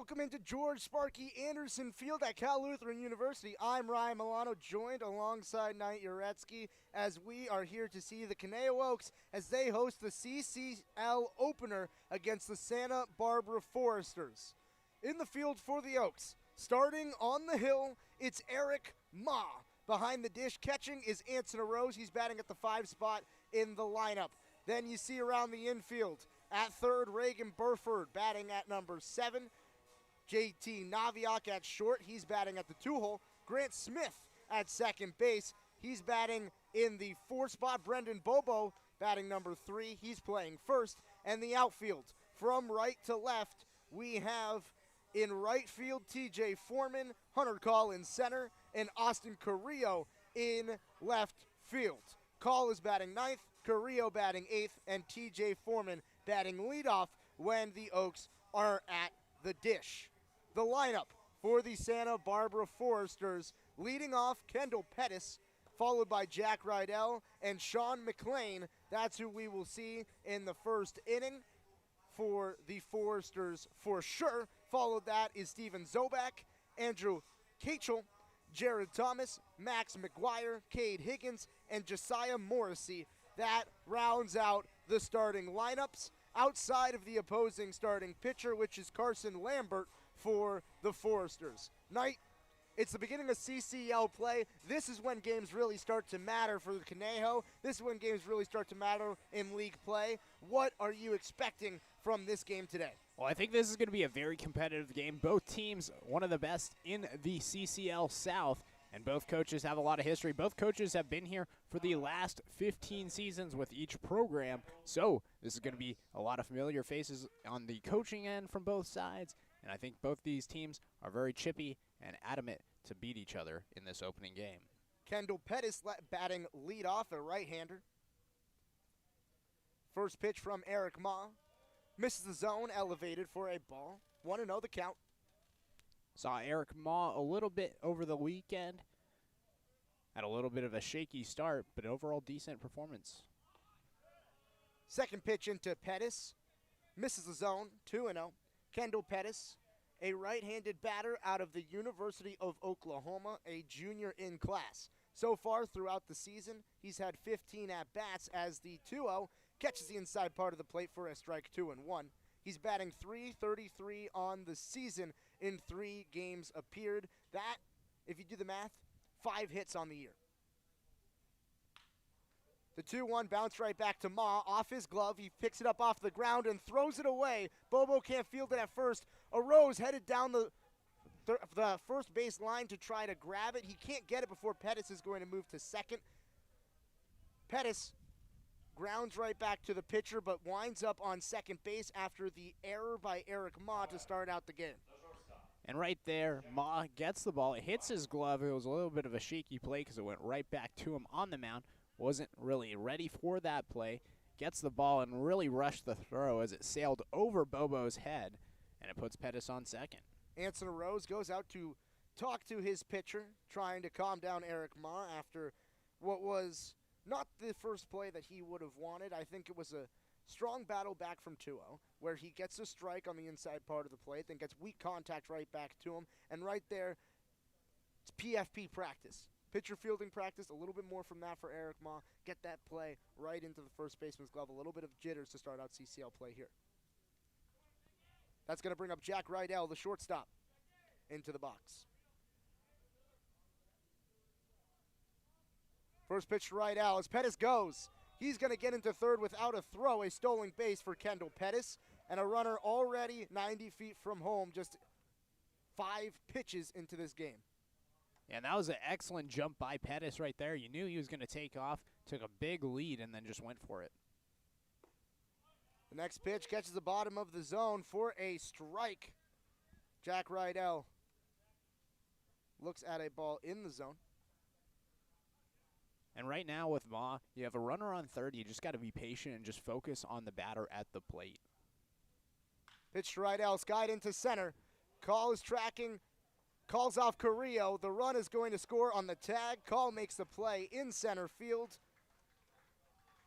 Welcome into George Sparky Anderson Field at Cal Lutheran University. I'm Ryan Milano, joined alongside Knight Uretsky as we are here to see the Conejo Oaks as they host the CCL opener against the Santa Barbara Foresters. In the field for the Oaks, starting on the hill, it's Eric Ma. Behind the dish, catching is Anson Rose. He's batting at the 5 spot in the lineup. Then you see around the infield, at third, Reagan Burford batting at number 7. JT Naviak at short. He's batting at the 2-hole. Grant Smith at second base. He's batting in the 4 spot. Brendan Bobo batting number 3. He's playing first. And the outfield, from right to left, we have in right field TJ Foreman, Hunter Call in center, and Austin Carrillo in left field. Call is batting 9th, Carrillo batting 8th, and TJ Foreman batting leadoff when the Oaks are at the dish. The lineup for the Santa Barbara Foresters, leading off Kendall Pettis, followed by Jack Rydell and Sean McLean. That's who we will see in the first inning for the Foresters for sure. Followed that is Steven Zobak, Andrew Kachel, Jared Thomas, Max Maguire, Cade Higgins, and Josiah Morrissey. That rounds out the starting lineups outside of the opposing starting pitcher, which is Carson Lambert for the Foresters. Knight, it's the beginning of CCL play. This is when games really start to matter for the Conejo. This is when games really start to matter in league play. What are you expecting from this game today? Well, I think this is going to be a very competitive game. Both teams, one of the best in the CCL South, and both coaches have a lot of history. Both coaches have been here for the last 15 seasons with each program, so this is going to be a lot of familiar faces on the coaching end from both sides, and I think both these teams are very chippy and adamant to beat each other in this opening game. Kendall Pettis batting leadoff, a right-hander. First pitch from Eric Ma. Misses the zone, elevated for a ball. 1-0 the count. Saw Eric Ma a little bit over the weekend. Had a little bit of a shaky start, but overall decent performance. Second pitch into Pettis. Misses the zone, 2-0. Kendall Pettis, a right-handed batter out of the University of Oklahoma, a junior in class. So far throughout the season, he's had 15 at-bats as the 2-0 catches the inside part of the plate for a strike 2-1. He's batting .333 on the season in 3 games appeared. That, if you do the math, 5 hits on the year. The 2-1 bounce right back to Ma. Off his glove, he picks it up off the ground and throws it away. Bobo can't field it at first. Arose headed down the first base line to try to grab it. He can't get it before Pettis is going to move to second. Pettis grounds right back to the pitcher, but winds up on second base after the error by Eric Ma to start out the game. And right there, Ma gets the ball. It hits his glove. It was a little bit of a shaky play because it went right back to him on the mound. Wasn't really ready for that play. Gets the ball and really rushed the throw as it sailed over Bobo's head, and it puts Pettis on second. Anson Rose goes out to talk to his pitcher, trying to calm down Eric Ma after what was not the first play that he would have wanted. I think it was a strong battle back from 2-0, where he gets a strike on the inside part of the plate, then gets weak contact right back to him, and right there, it's PFP practice. Pitcher fielding practice, a little bit more from that for Eric Ma. Get that play right into the first baseman's glove. A little bit of jitters to start out CCL play here. That's going to bring up Jack Rydell, the shortstop, into the box. First pitch to Rydell as Pettis goes. He's going to get into third without a throw, a stolen base for Kendall Pettis, and a runner already 90 feet from home, just 5 pitches into this game. Yeah, and that was an excellent jump by Pettis right there. You knew he was going to take off, took a big lead, and then just went for it. The next pitch catches the bottom of the zone for a strike. Jack Rydell looks at a ball in the zone. And right now with Ma, you have a runner on third. You just got to be patient and just focus on the batter at the plate. Pitch to Rydell, skied into center. Call is tracking, calls off Carrillo. The run is going to score on the tag. Call makes the play in center field.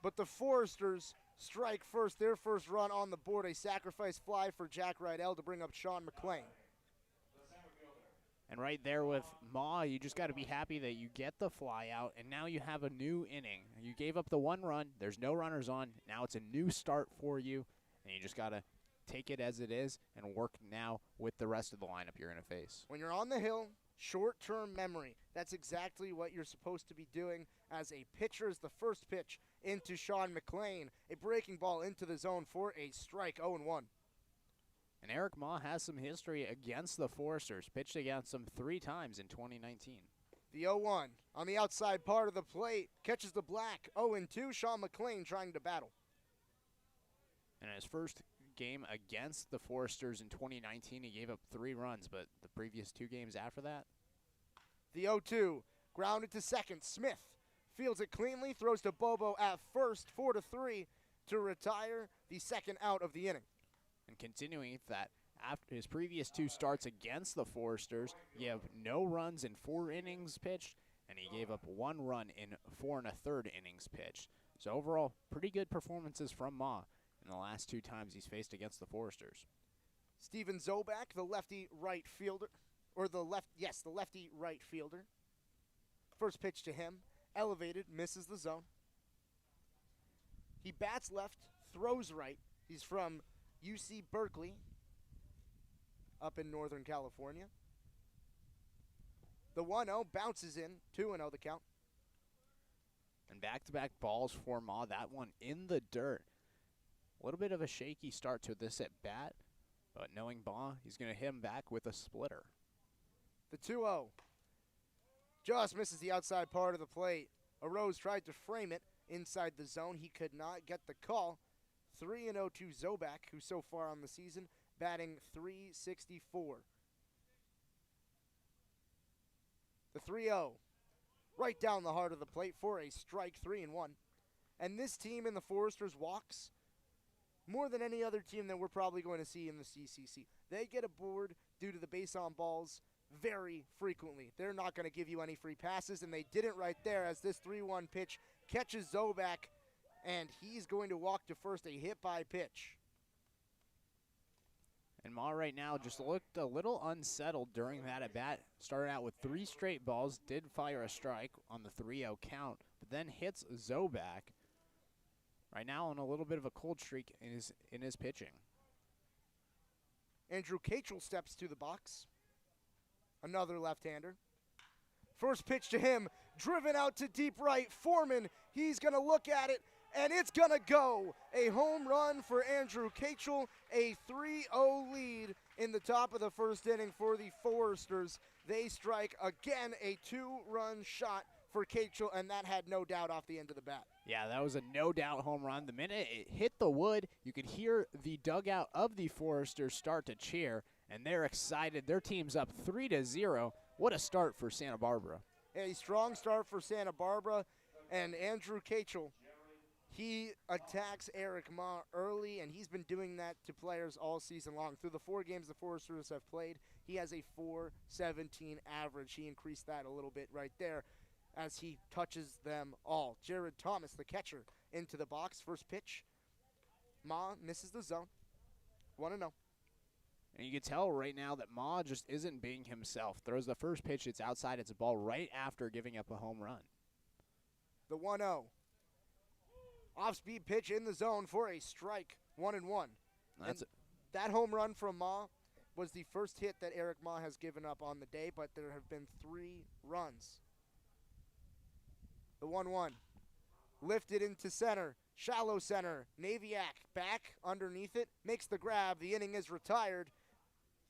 But the Foresters strike first, their first run on the board. A sacrifice fly for Jack Rydell to bring up Sean McLean. And right there with Ma, you just got to be happy that you get the fly out, and now you have a new inning. You gave up the 1 run. There's no runners on. Now it's a new start for you, and you just got to take it as it is and work now with the rest of the lineup you're going to face. When you're on the hill, short-term memory. That's exactly what you're supposed to be doing as a pitcher. Is the first pitch into Sean McLean. A breaking ball into the zone for a strike, 0-1. And Eric Ma has some history against the Foresters. Pitched against them 3 times in 2019. The 0-1 on the outside part of the plate. Catches the black, 0-2. Sean McLean trying to battle. And in his first game against the Foresters in 2019, he gave up 3 runs, but the previous 2 games after that. The 0-2, grounded to second. Smith fields it cleanly, throws to Bobo at first, 4-3 to retire the second out of the inning. And continuing that, after his previous 2 starts against the Foresters, he had no runs in 4 innings pitched, and he gave up 1 run in 4 1/3 innings pitched. So overall, pretty good performances from Ma in the last 2 times he's faced against the Foresters. Steven Zobak, the lefty right fielder, the lefty right fielder. First pitch to him, elevated, misses the zone. He bats left, throws right. He's from UC Berkeley, up in Northern California. The 1-0 bounces in, 2-0 the count. And back-to-back balls for Ma, that one in the dirt. A little bit of a shaky start to this at bat, but knowing Ma, he's going to hit him back with a splitter. The 2-0 just misses the outside part of the plate. Arose tried to frame it inside the zone. He could not get the call. 3-0 to Zobak, who so far on the season batting .364. The 3-0 right down the heart of the plate for a strike, 3-1. And this team in the Foresters walks more than any other team that we're probably going to see in the CCC. They get aboard due to the base on balls very frequently. They're not going to give you any free passes, and they didn't right there as this 3-1 pitch catches Zobak, and he's going to walk to first, a hit by pitch. And Ma right now just looked a little unsettled during that at bat. Started out with 3 straight balls, did fire a strike on the 3-0 count, but then hits Zobak. Right now on a little bit of a cold streak in his pitching. Andrew Cachel steps to the box. Another left-hander. First pitch to him, driven out to deep right. Foreman, he's going to look at it, and it's going to go. A home run for Andrew Cachel, a 3-0 lead in the top of the first inning for the Foresters. They strike again, a 2-run shot for Cachel, and that had no doubt off the end of the bat. Yeah, that was a no-doubt home run. The minute it hit the wood, you could hear the dugout of the Foresters start to cheer, and they're excited. Their team's up 3-0. What a start for Santa Barbara. A strong start for Santa Barbara, and Andrew Cachel, he attacks Eric Ma early, and he's been doing that to players all season long. Through the 4 games the Foresters have played, he has a .417 average. He increased that a little bit right there as he touches them all. Jared Thomas, the catcher, into the box. First pitch. Ma misses the zone. 1-0. And you can tell right now that Ma just isn't being himself. Throws the first pitch, it's outside, it's a ball right after giving up a home run. The 1-0. Off-speed pitch in the zone for a strike, 1-1. That home run from Ma was the first hit that Eric Ma has given up on the day, but there have been 3 runs. The 1-1. Lifted into center, shallow center. Naviak back underneath it, makes the grab. The inning is retired.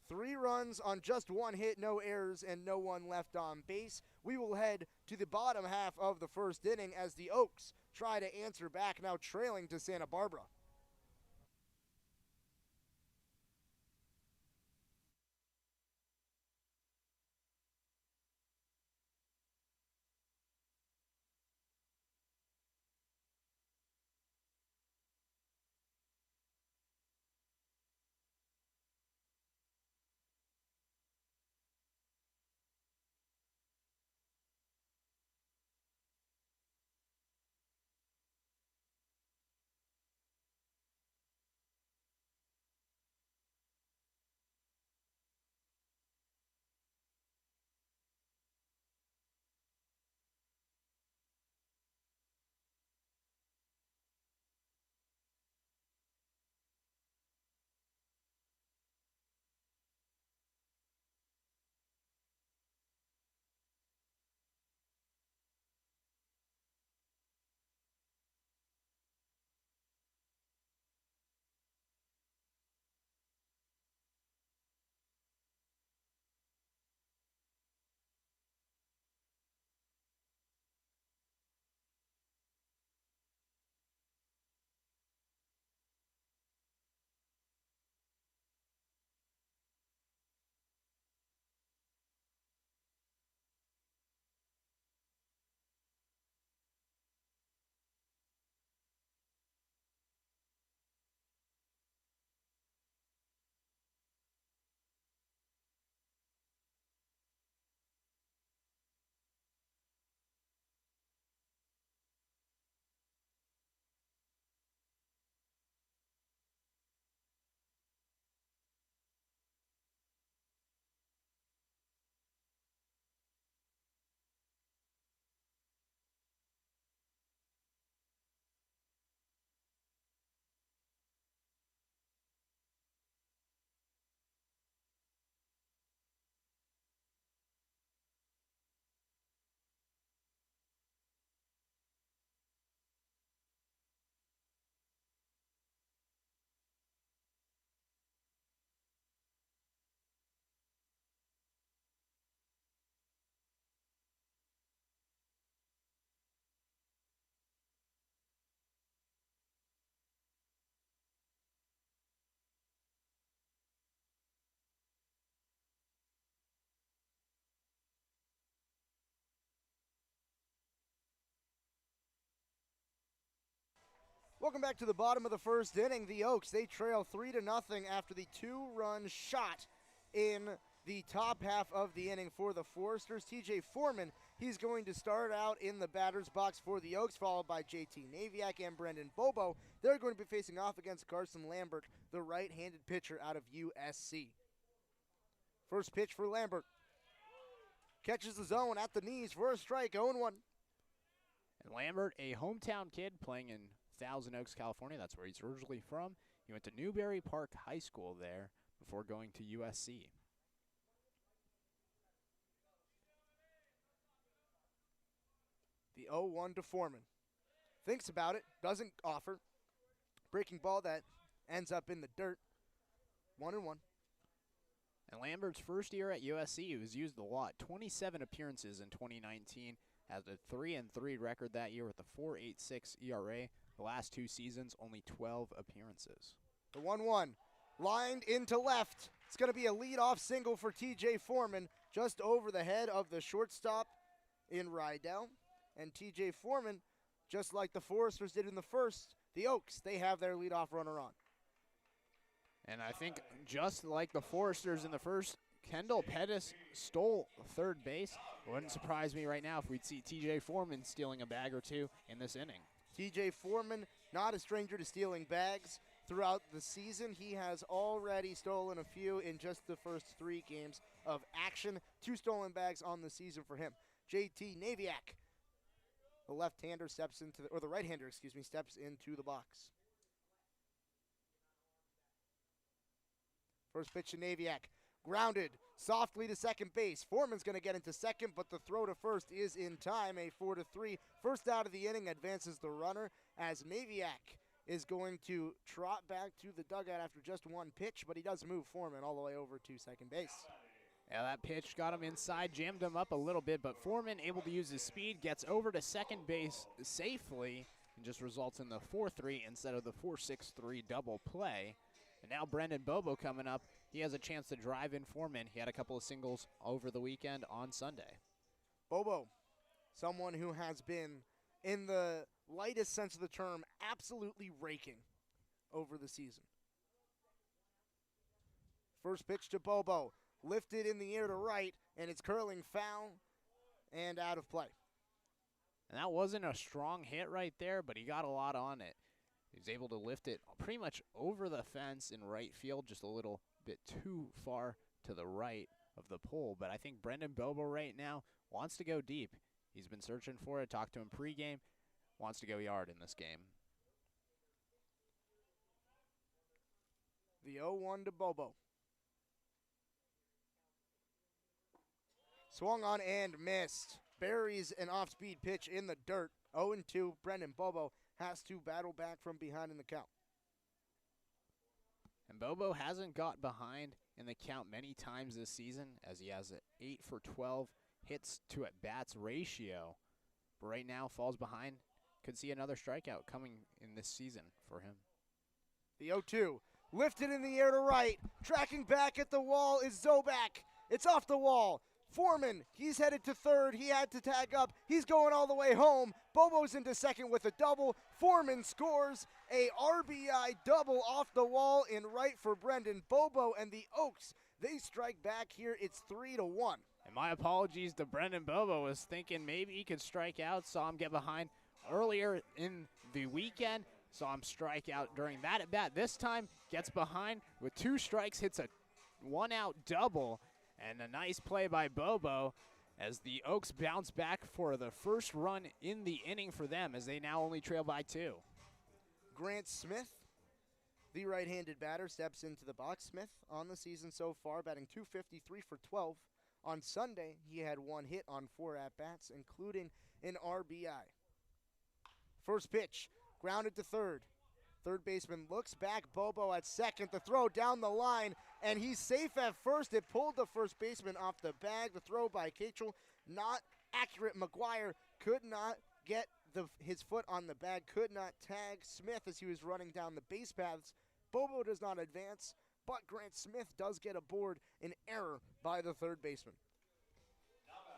3 runs on just 1 hit, no errors, and no one left on base. We will head to the bottom half of the first inning as the Oaks try to answer back, now trailing to Santa Barbara. Welcome back to the bottom of the first inning. The Oaks, they trail 3-0 after the 2-run shot in the top half of the inning for the Foresters. TJ Foreman, he's going to start out in the batter's box for the Oaks, followed by JT Naviak and Brendan Bobo. They're going to be facing off against Carson Lambert, the right-handed pitcher out of USC. First pitch for Lambert. Catches the zone at the knees for a strike, 0-1. And Lambert, a hometown kid playing in Thousand Oaks, California. That's where he's originally from. He went to Newberry Park High School there before going to USC. The 0-1 to Foreman. Thinks about it, doesn't offer. Breaking ball that ends up in the dirt. 1-1. And Lambert's first year at USC, he was used a lot. 27 appearances in 2019. Has a 3-3 record that year with a 4.86 ERA. The last 2 seasons, only 12 appearances. The 1-1, lined into left. It's going to be a leadoff single for TJ Foreman, just over the head of the shortstop in Rydell. And TJ Foreman, just like the Foresters did in the first, the Oaks, they have their leadoff runner on. And I think just like the Foresters in the first, Kendall Pettis stole third base. It wouldn't surprise me right now if we'd see TJ Foreman stealing a bag or two in this inning. TJ Foreman, not a stranger to stealing bags throughout the season. He has already stolen a few in just the first 3 games of action. 2 stolen bags on the season for him. JT Naviak, the left-hander steps into the, or the right-hander, steps into the box. First pitch to Naviak. Grounded softly to second base. Foreman's going to get into second, but the throw to first is in time. A 4-3. First out of the inning advances the runner as Naviak is going to trot back to the dugout after just 1 pitch, but he does move Foreman all the way over to second base. Yeah, that pitch got him inside, jammed him up a little bit, but Foreman able to use his speed, gets over to second base safely, and just results in the 4-3 instead of the 4-6-3 double play. And now Brendan Bobo coming up. He has a chance to drive in Foreman. He had a couple of singles over the weekend on Sunday. Bobo, someone who has been, in the lightest sense of the term, absolutely raking over the season. First pitch to Bobo. Lifted in the air to right, and it's curling foul and out of play. And that wasn't a strong hit right there, but he got a lot on it. He was able to lift it pretty much over the fence in right field, just a little bit too far to the right of the pole. But I think Brendan Bobo right now wants to go deep. He's been searching for it, talked to him pregame, wants to go yard in this game. The 0-1 to Bobo. Swung on and missed. Buries an off-speed pitch in the dirt. 0-2. Brendan Bobo has to battle back from behind in the count. And Bobo hasn't got behind in the count many times this season, as he has an 8 for 12 hits to at-bats ratio. But right now falls behind. Could see another strikeout coming in this season for him. The 0-2. Lifted in the air to right. Tracking back at the wall is Zobak. It's off the wall. Foreman, he's headed to third. He had to tag up. He's going all the way home. Bobo's into second with a double. Foreman scores a RBI double off the wall in right for Brendan Bobo, and the Oaks, they strike back here. It's 3-1. And my apologies to Brendan Bobo. Was thinking maybe he could strike out. Saw him get behind earlier in the weekend. Saw him strike out during that at bat. This time gets behind with 2 strikes, hits a 1-out double. And a nice play by Bobo as the Oaks bounce back for the first run in the inning for them, as they now only trail by 2. Grant Smith, the right-handed batter, steps into the box. Smith on the season so far, batting .250, 3 for 12. On Sunday, he had 1 hit on 4 at-bats, including an RBI. First pitch, grounded to third. Third baseman looks back, Bobo at second. The throw down the line, and he's safe at first. It pulled the first baseman off the bag. The throw by Cachel, not accurate. Maguire could not get his foot on the bag, could not tag Smith as he was running down the base paths. Bobo does not advance, but Grant Smith does get aboard, an error by the third baseman.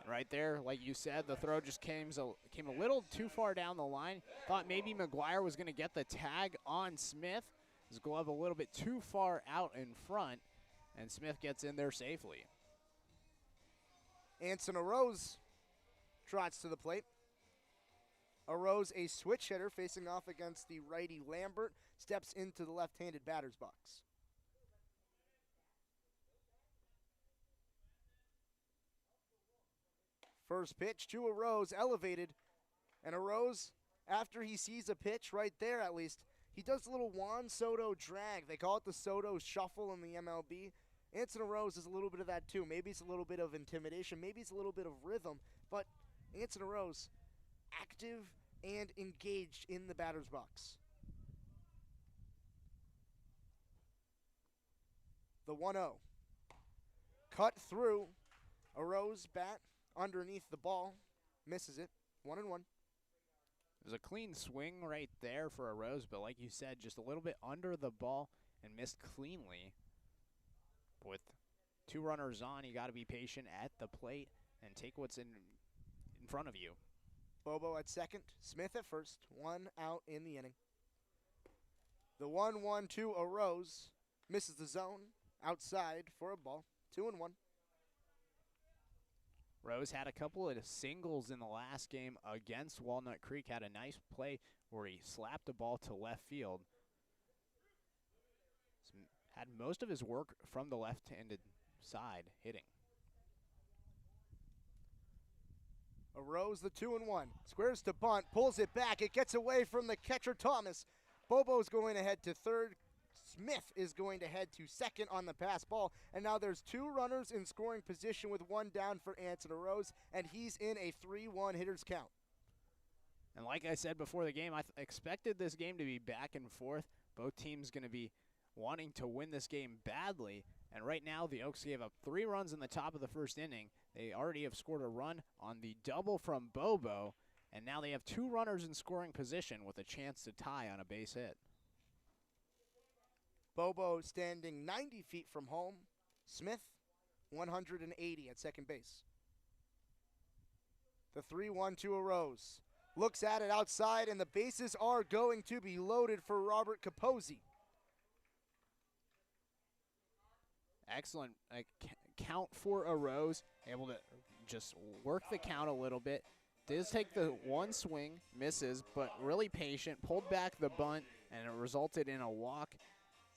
Right there, like you said, the throw just came a little too far down the line. Thought maybe Maguire was going to get the tag on Smith. His glove a little bit too far out in front, and Smith gets in there safely. Anson Arose trots to the plate. Arose, a switch hitter facing off against the righty Lambert, steps into the left-handed batter's box. First pitch to Arose, elevated. And Arose, after he sees a pitch right there at least, he does a little Juan Soto drag. They call it the Soto shuffle in the MLB. Anson Arose is a little bit of that too. Maybe it's a little bit of intimidation. Maybe it's a little bit of rhythm. But Anson Arose, active and engaged in the batter's box. The 1-0. Cut through. Arose bat underneath the ball. Misses it. 1-1. There's a clean swing right there for Arose, but like you said, just a little bit under the ball and missed cleanly. With 2 runners on, you got to be patient at the plate and take what's in front of you. Bobo at second, Smith at first, 1 out in the inning. The 1-1 to Arose, misses the zone, outside for a ball, 2-1. Rose had a couple of singles in the last game against Walnut Creek, had a nice play where he slapped the ball to left field. Had most of his work from the left-handed side hitting. Arose the 2-1, squares to bunt, pulls it back, it gets away from the catcher Thomas. Bobo's going to head to third. Smith is going to head to second on the pass ball, and now there's 2 runners in scoring position with 1 down for Anson Arose, and he's in a 3-1 hitter's count. And like I said before the game, I expected this game to be back and forth. Both teams going to be wanting to win this game badly, and right now the Oaks gave up 3 runs in the top of the first inning. They already have scored a run on the double from Bobo, and now they have 2 runners in scoring position with a chance to tie on a base hit. Bobo standing 90 feet from home. Smith, 180 at second base. The 3-1 to Arose. Looks at it outside, and the bases are going to be loaded for Robert Capozzi. Excellent count for Arose, able to just work the count a little bit. Does take the 1 swing, misses, but really patient, pulled back the bunt, and it resulted in a walk.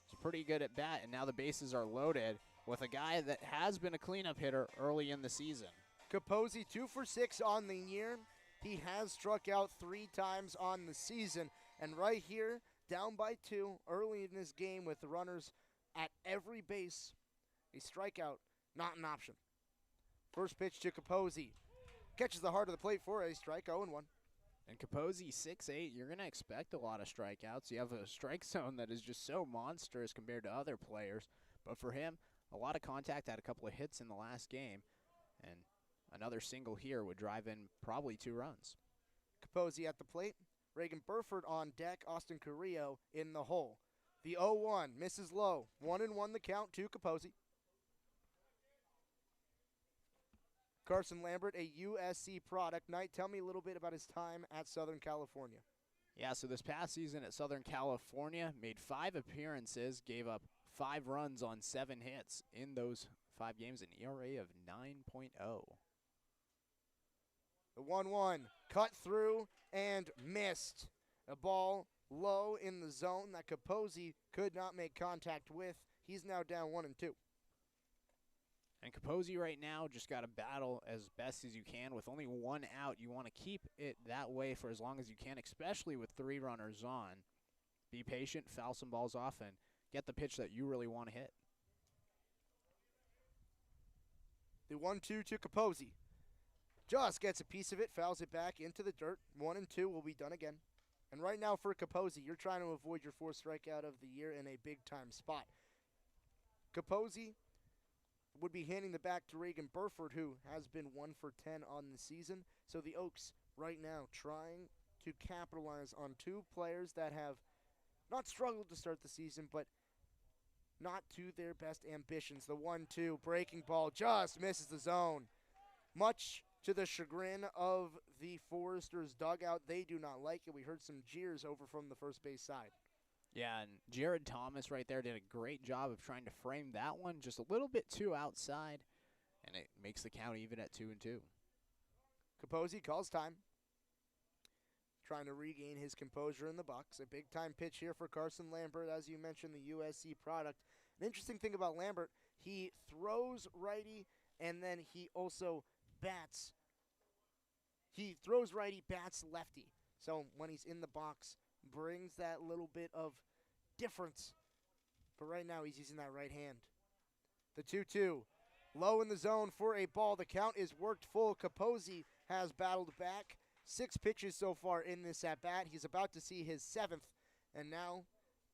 It's pretty good at bat, and now the bases are loaded with a guy that has been a cleanup hitter early in the season. Capozzi 2 for 6 on the year. He has struck out 3 times on the season, and right here, down by 2 early in this game with the runners at every base, a strikeout, not an option. First pitch to Capozzi. Catches the heart of the plate for a strike, 0-1. And Capozzi, 6'8", you're going to expect a lot of strikeouts. You have a strike zone that is just so monstrous compared to other players. But for him, a lot of contact, had a couple of hits in the last game. And another single here would drive in probably 2 runs. Capozzi at the plate. Reagan Burford on deck. Austin Carrillo in the hole. The 0-1 misses low. 1-1 the count to Capozzi. Carson Lambert, a USC product. Knight, tell me a little bit about his time at Southern California. Yeah, so this past season at Southern California, made 5 appearances, gave up 5 runs on 7 hits in those 5 games, an ERA of 9.0. The 1-1 cut through and missed. A ball low in the zone that Capozzi could not make contact with. He's now down 1-2. And Capozzi right now just got to battle as best as you can. With only 1 out, you want to keep it that way for as long as you can, especially with 3 runners on. Be patient, foul some balls off, and get the pitch that you really want to hit. The 1-2 to Capozzi. Just gets a piece of it, fouls it back into the dirt. 1-2 will be done again. And right now for Capozzi, you're trying to avoid your 4th strikeout of the year in a big-time spot. Capozzi would be handing the back to Reagan Burford, who has been 1 for 10 on the season. So the Oaks right now trying to capitalize on 2 players that have not struggled to start the season, but not to their best ambitions. The 1-2 breaking ball just misses the zone. Much to the chagrin of the Foresters dugout. They do not like it. We heard some jeers over from the first base side. Yeah, and Jared Thomas right there did a great job of trying to frame that one just a little bit too outside, and it makes the count even at 2-2. Capozzi calls time. Trying to regain his composure in the box. A big-time pitch here for Carson Lambert, as you mentioned, the USC product. An interesting thing about Lambert, he throws righty, and then he also bats. He throws righty, bats lefty. So when he's in the box, brings that little bit of difference. But right now, he's using that right hand. The 2-2. Low in the zone for a ball. The count is worked full. Capozzi has battled back. 6 pitches so far in this at-bat. He's about to see his 7th, and now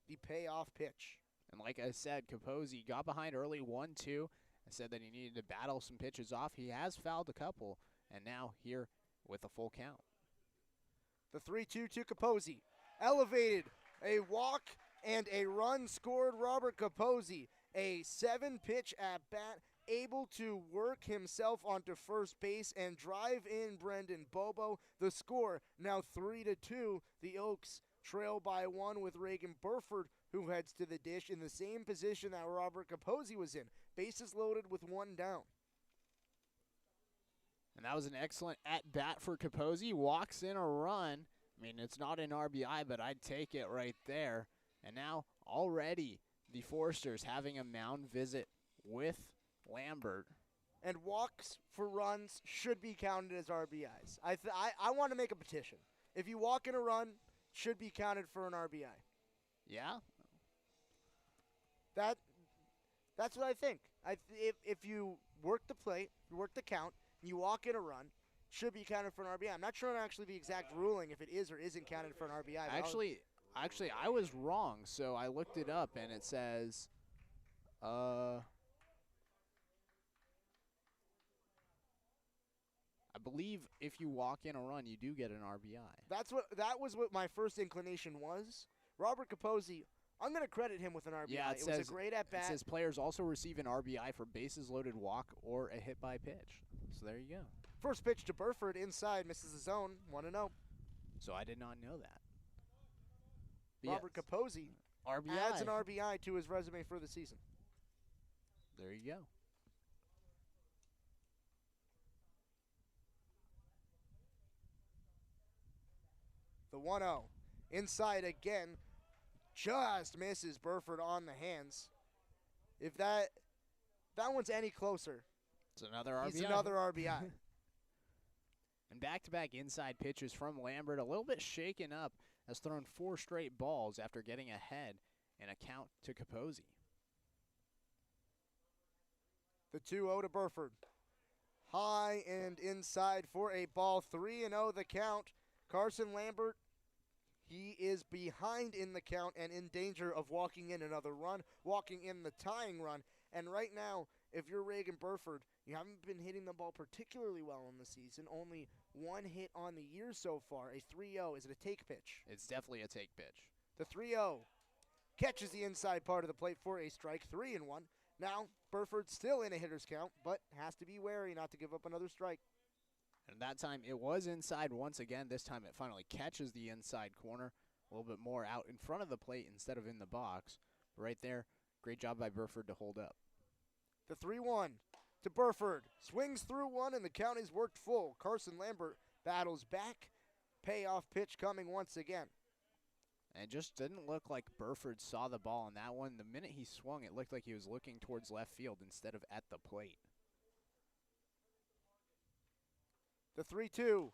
the payoff pitch. And like I said, Capozzi got behind early 1-2. I said that he needed to battle some pitches off. He has fouled a couple, and now here with a full count. The 3-2 to Capozzi. Elevated, a walk, and a run scored. Robert Capozzi, a 7-pitch at-bat, able to work himself onto first base and drive in Brendan Bobo. The score now 3-2. The Oaks trail by 1 with Reagan Burford, who heads to the dish in the same position that Robert Capozzi was in. Bases loaded with 1 down. And that was an excellent at-bat for Capozzi. Walks in a run. I mean, it's not an RBI, but I'd take it right there. And now already the Foresters having a mound visit with Lambert. And walks for runs should be counted as RBIs. I want to make a petition. If you walk in a run, should be counted for an RBI. Yeah? That's what I think. If you work the plate, you work the count, you walk in a run, should be counted for an RBI. I'm not sure on actually the exact ruling if it is or isn't counted for an RBI. Actually, I was wrong, so I looked it up, and it says, I believe if you walk in a run, you do get an RBI. That was what my first inclination was. Robert Capozzi, I'm going to credit him with an RBI. Yeah, it was a great at-bat. It says players also receive an RBI for bases loaded walk or a hit by pitch. So there you go. First pitch to Burford inside, misses the zone, 1-0. So I did not know that. But Robert yes, Capozzi RBI. adds an RBI to his resume for the season. There you go. The 1-0. Inside again. Just misses Burford on the hands. If that one's any closer, It's another RBI. he's another RBI. And back-to-back inside pitches from Lambert. A little bit shaken up. Has thrown 4 straight balls after getting ahead and a count to Capozzi. The 2-0 to Burford. High and inside for a ball. 3-0 the count. Carson Lambert, he is behind in the count and in danger of walking in another run, walking in the tying run. And right now, if you're Reagan Burford, you haven't been hitting the ball particularly well in the season. Only 1 hit on the year so far. A 3-0. Is it a take pitch? It's definitely a take pitch. The 3-0 catches the inside part of the plate for a strike. 3-1. Now, Burford's still in a hitter's count, but has to be wary not to give up another strike. And that time it was inside once again. This time it finally catches the inside corner. A little bit more out in front of the plate instead of in the box. Right there, great job by Burford to hold up. The 3-1 to Burford. Swings through one, and the count is worked full. Carson Lambert battles back. Payoff pitch coming once again. And it just didn't look like Burford saw the ball on that one. The minute he swung, it looked like he was looking towards left field instead of at the plate. The 3-2.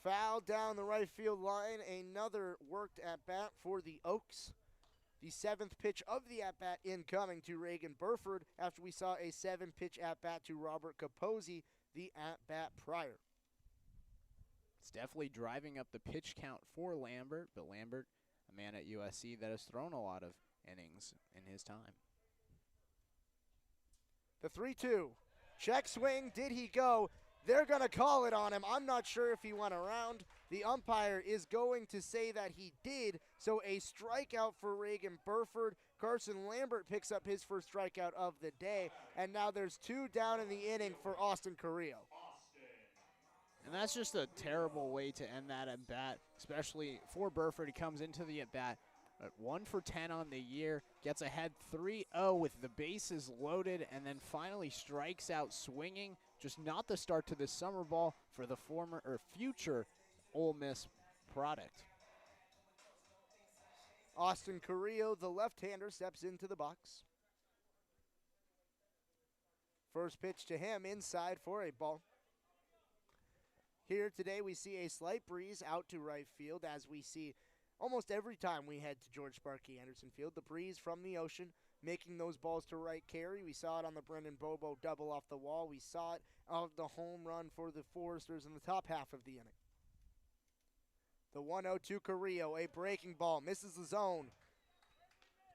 Foul down the right field line. Another worked at-bat for the Oaks. The 7th pitch of the at-bat incoming to Reagan Burford after we saw a 7-pitch at-bat to Robert Capozzi the at-bat prior. It's definitely driving up the pitch count for Lambert, but Lambert, a man at USC that has thrown a lot of innings in his time. The 3-2. Check swing. Did he go? They're going to call it on him. I'm not sure if he went around. The umpire is going to say that he did. So a strikeout for Reagan Burford. Carson Lambert picks up his first strikeout of the day. And now there's 2 down in the inning for Austin Carrillo. And that's just a terrible way to end that at bat, especially for Burford. He comes into the at bat at 1 for 10 on the year, gets ahead 3-0 with the bases loaded, and then finally strikes out swinging. Just not the start to this summer ball for the future Ole Miss product. Austin Carrillo, the left-hander, steps into the box. First pitch to him, inside for a ball. Here today we see a slight breeze out to right field, as we see almost every time we head to George Sparky Anderson Field. The breeze from the ocean making those balls to right carry. We saw it on the Brendan Bobo double off the wall. We saw it on the home run for the Foresters in the top half of the inning. The 1-0 to Carrillo, a breaking ball, misses the zone.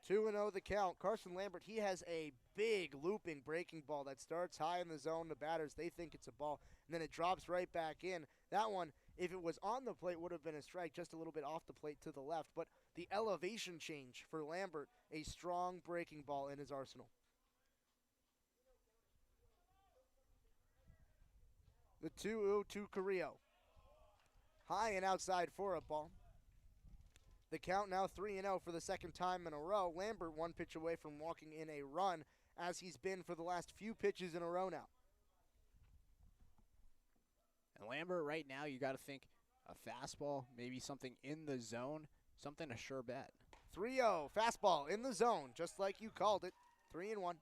2-0 the count. Carson Lambert, he has a big looping breaking ball that starts high in the zone. The batters, they think it's a ball, and then it drops right back in. That one, if it was on the plate, would have been a strike, just a little bit off the plate to the left. But the elevation change for Lambert, a strong breaking ball in his arsenal. The 2-0 to Carrillo. High and outside for a ball. The count now 3-0 for the second time in a row. Lambert one pitch away from walking in a run, as he's been for the last few pitches in a row now. And Lambert right now, you got to think a fastball, maybe something in the zone, something a sure bet. 3-0, fastball in the zone, just like you called it. 3-1.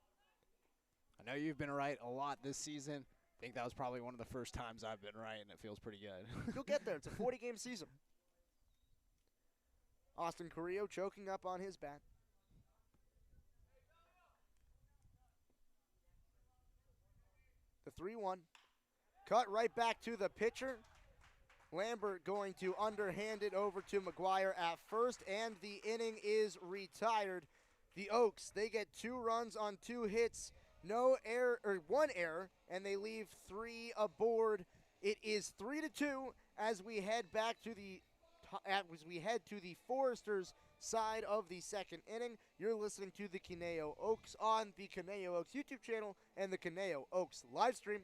I know you've been right a lot this season. I think that was probably one of the first times I've been right, and it feels pretty good. You'll get there. It's a 40-game season. Austin Carrillo choking up on his bat. The 3-1. Cut right back to the pitcher. Lambert going to underhand it over to Maguire at first, and the inning is retired. The Oaks, they get 2 runs on 2 hits, no error, or 1 error, and they leave 3 aboard. It is 3-2 as we head back to the Foresters side of the second inning. You're listening to the Conejo Oaks on the Conejo Oaks YouTube channel and the Conejo Oaks live stream.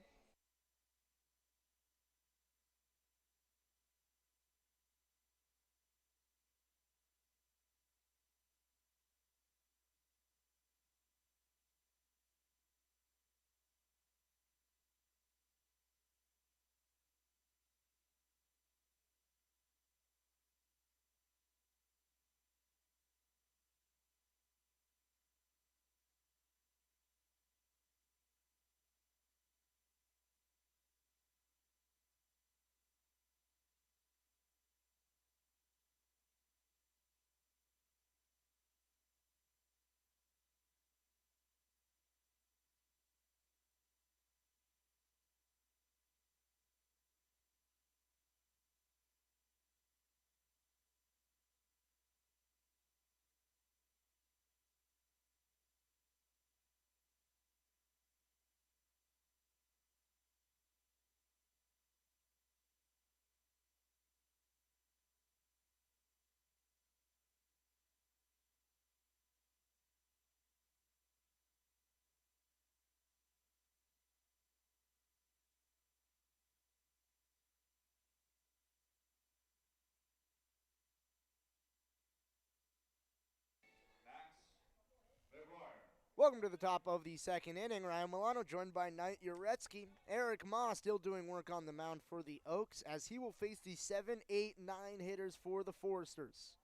Welcome to the top of the second inning. Ryan Milano joined by Knight Uretsky. Eric Ma still doing work on the mound for the Oaks, as he will face the 7, 8, 9 hitters for the Foresters.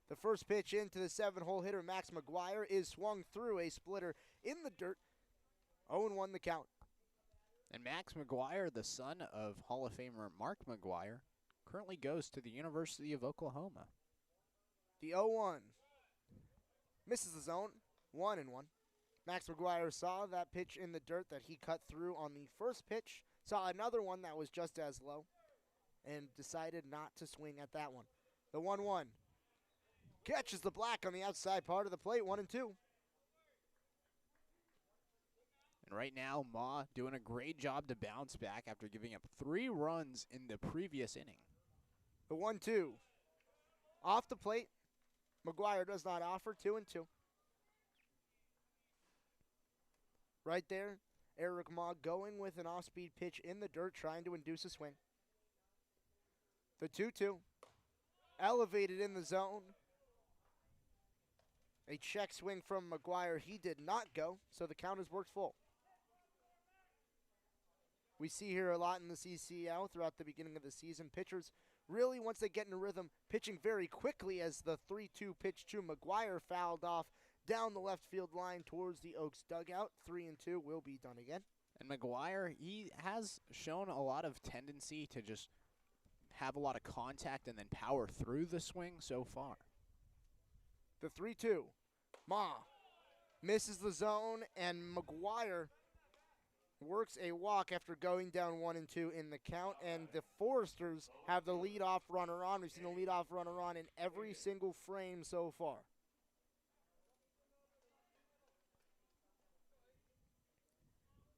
The first pitch into the 7-hole hitter, Max Maguire, is swung through a splitter in the dirt. 0-1 the count. And Max Maguire, the son of Hall of Famer Mark Maguire, currently goes to the University of Oklahoma. The 0-1 misses the zone. 1-1. Max Maguire saw that pitch in the dirt that he cut through on the first pitch, saw another one that was just as low, and decided not to swing at that one. The 1-1 catches the black on the outside part of the plate, 1-2. And right now, Ma doing a great job to bounce back after giving up 3 runs in the previous inning. The 1-2 off the plate. Maguire does not offer, 2-2. Right there, Eric Ma going with an off-speed pitch in the dirt, trying to induce a swing. The 2-2. Elevated in the zone. A check swing from Maguire. He did not go, so the count has worked full. We see here a lot in the CCL throughout the beginning of the season. Pitchers really, once they get in a rhythm, pitching very quickly as the 3-2 pitch to Maguire fouled off down the left field line towards the Oaks dugout. 3-2 will be done again. And Maguire, he has shown a lot of tendency to just have a lot of contact and then power through the swing so far. The 3-2. Ma misses the zone, and Maguire works a walk after going down 1-2 in the count, and the Foresters have the leadoff runner on. We've seen the leadoff runner on in every single frame so far.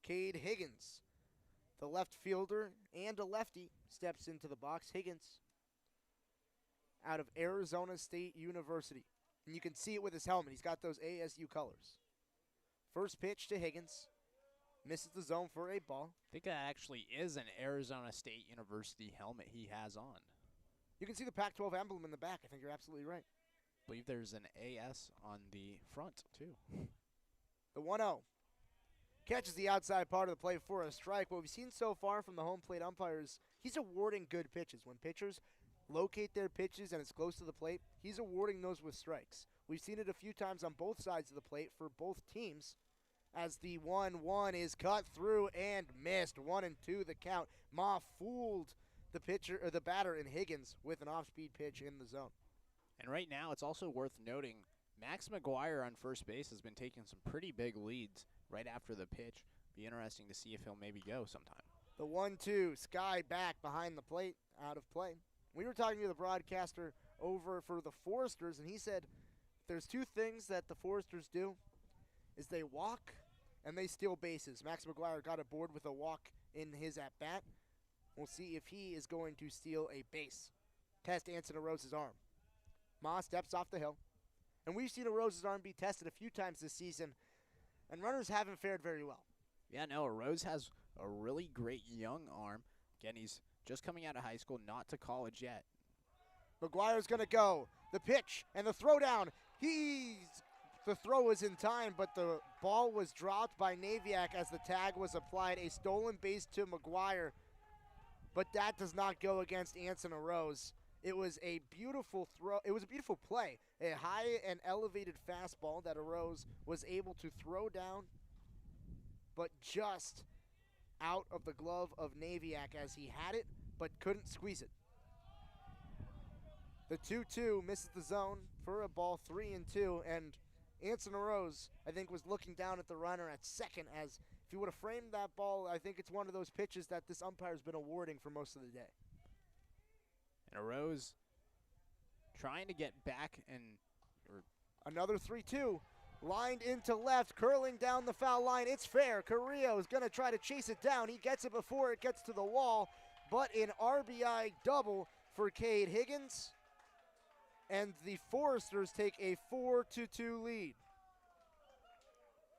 Cade Higgins, the left fielder and a lefty, steps into the box. Higgins out of Arizona State University. And you can see it with his helmet. He's got those ASU colors. First pitch to Higgins. Misses the zone for a ball. I think that actually is an Arizona State University helmet he has on. You can see the Pac-12 emblem in the back. I think you're absolutely right. I believe there's an AS on the front, too. The 1-0. Catches the outside part of the plate for a strike. What we've seen so far from the home plate umpires, he's awarding good pitches. When pitchers locate their pitches and it's close to the plate, he's awarding those with strikes. We've seen it a few times on both sides of the plate for both teams as the 1-1 is cut through and missed. 1-2 the count. Ma fooled the pitcher or the batter in Higgins with an off-speed pitch in the zone. And right now it's also worth noting Max Maguire on first base has been taking some pretty big leads right after the pitch. Be interesting to see if he'll maybe go sometime. The 1-2, Sky back behind the plate, out of play. We were talking to the broadcaster over for the Foresters, and he said there's two things that the Foresters do, is they walk and they steal bases. Max Maguire got aboard with a walk in his at-bat. We'll see if he is going to steal a base. Test Anson Rose's arm. Ma steps off the hill. And we've seen Rose's arm be tested a few times this season, and runners haven't fared very well. Yeah, no, Rose has a really great young arm. Again, he's just coming out of high school, not to college yet. Maguire's going to go. The pitch and the throw down. The throw was in time, but the ball was dropped by Naviak as the tag was applied. A stolen base to Maguire, but that does not go against Anson Rose. It was a beautiful throw. It was a beautiful play. A high and elevated fastball that Rose was able to throw down, but just out of the glove of Naviak as he had it, but couldn't squeeze it. The 2-2 misses the zone for a ball. 3-2, and Anson Rose, I think, was looking down at the runner at second, as if he would have framed that ball, I think it's one of those pitches that this umpire's been awarding for most of the day. And Rose trying to get back and another 3-2, lined into left, curling down the foul line. It's fair. Carrillo is going to try to chase it down. He gets it before it gets to the wall, but an RBI double for Cade Higgins, and the Foresters take a 4-2 lead.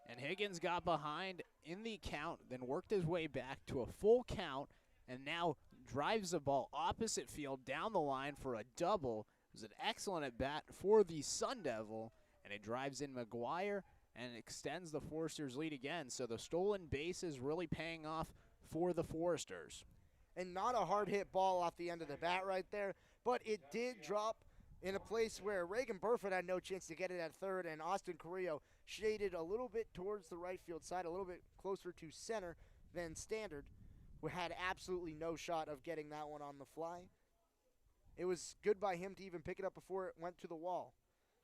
And Higgins got behind in the count, then worked his way back to a full count, and now drives the ball opposite field down the line for a double. It was an excellent at-bat for the Sun Devil, and it drives in Maguire and extends the Foresters' lead again. So the stolen base is really paying off for the Foresters. And not a hard-hit ball off the end of the bat right there, but it did drop in a place where Reagan Burford had no chance to get it at third, and Austin Carrillo shaded a little bit towards the right field side, a little bit closer to center than standard, who had absolutely no shot of getting that one on the fly. It was good by him to even pick it up before it went to the wall.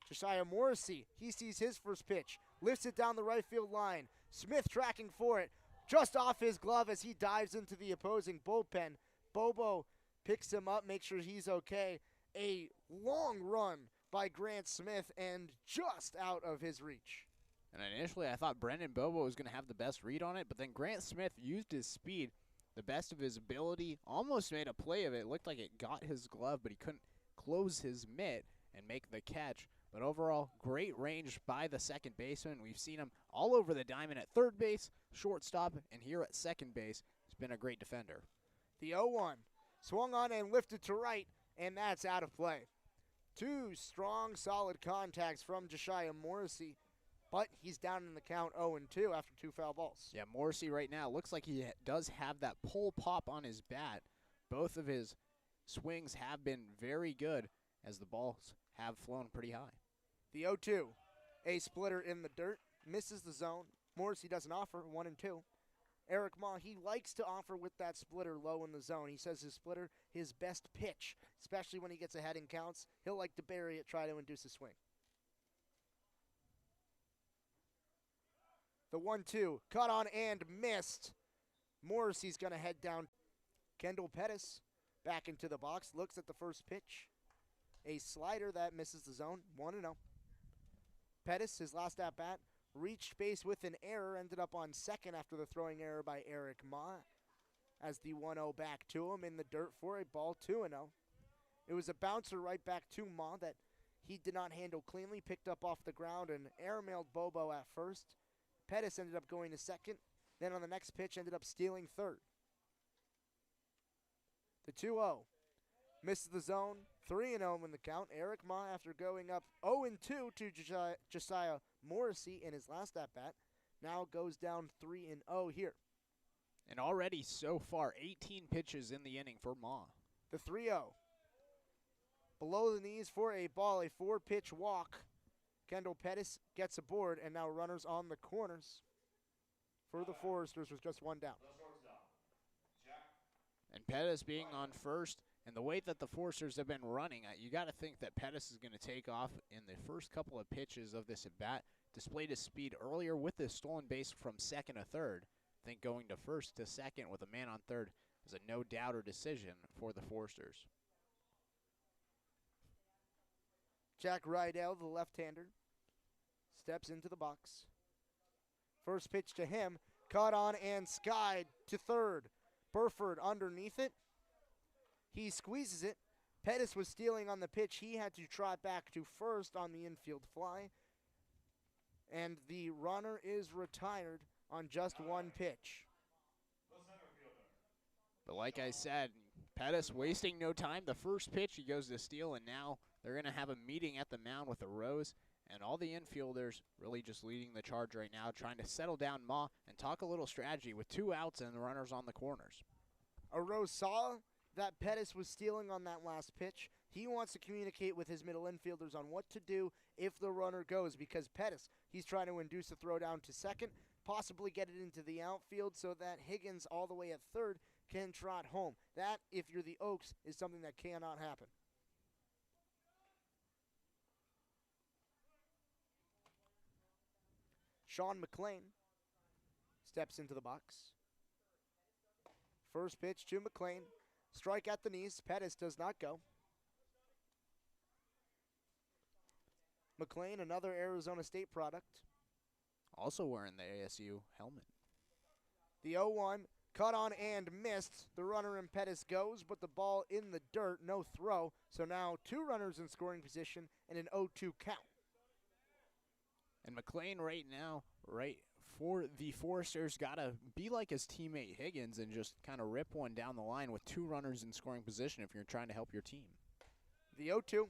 Josiah Morrissey, he sees his first pitch, lifts it down the right field line. Smith tracking for it, just off his glove as he dives into the opposing bullpen. Bobo picks him up, makes sure he's okay. A long run by Grant Smith and just out of his reach. And initially I thought Brendan Bobo was going to have the best read on it, but then Grant Smith used his speed, the best of his ability, almost made a play of it. It looked like it got his glove, but he couldn't close his mitt and make the catch. But overall, great range by the second baseman. We've seen him all over the diamond at third base, shortstop, and here at second base. He's been a great defender. The 0-1. Swung on and lifted to right, and that's out of play. Two strong, solid contacts from Josiah Morrissey, but he's down in the count 0-2 after 2 foul balls. Yeah, Morrissey right now looks like he does have that pull pop on his bat. Both of his swings have been very good as the balls have flown pretty high. The 0-2, a splitter in the dirt, misses the zone. Morrissey doesn't offer, 1-2. Eric Ma, he likes to offer with that splitter low in the zone. He says his splitter, his best pitch, especially when he gets ahead in counts. He'll like to bury it, try to induce a swing. The 1-2, caught on and missed. Morrissey's going to head down. Kendall Pettis back into the box, looks at the first pitch. A slider that misses the zone, 1-0. Pettis, his last at-bat, reached base with an error, ended up on second after the throwing error by Eric Ma. As the 1-0 back to him in the dirt for a ball, 2-0. It was a bouncer right back to Ma that he did not handle cleanly, picked up off the ground and airmailed Bobo at first. Pettis ended up going to second, then on the next pitch ended up stealing third. The 2-0 misses the zone, 3-0 in the count. Eric Ma, after going up 0-2 to Josiah Morrissey in his last at-bat, now goes down 3-0 here. And already so far, 18 pitches in the inning for Ma. The 3-0. Below the knees for a ball, a 4-pitch walk. Kendall Pettis gets aboard, and now runners on the corners for the Foresters with just one down. And Pettis being on first, and the way that the Foresters have been running, you got to think that Pettis is going to take off in the first couple of pitches of this at-bat. Displayed his speed earlier with the stolen base from second to third. I think going to first to second with a man on third is a no-doubter decision for the Foresters. Jack Rydell, the left-hander, steps into the box. First pitch to him, caught on and skied to third. Burford underneath it. He squeezes it. Pettis was stealing on the pitch. He had to trot back to first on the infield fly. And the runner is retired on just one pitch. But like I said, Pettis wasting no time. The first pitch he goes to steal, and now they're going to have a meeting at the mound with the Rose. And all the infielders really just leading the charge right now, trying to settle down Ma and talk a little strategy with 2 outs and the runners on the corners. Rose saw that Pettis was stealing on that last pitch. He wants to communicate with his middle infielders on what to do if the runner goes, because Pettis, he's trying to induce a throw down to second, possibly get it into the outfield so that Higgins all the way at third can trot home. That, if you're the Oaks, is something that cannot happen. Sean McLean steps into the box. First pitch to McLean. Strike at the knees. Pettis does not go. McLean, another Arizona State product. Also wearing the ASU helmet. The 0-1, cut on and missed. The runner in Pettis goes, but the ball in the dirt, no throw. So now 2 runners in scoring position and an 0-2 count. And McLean right now, right for the Foresters, got to be like his teammate Higgins and just kind of rip one down the line with 2 runners in scoring position if you're trying to help your team. The 0-2,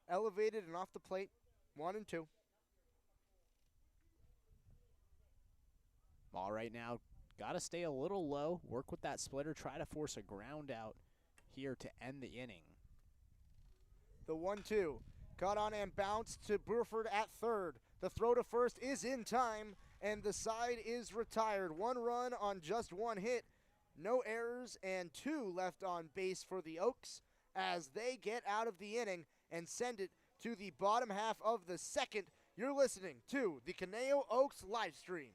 elevated and off the plate, 1-2. All right now, got to stay a little low, work with that splitter, try to force a ground out here to end the inning. The 1-2, caught on and bounced to Burford at third. The throw to first is in time, and the side is retired. 1 run on just 1 hit. No errors and 2 left on base for the Oaks as they get out of the inning and send it to the bottom half of the second. You're listening to the Conejo Oaks live stream.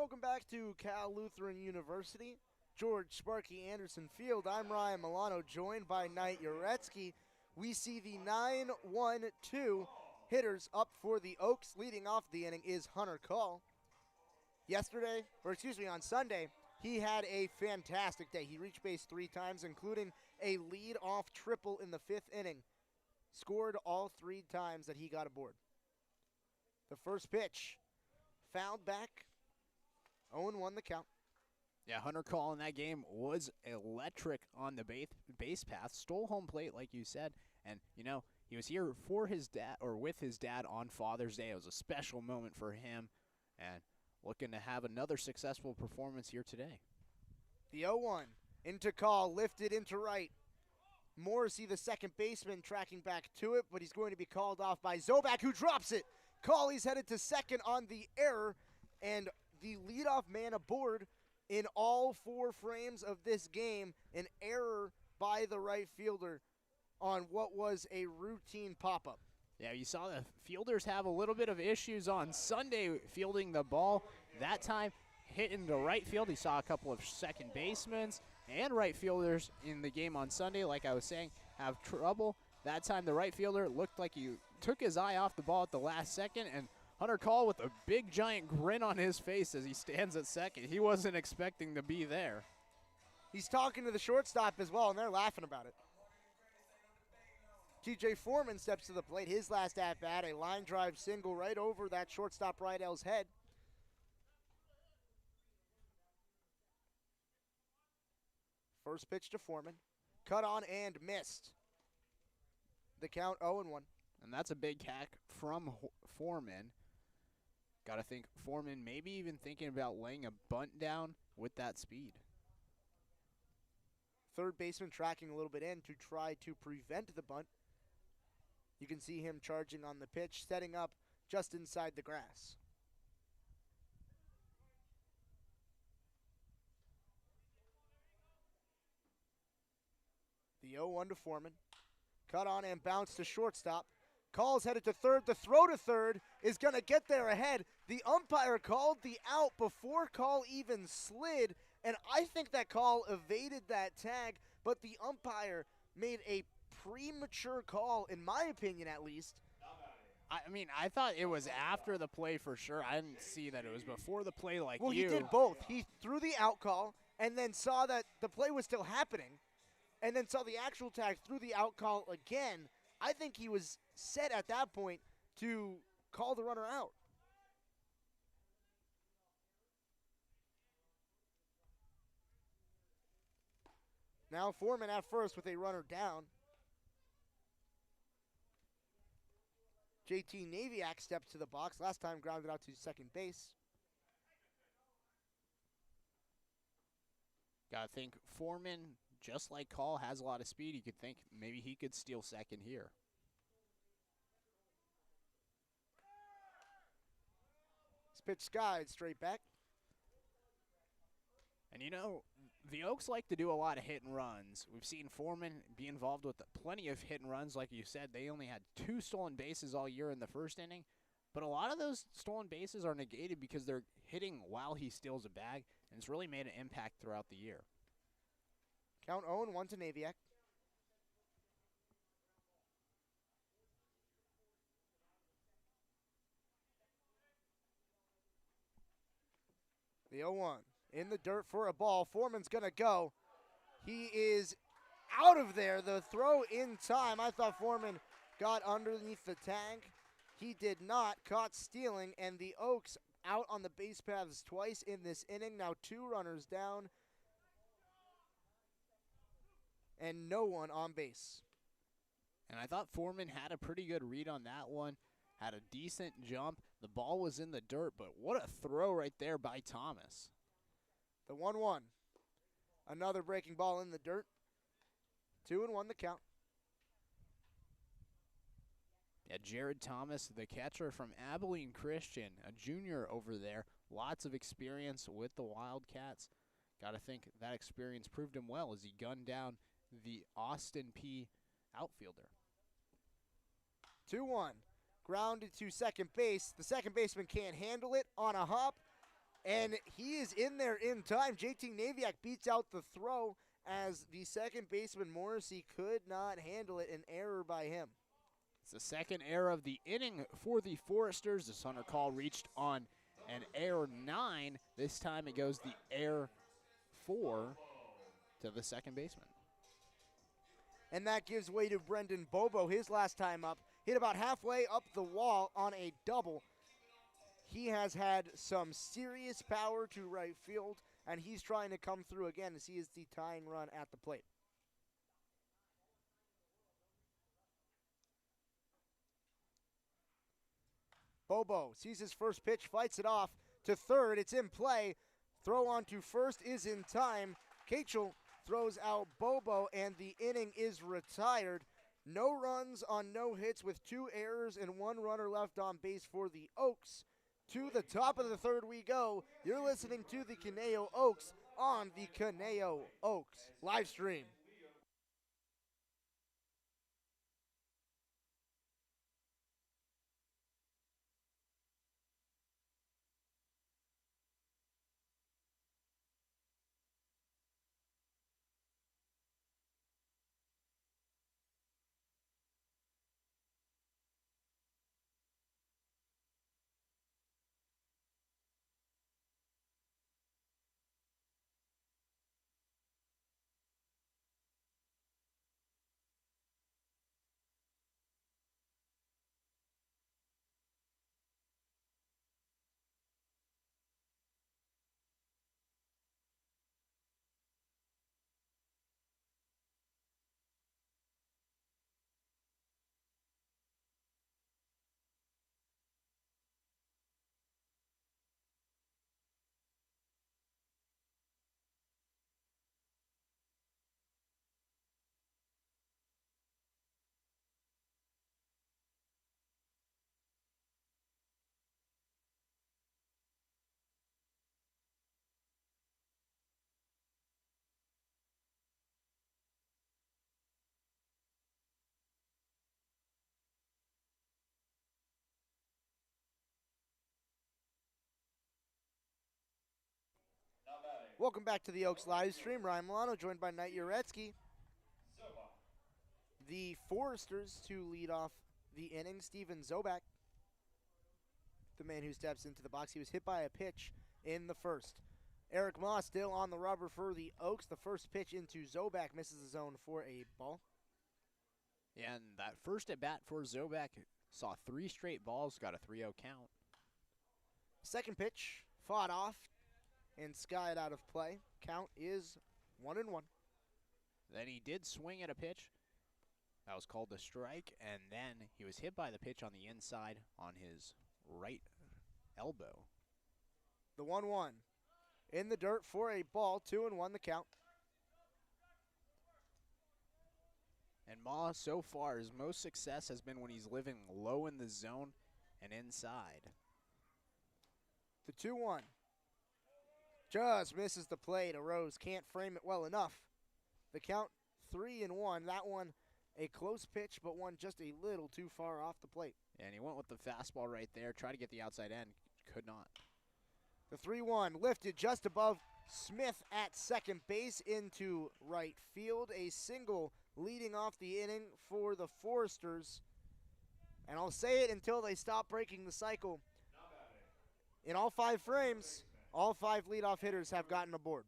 Welcome back to Cal Lutheran University, George Sparky Anderson Field. I'm Ryan Milano, joined by Knight Uretsky. We see the 9-1-2 hitters up for the Oaks. Leading off the inning is Hunter Call. On Sunday, he had a fantastic day. He reached base 3 times, including a lead-off triple in the 5th inning. Scored all 3 times that he got aboard. The first pitch, fouled back, 0-1 the count. Yeah, Hunter Call in that game was electric on the base path. Stole home plate, like you said. And, you know, he was here for his dad, or with his dad on Father's Day. It was a special moment for him. And looking to have another successful performance here today. The 0-1 into Call, lifted into right. Morrissey, the second baseman, tracking back to it, but he's going to be called off by Zobak, who drops it. Cawley's headed to second on the error, and the leadoff man aboard in all 4 frames of this game. An error by the right fielder on what was a routine pop-up. Yeah, you saw the fielders have a little bit of issues on Sunday fielding the ball. That time, hitting the right field. He saw a couple of second basemen and right fielders in the game on Sunday, like I was saying, have trouble. That time, the right fielder looked like he took his eye off the ball at the last second, and Hunter Call with a big, giant grin on his face as he stands at second. He wasn't expecting to be there. He's talking to the shortstop as well, and they're laughing about it. TJ Foreman steps to the plate. His last at-bat, a line drive single right over that shortstop Rydell's head. First pitch to Foreman. Cut on and missed. The count 0-1. And that's a big hack from Foreman. Got to think Foreman maybe even thinking about laying a bunt down with that speed. Third baseman tracking a little bit in to try to prevent the bunt. You can see him charging on the pitch, setting up just inside the grass. The 0-1 to Foreman. Cut on and bounce to shortstop. Call's headed to third. The throw to third is going to get there ahead. The umpire called the out before Call even slid, and I think that Call evaded that tag, but the umpire made a premature call, in my opinion at least. I mean, I thought it was after the play for sure. I didn't see that it was before the play like Well, you. he did both. He threw the out call and then saw that the play was still happening and then saw the actual tag, threw the out call again. I think he was set at that point to call the runner out. Now Foreman at first with a runner down. JT Naviak steps to the box. Last time grounded out to second base. Gotta think Foreman, just like Call, has a lot of speed. You could think maybe he could steal second here. This pitch skied straight back. And you know, the Oaks like to do a lot of hit and runs. We've seen Foreman be involved with plenty of hit and runs. Like you said, they only had 2 stolen bases all year in the first inning. But a lot of those stolen bases are negated because they're hitting while he steals a bag, and it's really made an impact throughout the year. Count 0-1 to Naviak. The 0-1 in the dirt for a ball. Foreman's going to go. He is out of there. The throw in time. I thought Foreman got underneath the tag. He did not. Caught stealing, and the Oaks out on the base paths twice in this inning. Now 2 runners down and no one on base. And I thought Foreman had a pretty good read on that one. Had a decent jump. The ball was in the dirt, but what a throw right there by Thomas. The 1-1. Another breaking ball in the dirt. 2-1 the count. Yeah, Jared Thomas, the catcher from Abilene Christian, a junior over there. Lots of experience with the Wildcats. Got to think that experience proved him well as he gunned down the Austin P outfielder. 2-1. Grounded to second base. The second baseman can't handle it on a hop. And he is in there in time. JT Naviak beats out the throw as the second baseman Morrissey could not handle it. An error by him. It's the second error of the inning for the Foresters. The Hunter call reached on an error 9. This time it goes the error 4 to the second baseman. And that gives way to Brendan Bobo. His last time up, hit about halfway up the wall on a double. He has had some serious power to right field, and he's trying to come through again as he is the tying run at the plate. Bobo sees his first pitch, fights it off to third. It's in play. Throw on to first is in time. Cachel throws out Bobo, and the inning is retired. No runs on no hits with 2 errors and 1 runner left on base for the Oaks. To the top of the third we go. You're listening to the Conejo Oaks on the Conejo Oaks live stream. Welcome back to the Oaks live stream. Ryan Milano joined by Knight Uretsky. The Foresters to lead off the inning. Steven Zobak, the man who steps into the box. He was hit by a pitch in the first. Eric Moss still on the rubber for the Oaks. The first pitch into Zobak misses the zone for a ball. Yeah, and that first at bat for Zobak saw 3 straight balls, got a 3-0 count. Second pitch fought off and skied out of play. Count is 1-1. Then he did swing at a pitch. That was called a strike, and then he was hit by the pitch on the inside on his right elbow. The 1-1 in the dirt for a ball. 2-1 the count. And Ma, so far, his most success has been when he's living low in the zone and inside. The 2-1 just misses the plate. Rose can't frame it well enough. The count 3-1. That one a close pitch, but one just a little too far off the plate. And he went with the fastball right there, tried to get the outside end, could not. The 3-1 lifted just above Smith at second base into right field. A single leading off the inning for the Foresters. And I'll say it until they stop breaking the cycle. In all 5 frames, all 5 leadoff hitters have gotten aboard.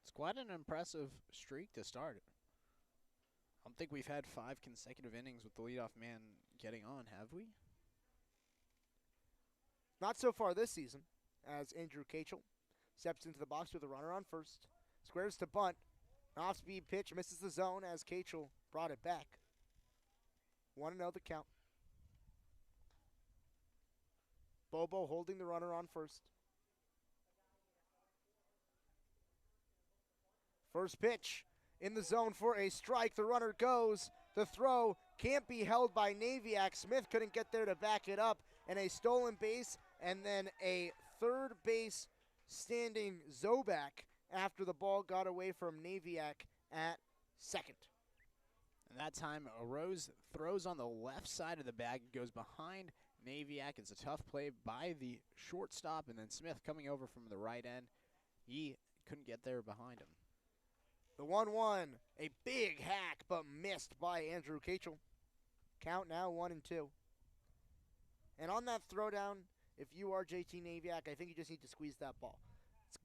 It's quite an impressive streak to start. I don't think we've had 5 consecutive innings with the leadoff man getting on, have we? Not so far this season, as Andrew Cachel steps into the box with a runner on first. Squares to bunt. An off-speed pitch misses the zone as Cachel brought it back. 1-0 the count. Bobo holding the runner on first. First pitch in the zone for a strike. The runner goes. The throw can't be held by Naviak. Smith couldn't get there to back it up. And a stolen base, and then a third base standing Zobak after the ball got away from Naviak at second. And that time, Rose throws on the left side of the bag, goes behind Naviak. It's a tough play by the shortstop, and then Smith coming over from the right end. He couldn't get there behind him. The 1-1, a big hack, but missed by Andrew Cachel. Count now 1-2. And on that throwdown, if you are JT Naviak, I think you just need to squeeze that ball.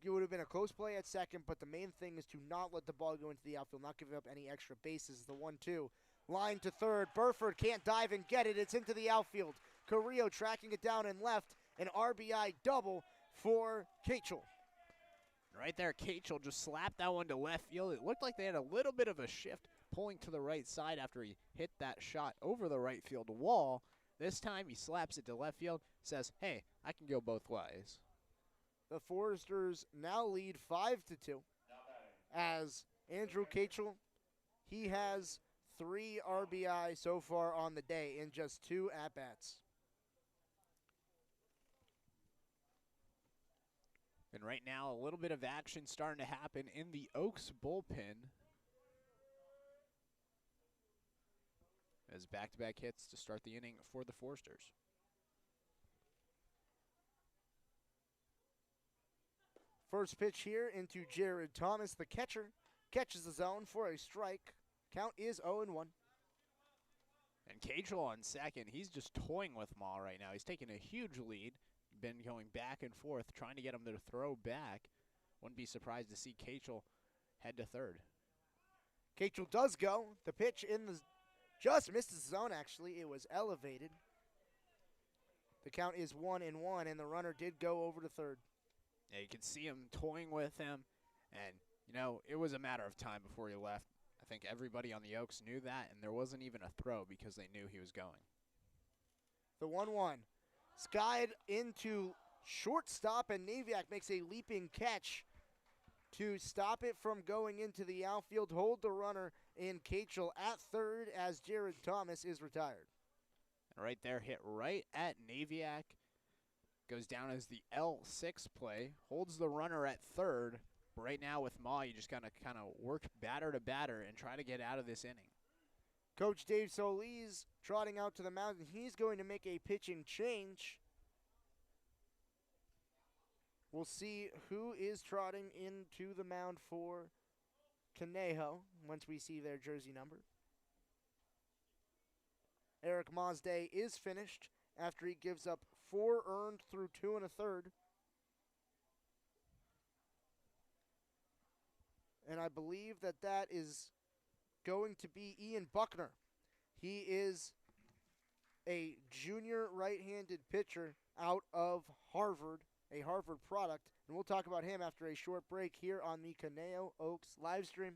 It would have been a close play at second, but the main thing is to not let the ball go into the outfield, not give up any extra bases. The 1-2, line to third. Burford can't dive and get it. It's into the outfield. Carrillo tracking it down and left. An RBI double for Cachel. Right there, Cachel just slapped that one to left field. It looked like they had a little bit of a shift pulling to the right side after he hit that shot over the right field wall. This time he slaps it to left field, says, hey, I can go both ways. The Foresters now lead 5-2 as Andrew Cachel, he has 3 RBI so far on the day in just 2 at-bats. And right now, a little bit of action starting to happen in the Oaks bullpen. As back-to-back hits to start the inning for the Foresters. First pitch here into Jared Thomas, the catcher. Catches the zone for a strike. Count is 0-1. And Cachel on second, he's just toying with Maul right now. He's taking a huge lead. Been going back and forth, trying to get him to throw back. Wouldn't be surprised to see Cachel head to third. Cachel does go. The pitch in the just missed the zone, actually. It was elevated. The count is 1-1, and the runner did go over to third. Yeah, you can see him toying with him, and, you know, it was a matter of time before he left. I think everybody on the Oaks knew that, and there wasn't even a throw because they knew he was going. The 1-1. Skied into shortstop, and Naviak makes a leaping catch to stop it from going into the outfield, hold the runner in Cachel at third as Jared Thomas is retired. Right there, hit right at Naviak. Goes down as the L6 play, holds the runner at third. But right now with Ma, you just gotta kind of work batter to batter and try to get out of this inning. Coach Dave Solis trotting out to the mound, and he's going to make a pitching change. We'll see who is trotting into the mound for Conejo once we see their jersey number. Eric Mazday is finished after he gives up 4 earned through 2 1/3. And I believe that is going to be Ian Buckner. He is a junior right-handed pitcher out of Harvard, a Harvard product. And we'll talk about him after a short break here on the Conejo Oaks live stream.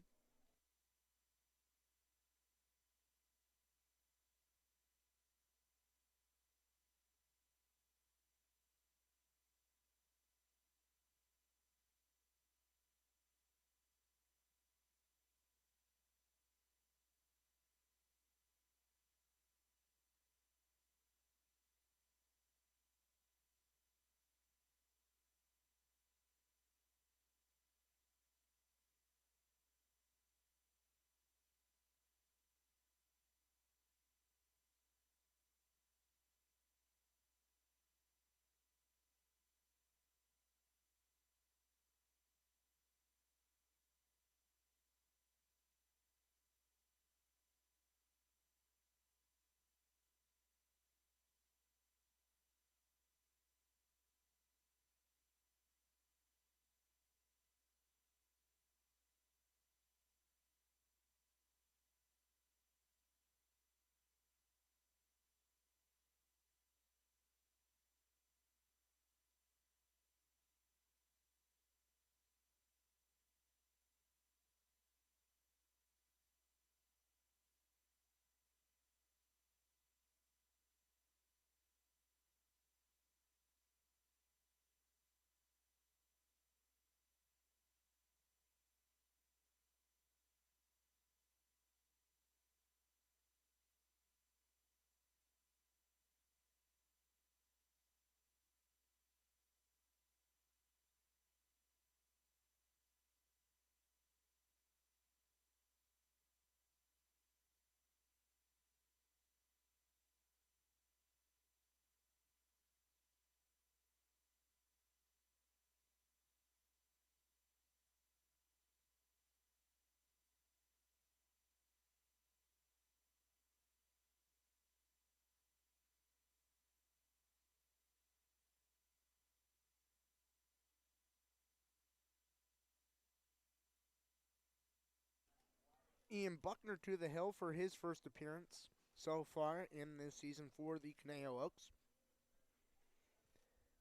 Ian Buckner to the hill for his first appearance so far in this season for the Conejo Oaks.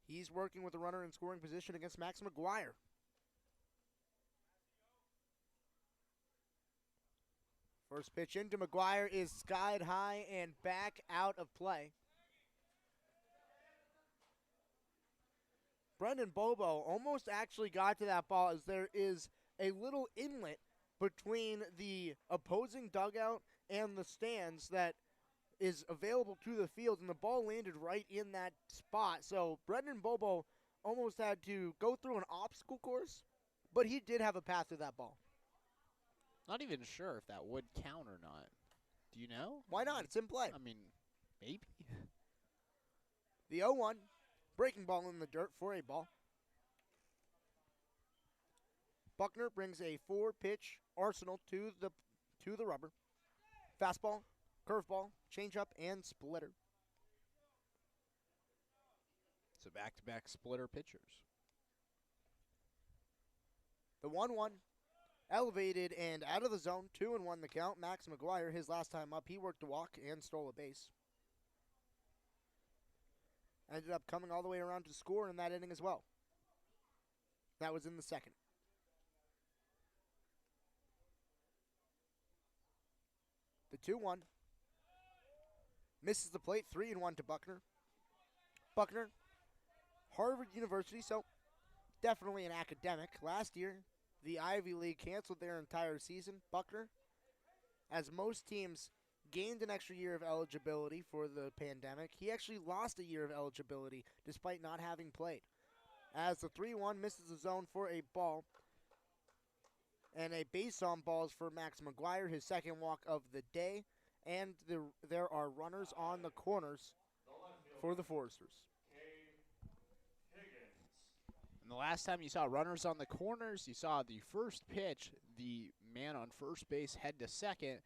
He's working with the runner in scoring position against Max Maguire. First pitch into Maguire is skied high and back out of play. Brendan Bobo almost actually got to that ball as there is a little inlet between the opposing dugout and the stands that is available to the field, and the ball landed right in that spot. So Brendan Bobo almost had to go through an obstacle course, but he did have a path to that ball. Not even sure if that would count or not. Do you know? Why not? It's in play. I mean, maybe. The 0-1, breaking ball in the dirt for a ball. Buckner brings a 4-pitch arsenal to the rubber. Fastball, curveball, changeup, and splitter. So back-to-back splitter pitchers. The 1-1, elevated and out of the zone, 2-1 the count. Max Maguire, his last time up, he worked a walk and stole a base. Ended up coming all the way around to score in that inning as well. That was in the second. The 2-1 misses the plate, 3-1 to Buckner. Buckner, Harvard University, so definitely an academic. Last year, the Ivy League canceled their entire season. Buckner, as most teams gained an extra year of eligibility for the pandemic, he actually lost a year of eligibility despite not having played. As the 3-1 misses the zone for a ball, and a base on balls for Max Maguire, his second walk of the day, and there are runners on the corners for the Foresters. And the last time you saw runners on the corners, you saw the first pitch, the man on first base head to second.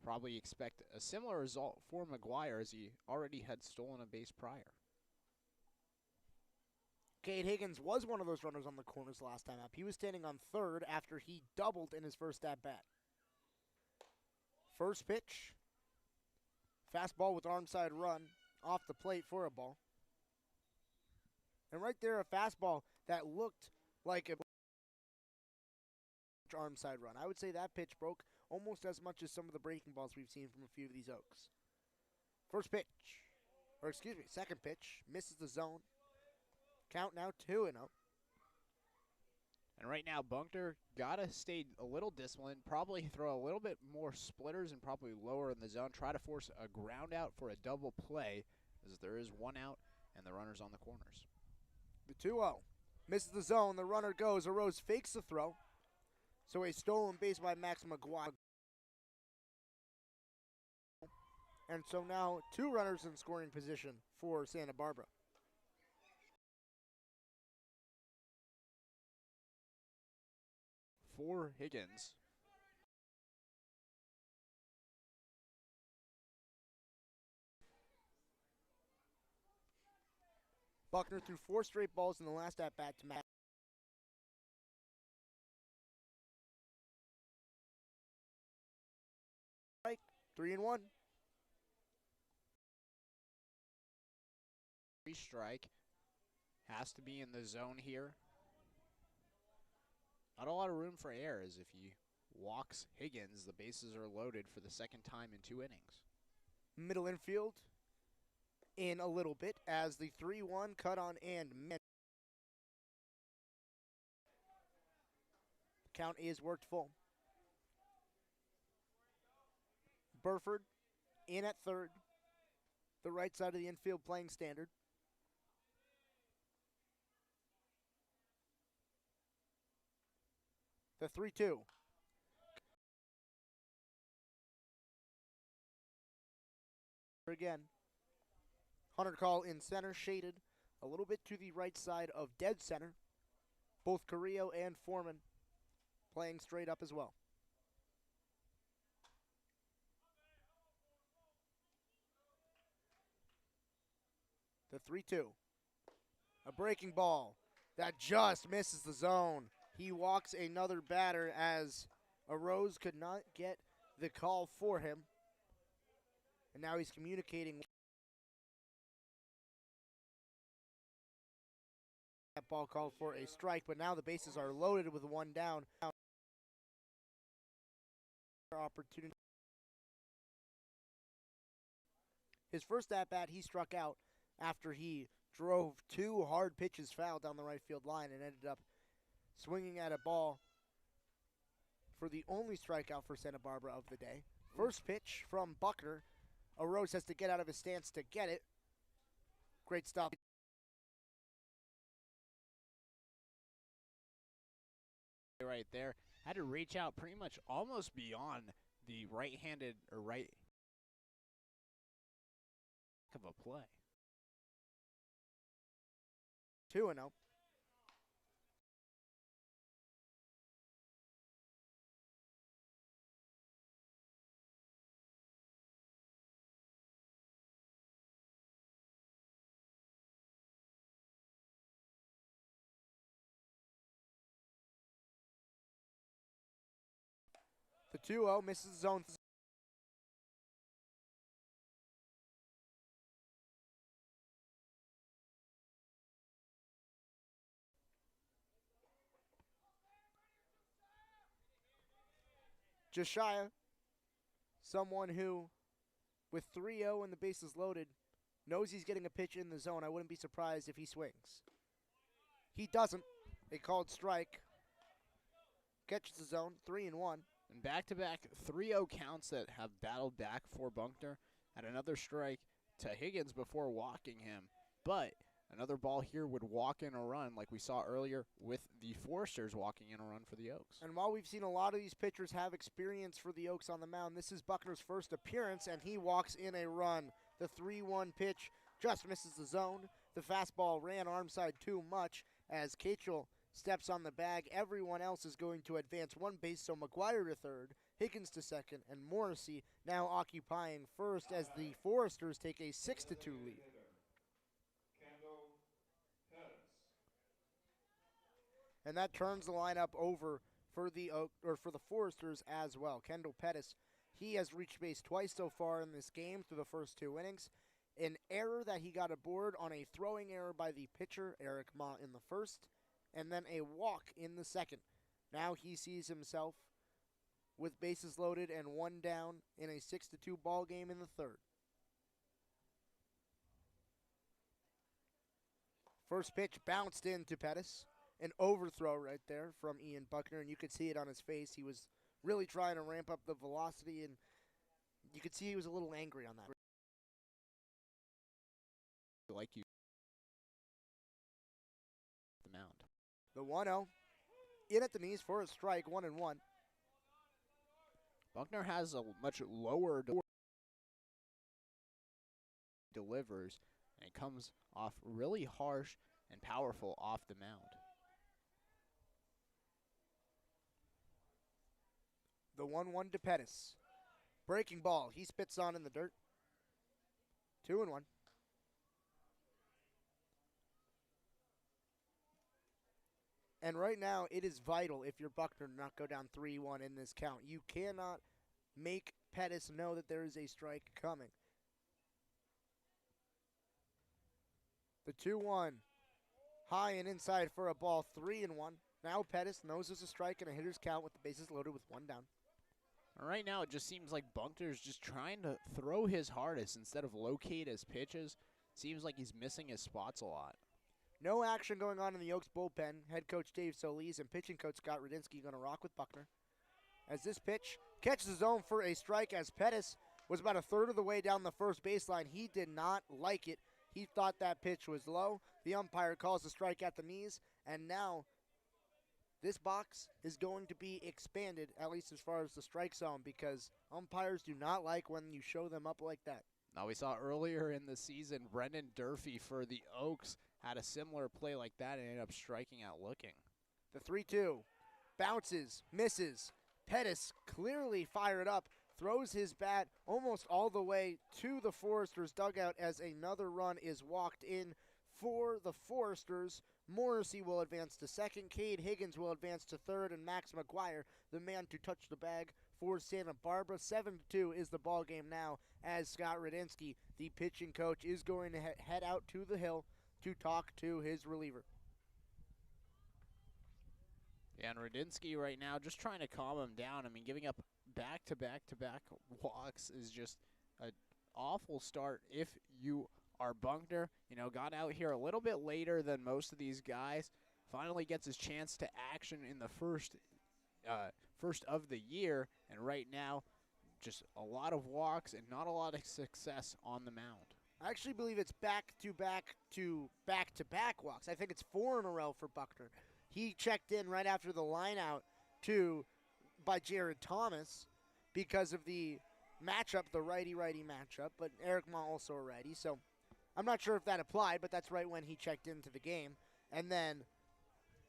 Probably expect a similar result for Maguire as he already had stolen a base prior. Cade Higgins was one of those runners on the corners last time up. He was standing on third after he doubled in his first at-bat. First pitch, fastball with arm side run off the plate for a ball. And right there, a fastball that looked like a arm side run. I would say that pitch broke almost as much as some of the breaking balls we've seen from a few of these Oaks. First pitch, second pitch, misses the zone. Count now 2-0. And right now, Buckner got to stay a little disciplined, probably throw a little bit more splitters and probably lower in the zone, try to force a ground out for a double play as there is one out and the runner's on the corners. The 2-0 misses the zone. The runner goes. Arose fakes the throw. So a stolen base by Max Maguire. And so now 2 runners in scoring position for Santa Barbara. For Higgins. Buckner threw 4 straight balls in the last at-bat to Matt. 3-1. 3 strike. Has to be in the zone here. Not a lot of room for error as if he walks Higgins, the bases are loaded for the second time in 2 innings. Middle infield in a little bit as the 3-1 cut on and met. Count is worked full. Burford in at third. The right side of the infield playing standard. The 3-2. Again. Hunter call in center, shaded a little bit to the right side of dead center. Both Carrillo and Foreman playing straight up as well. The 3-2. A breaking ball that just misses the zone. He walks another batter as Arose could not get the call for him. And now he's communicating. That ball called for a strike, but now the bases are loaded with one down. Opportunity. His first at-bat, he struck out after he drove two hard pitches foul down the right field line and ended up swinging at a ball for the only strikeout for Santa Barbara of the day. First pitch from Buckner. Arose has to get out of his stance to get it. Great stop. Right there. Had to reach out pretty much almost beyond the right-handed or right of a play. 2-0. The 2-0 misses zone. Josiah, someone who, with 3-0 and the bases loaded, knows he's getting a pitch in the zone. I wouldn't be surprised if he swings. He doesn't. A called strike. Catches the zone, 3-1. And back-to-back 3-0 counts that have battled back for Buckner. Had another strike to Higgins before walking him. But another ball here would walk in a run like we saw earlier with the Foresters walking in a run for the Oaks. And while we've seen a lot of these pitchers have experience for the Oaks on the mound, this is Buckner's first appearance, and he walks in a run. The 3-1 pitch just misses the zone. The fastball ran arm side too much as Cachel steps on the bag. Everyone else is going to advance one base, so Maguire to third, Higgins to second, and Morrissey now occupying first as the Foresters take a 6-2 lead. Kendall Pettis. And that turns the lineup over for the Foresters as well. Kendall Pettis, he has reached base twice so far in this game through the first two innings. An error that he got aboard on a throwing error by the pitcher, Eric Ma, in the first, and then a walk in the second. Now he sees himself with bases loaded and one down in a 6-2 ball game in the third. First pitch bounced into Pettis. An overthrow right there from Ian Buckner, and you could see it on his face. He was really trying to ramp up the velocity, and you could see he was a little angry on that. Like you, the mound. The 1-0 in at the knees for a strike, 1-1. Buckner has a much lower delivers, and it comes off really harsh and powerful off the mound. The 1-1 to Pettis. Breaking ball. He spits on in the dirt. 2-1. And right now, it is vital if you're Buckner to not go down 3-1 in this count. You cannot make Pettis know that there is a strike coming. The 2-1. High and inside for a ball, 3-1. Now Pettis knows there's a strike and a hitter's count with the bases loaded with one down. Right now, it just seems like Buckner's just trying to throw his hardest instead of locate his pitches. Seems like he's missing his spots a lot. No action going on in the Oaks bullpen. Head coach Dave Solis and pitching coach Scott Rudinsky going to rock with Buckner. As this pitch catches the zone for a strike, as Pettis was about a third of the way down the first baseline. He did not like it. He thought that pitch was low. The umpire calls the strike at the knees, and now this box is going to be expanded, at least as far as the strike zone, because umpires do not like when you show them up like that. Now, we saw earlier in the season, Brendan Durfee for the Oaks had a similar play like that and ended up striking out looking. The 3-2 bounces, misses. Pettis clearly fired up, throws his bat almost all the way to the Foresters' dugout as another run is walked in for the Foresters. Morrissey will advance to second, Cade Higgins will advance to third, and Max Maguire, the man to touch the bag for Santa Barbara. 7-2 is the ball game now, as Scott Rydell, the pitching coach, is going to head out to the hill to talk to his reliever. Yeah, and Rydell right now just trying to calm him down. I mean, giving up back-to-back walks is just an awful start if you are Buckner. You know, got out here a little bit later than most of these guys. Finally gets his chance to action in the first of the year, and right now just a lot of walks and not a lot of success on the mound. I actually believe it's back-to-back walks. I think it's 4 in a row for Buckner. He checked in right after the line out by Jared Thomas because of the matchup, the righty-righty matchup, but Eric Ma also a righty, so I'm not sure if that applied, but that's right when he checked into the game. And then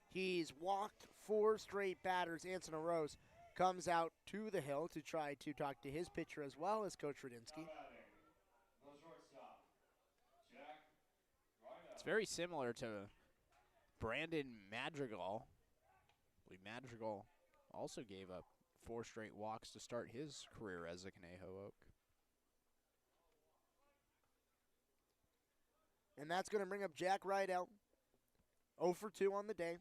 he's walked 4 straight batters. Anson Rose comes out to the hill to try to talk to his pitcher as well as Coach Rydell. Now batting, the shortstop, Jack Rydell. It's very similar to Brandon Madrigal. I believe Madrigal also gave up 4 straight walks to start his career as a Conejo Oak. And that's going to bring up Jack Rydell. 0 for 2 on the day.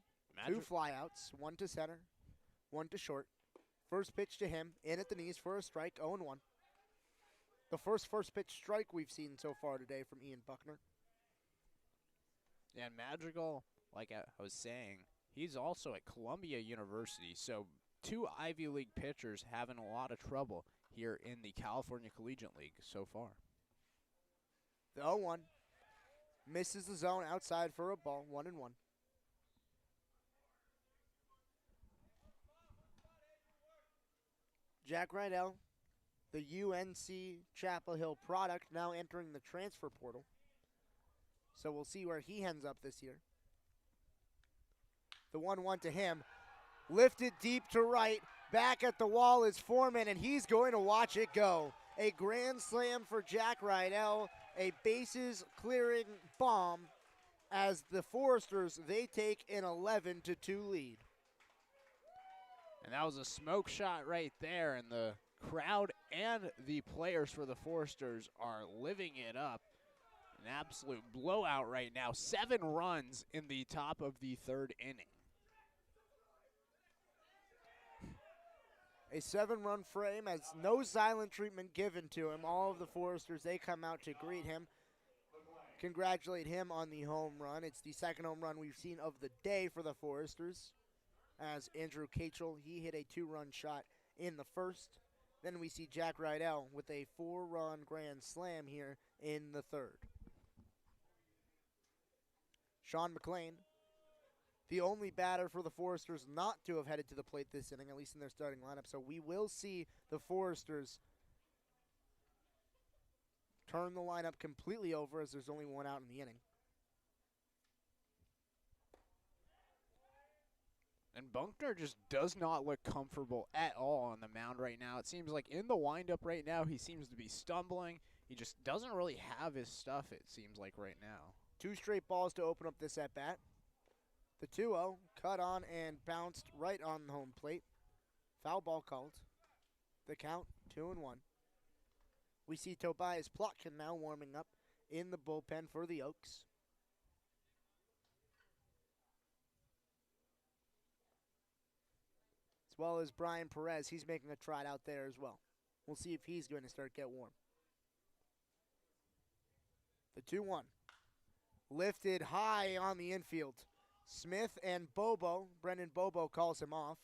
2 flyouts, 1 to center, 1 to short. First pitch to him, in at the knees for a strike, 0-1. The first pitch strike we've seen so far today from Ian Buckner. And Madrigal, like I was saying, he's also at Columbia University, so 2 Ivy League pitchers having a lot of trouble here in the California Collegiate League so far. The 0-1 misses the zone outside for a ball, 1-1. Jack Rydell, the UNC Chapel Hill product, now entering the transfer portal. So we'll see where he ends up this year. The 1-1 to him. Lifted deep to right. Back at the wall is Foreman, and he's going to watch it go. A grand slam for Jack Rydell. A bases-clearing bomb as the Foresters, they take an 11-2 lead. And that was a smoke shot right there, and the crowd and the players for the Foresters are living it up. An absolute blowout right now. 7 runs in the top of the 3rd inning. A 7-run frame as no silent treatment given to him. All of the Foresters, they come out to greet him, congratulate him on the home run. It's the 2nd home run we've seen of the day for the Foresters, as Andrew Cachel, he hit a 2-run shot in the 1st. Then we see Jack Rydell with a 4-run grand slam here in the 3rd. Sean McLean, the only batter for the Foresters not to have headed to the plate this inning, at least in their starting lineup. So we will see the Foresters turn the lineup completely over as there's only 1 out in the inning. And Buckner just does not look comfortable at all on the mound right now. It seems like in the windup right now, he seems to be stumbling. He just doesn't really have his stuff, it seems like right now. 2 straight balls to open up this at-bat. The 2-0 cut on and bounced right on the home plate. Foul ball called. The count, 2-1. We see Tobias Plotkin now warming up in the bullpen for the Oaks. As well as Brian Perez, he's making a trot out there as well. We'll see if he's going to start get warm. The 2-1. Lifted high on the infield. Smith and Bobo, Brendan Bobo calls him off.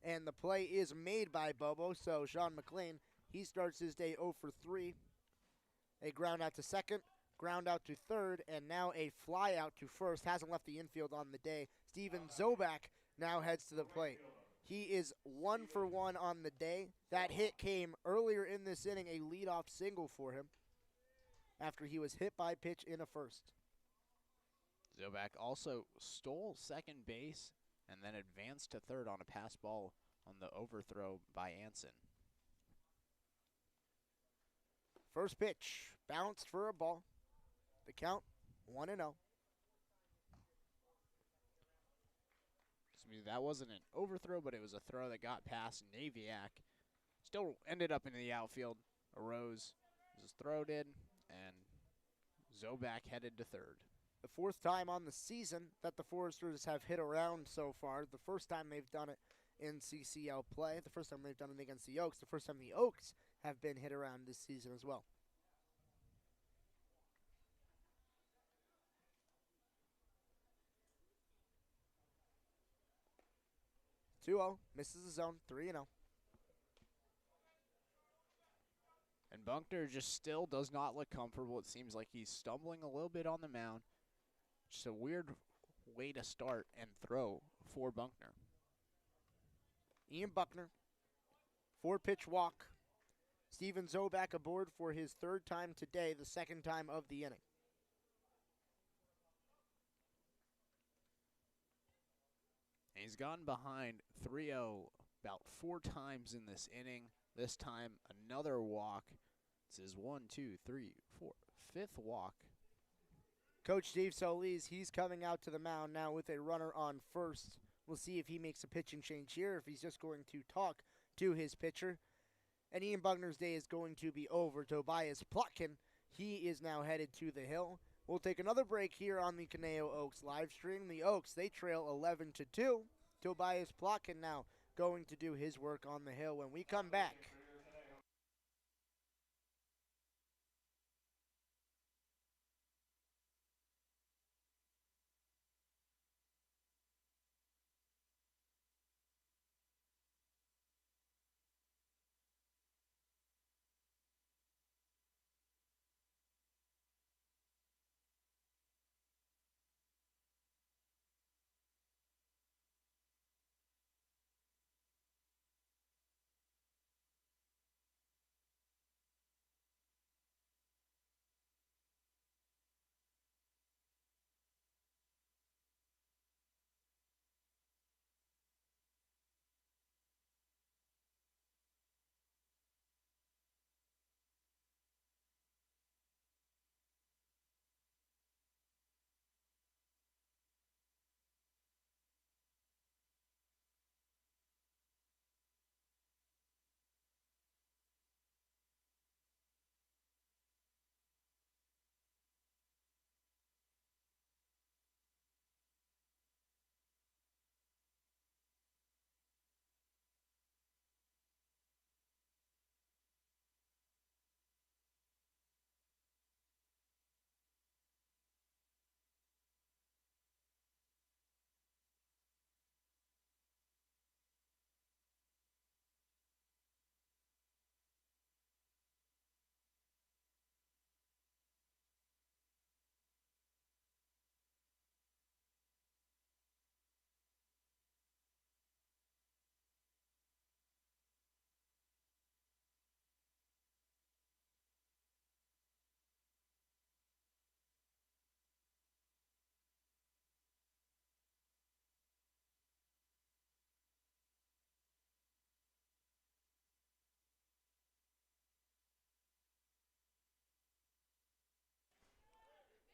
And the play is made by Bobo, so Sean McLean, he starts his day 0 for 3. A ground out to second, ground out to third, and now a fly out to first. Hasn't left the infield on the day. Steven Zobak now heads to the plate. He is 1 for 1 on the day. That hit came earlier in this inning, a leadoff single for him after he was hit by pitch in a first. Zobak also stole second base and then advanced to third on a pass ball on the overthrow by Anson. First pitch, bounced for a ball. The count, 1-0. That wasn't an overthrow, but it was a throw that got past Naviak. Still ended up in the outfield. Arose, was thrown in, and Zobak headed to third. The fourth time on the season that the Foresters have hit around so far. The first time they've done it in CCL play. The first time they've done it against the Oaks. The first time the Oaks have been hit around this season as well. (2-0), misses the zone, 3-0. And Buckner just still does not look comfortable. It seems like he's stumbling a little bit on the mound. Just a weird way to start and throw for Buckner. Ian Buckner, 4-pitch walk. Steven Zobak aboard for his third time today, the second time of the inning. And he's gone behind 3-0 about 4 times in this inning. This time, another walk. This is 1, 2, 3, 4, 5th walk. Coach Dave Solis, he's coming out to the mound now with a runner on first. We'll see if he makes a pitching change here, if he's just going to talk to his pitcher. And Ian Buckner's day is going to be over. Tobias Plotkin, he is now headed to the hill. We'll take another break here on the Conejo Oaks live stream. The Oaks, they trail 11-2. Tobias Plotkin now going to do his work on the hill when we come back.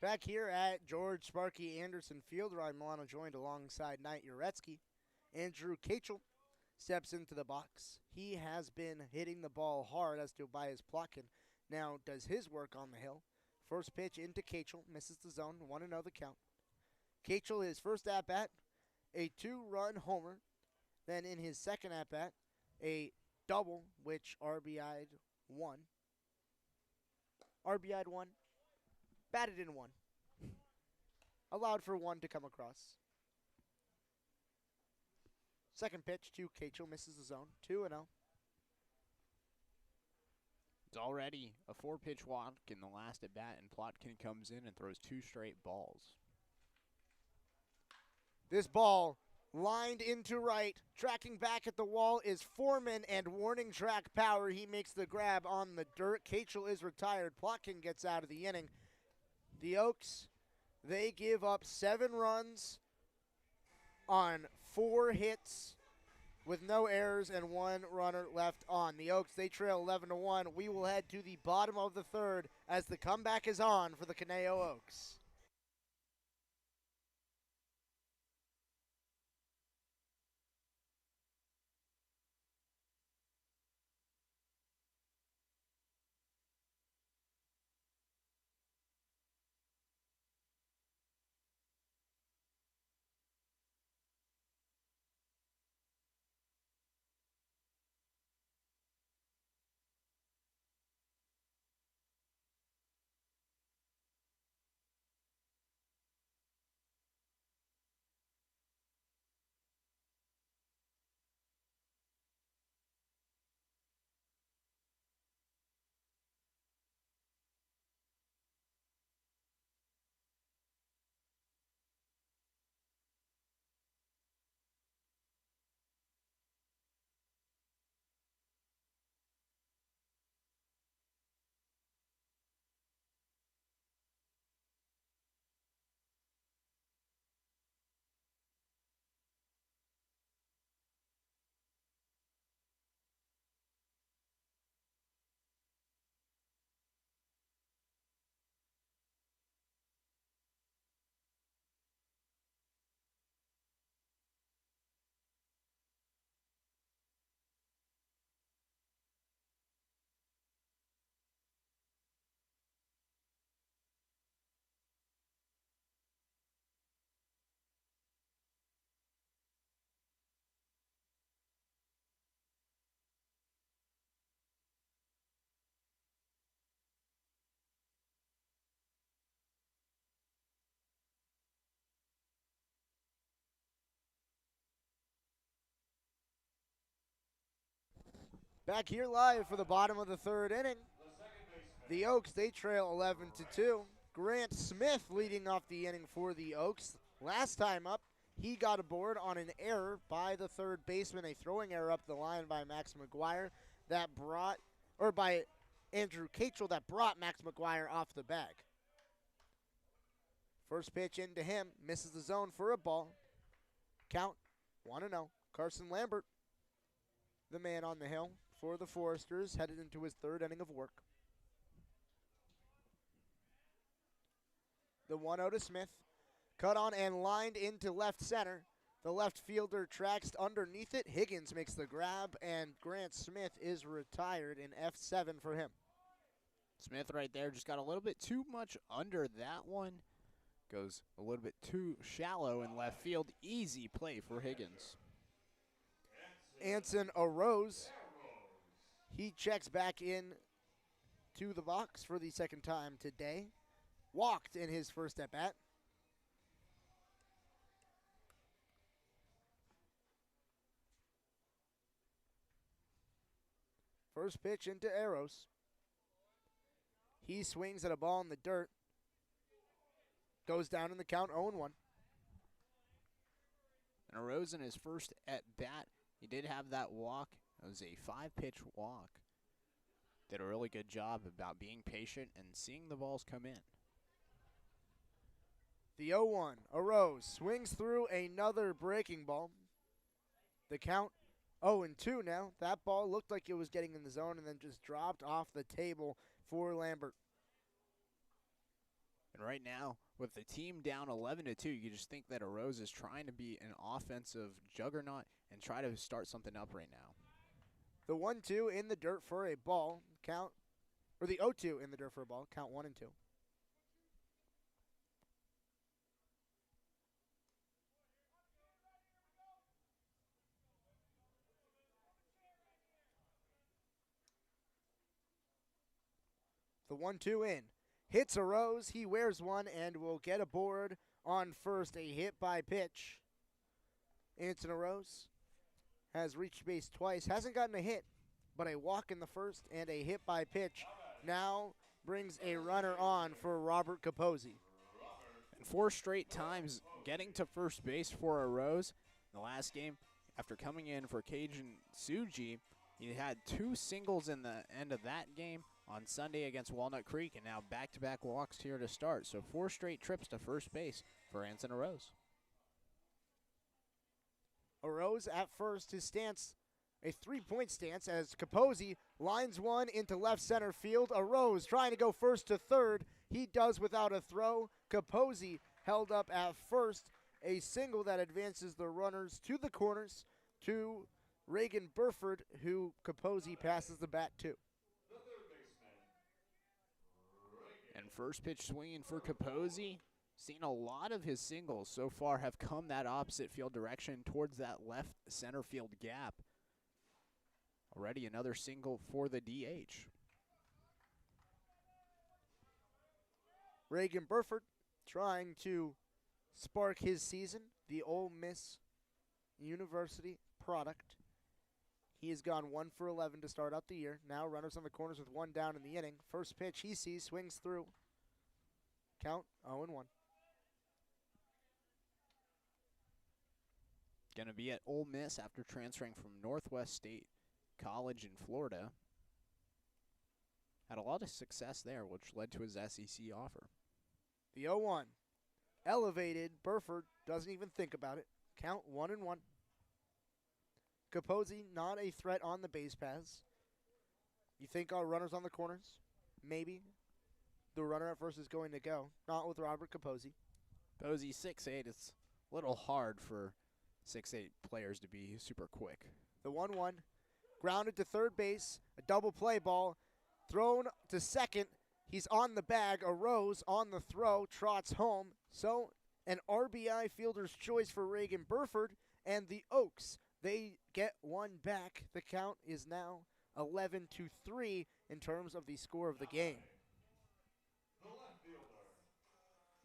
Back here at George Sparky Anderson Field, Ryan Milano joined alongside Knight Uretsky. Andrew Kachel steps into the box. He has been hitting the ball hard as Tobias Plotkin now does his work on the hill. First pitch into Kachel, misses the zone, 1-0 the count. Kachel, his first at-bat, a 2-run homer. Then in his second at-bat, a double, which RBI'd one. RBI'd one. Batted in one. Allowed for one to come across. Second pitch to Kachel, misses the zone, 2-0. It's already a 4-pitch walk in the last at bat, and Plotkin comes in and throws 2 straight balls. This ball lined into right. Tracking back at the wall is Foreman and warning track power. He makes the grab on the dirt. Kachel is retired. Plotkin gets out of the inning. The Oaks, they give up 7 runs on 4 hits with no errors and 1 runner left on. The Oaks, they trail 11-1. We will head to the bottom of the third as the comeback is on for the Conejo Oaks. Back here live for the bottom of the third inning. The second baseman. The Oaks, they trail 11-2. Grant Smith leading off the inning for the Oaks. Last time up, he got aboard on an error by the third baseman, a throwing error up the line by Max Maguire by Andrew Cachel that brought Max Maguire off the bag. First pitch into him, misses the zone for a ball. Count 1-0. Carson Lambert, the man on the hill for the Foresters, headed into his third inning of work. The 1-0 to Smith. Cut on and lined into left center. The left fielder tracks underneath it. Higgins makes the grab, and Grant Smith is retired in F7 for him. Smith right there just got a little bit too much under that one. Goes a little bit too shallow in left field. Easy play for Higgins. Anson arose. He checks back in to the box for the second time today. Walked in his first at-bat. First pitch into Eros. He swings at a ball in the dirt. Goes down in the count 0-1. And arose in his first at-bat. He did have that walk. It was a 5-pitch walk. Did a really good job about being patient and seeing the balls come in. The 0-1, arose, swings through another breaking ball. The count 0-2 now. That ball looked like it was getting in the zone and then just dropped off the table for Lambert. And right now, with the team down 11-2, you just think that Arose is trying to be an offensive juggernaut and try to start something up right now. The 1-2 in the dirt for a ball, count, or the 0-2 in the dirt for a ball, count 1-2. The 1-2 in. Hits Arose. He wears one and will get aboard on first. A hit by pitch. Anson Arose has reached base twice. Hasn't gotten a hit, but a walk in the first and a hit by pitch now brings a runner on for Robert Capozzi. And 4 straight times getting to first base for Arose. In the last game, after coming in for Cajun Suji, he had 2 singles in the end of that game on Sunday against Walnut Creek, and now back-to-back walks here to start. So 4 straight trips to first base for Anson Arose. Arose at first, his stance, a 3-point stance as Capozzi lines one into left center field. Arose trying to go first to third. He does without a throw. Capozzi held up at first. A single that advances the runners to the corners to Reagan Burford, who Capozzi passes the bat to. The third baseman. And first pitch swinging for Capozzi. Seen a lot of his singles so far have come that opposite field direction towards that left center field gap. Already another single for the DH. Reagan Burford trying to spark his season, the Ole Miss University product. He has gone 1 for 11 to start out the year. Now runners on the corners with 1 down in the inning. First pitch he sees, swings through. Count 0-1. Going to be at Ole Miss after transferring from Northwest State College in Florida. Had a lot of success there, which led to his SEC offer. The 0-1. Elevated. Burford doesn't even think about it. Count 1-1. Capozzi not a threat on the base paths. You think our runners on the corners? Maybe. The runner at first is going to go. Not with Robert Capozzi. Capozzi 6'8". It's a little hard for 6'8" players to be super quick. The 1-1. Grounded to third base. A double play ball. Thrown to second. He's on the bag. Arose on the throw. Trots home. So an RBI fielder's choice for Reagan Burford. And the Oaks, they get one back. The count is now 11-3 in terms of the score of the game. The left fielder.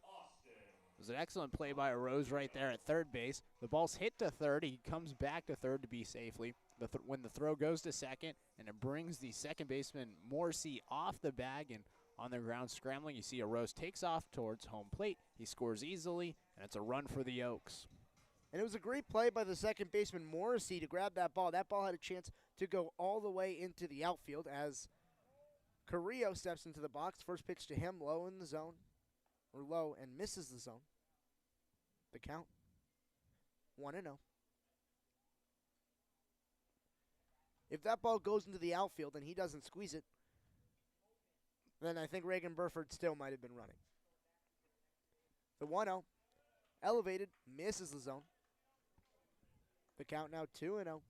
Austin. It was an excellent play by Arose right there at third base. The ball's hit to third. He comes back to third to be safely. when the throw goes to second, and it brings the second baseman Morrissey off the bag and on the ground scrambling. You see Rose takes off towards home plate. He scores easily, and it's a run for the Oaks. And it was a great play by the second baseman Morrissey to grab that ball. That ball had a chance to go all the way into the outfield as Carrillo steps into the box. First pitch to him, low in the zone, or low, and misses the zone. The count, 1-0. If that ball goes into the outfield and he doesn't squeeze it, then I think Reagan Burford still might have been running. The 1-0, elevated, misses the zone. The count now 2-0.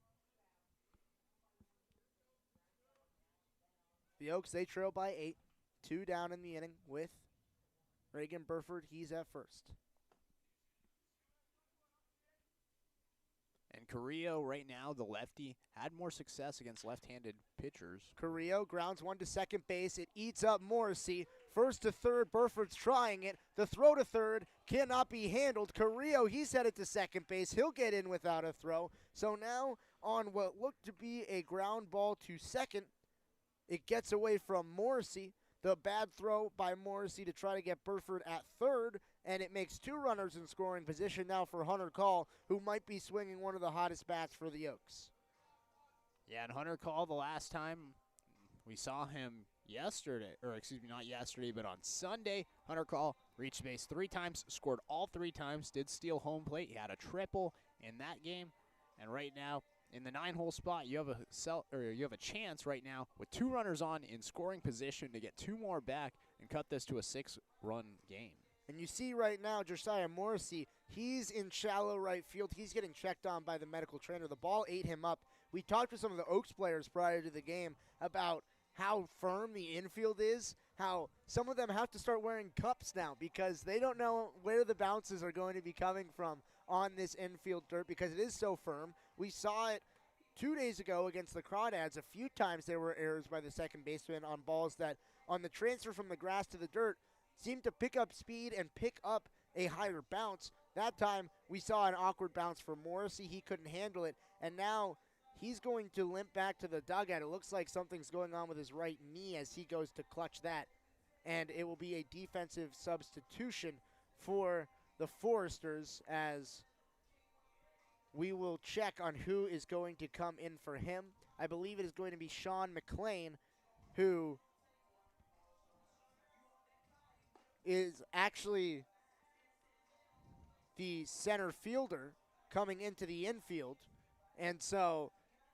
The Oaks, they trail by 8. 2 down in the inning with Reagan Burford. He's at first. And Carrillo right now, the lefty, had more success against left-handed pitchers. Carrillo grounds one to second base. It eats up Morrissey. First to third, Burford's trying it. The throw to third cannot be handled. Carrillo, he's headed to second base. He'll get in without a throw. So now on what looked to be a ground ball to second, it gets away from Morrissey. The bad throw by Morrissey to try to get Burford at third, and it makes 2 runners in scoring position now for Hunter Call, who might be swinging one of the hottest bats for the Oaks. Yeah, and Hunter Call, the last time we saw him yesterday, or excuse me, not yesterday, but on Sunday, Hunter Call reached base 3 times, scored all 3 times, did steal home plate. He had a triple in that game, and right now, in the 9-hole spot, you have a chance right now with 2 runners on in scoring position to get 2 more back and cut this to a 6-run game. And you see right now Josiah Morrissey, he's in shallow right field. He's getting checked on by the medical trainer. The ball ate him up. We talked to some of the Oaks players prior to the game about how firm the infield is, how some of them have to start wearing cups now because they don't know where the bounces are going to be coming from on this infield dirt because it is so firm. We saw it 2 days ago against the Crawdads. A few times there were errors by the second baseman on balls that, on the transfer from the grass to the dirt, seemed to pick up speed and pick up a higher bounce. That time we saw an awkward bounce for Morrissey. He couldn't handle it, and now he's going to limp back to the dugout. It looks like something's going on with his right knee as he goes to clutch that, and it will be a defensive substitution for the Foresters as we will check on who is going to come in for him. I believe it is going to be Sean McLean, who is actually the center fielder coming into the infield. And so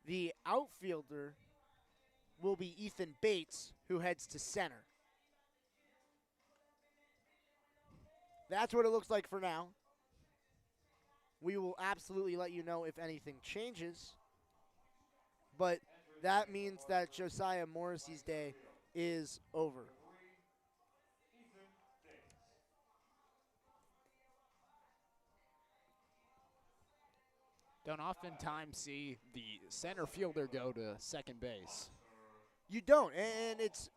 the outfielder will be Ethan Bates, who heads to center. That's what it looks like for now. We will absolutely let you know if anything changes. But that means that Josiah Morrissey's day is over. Don't oftentimes see the center fielder go to second base. You don't, and it's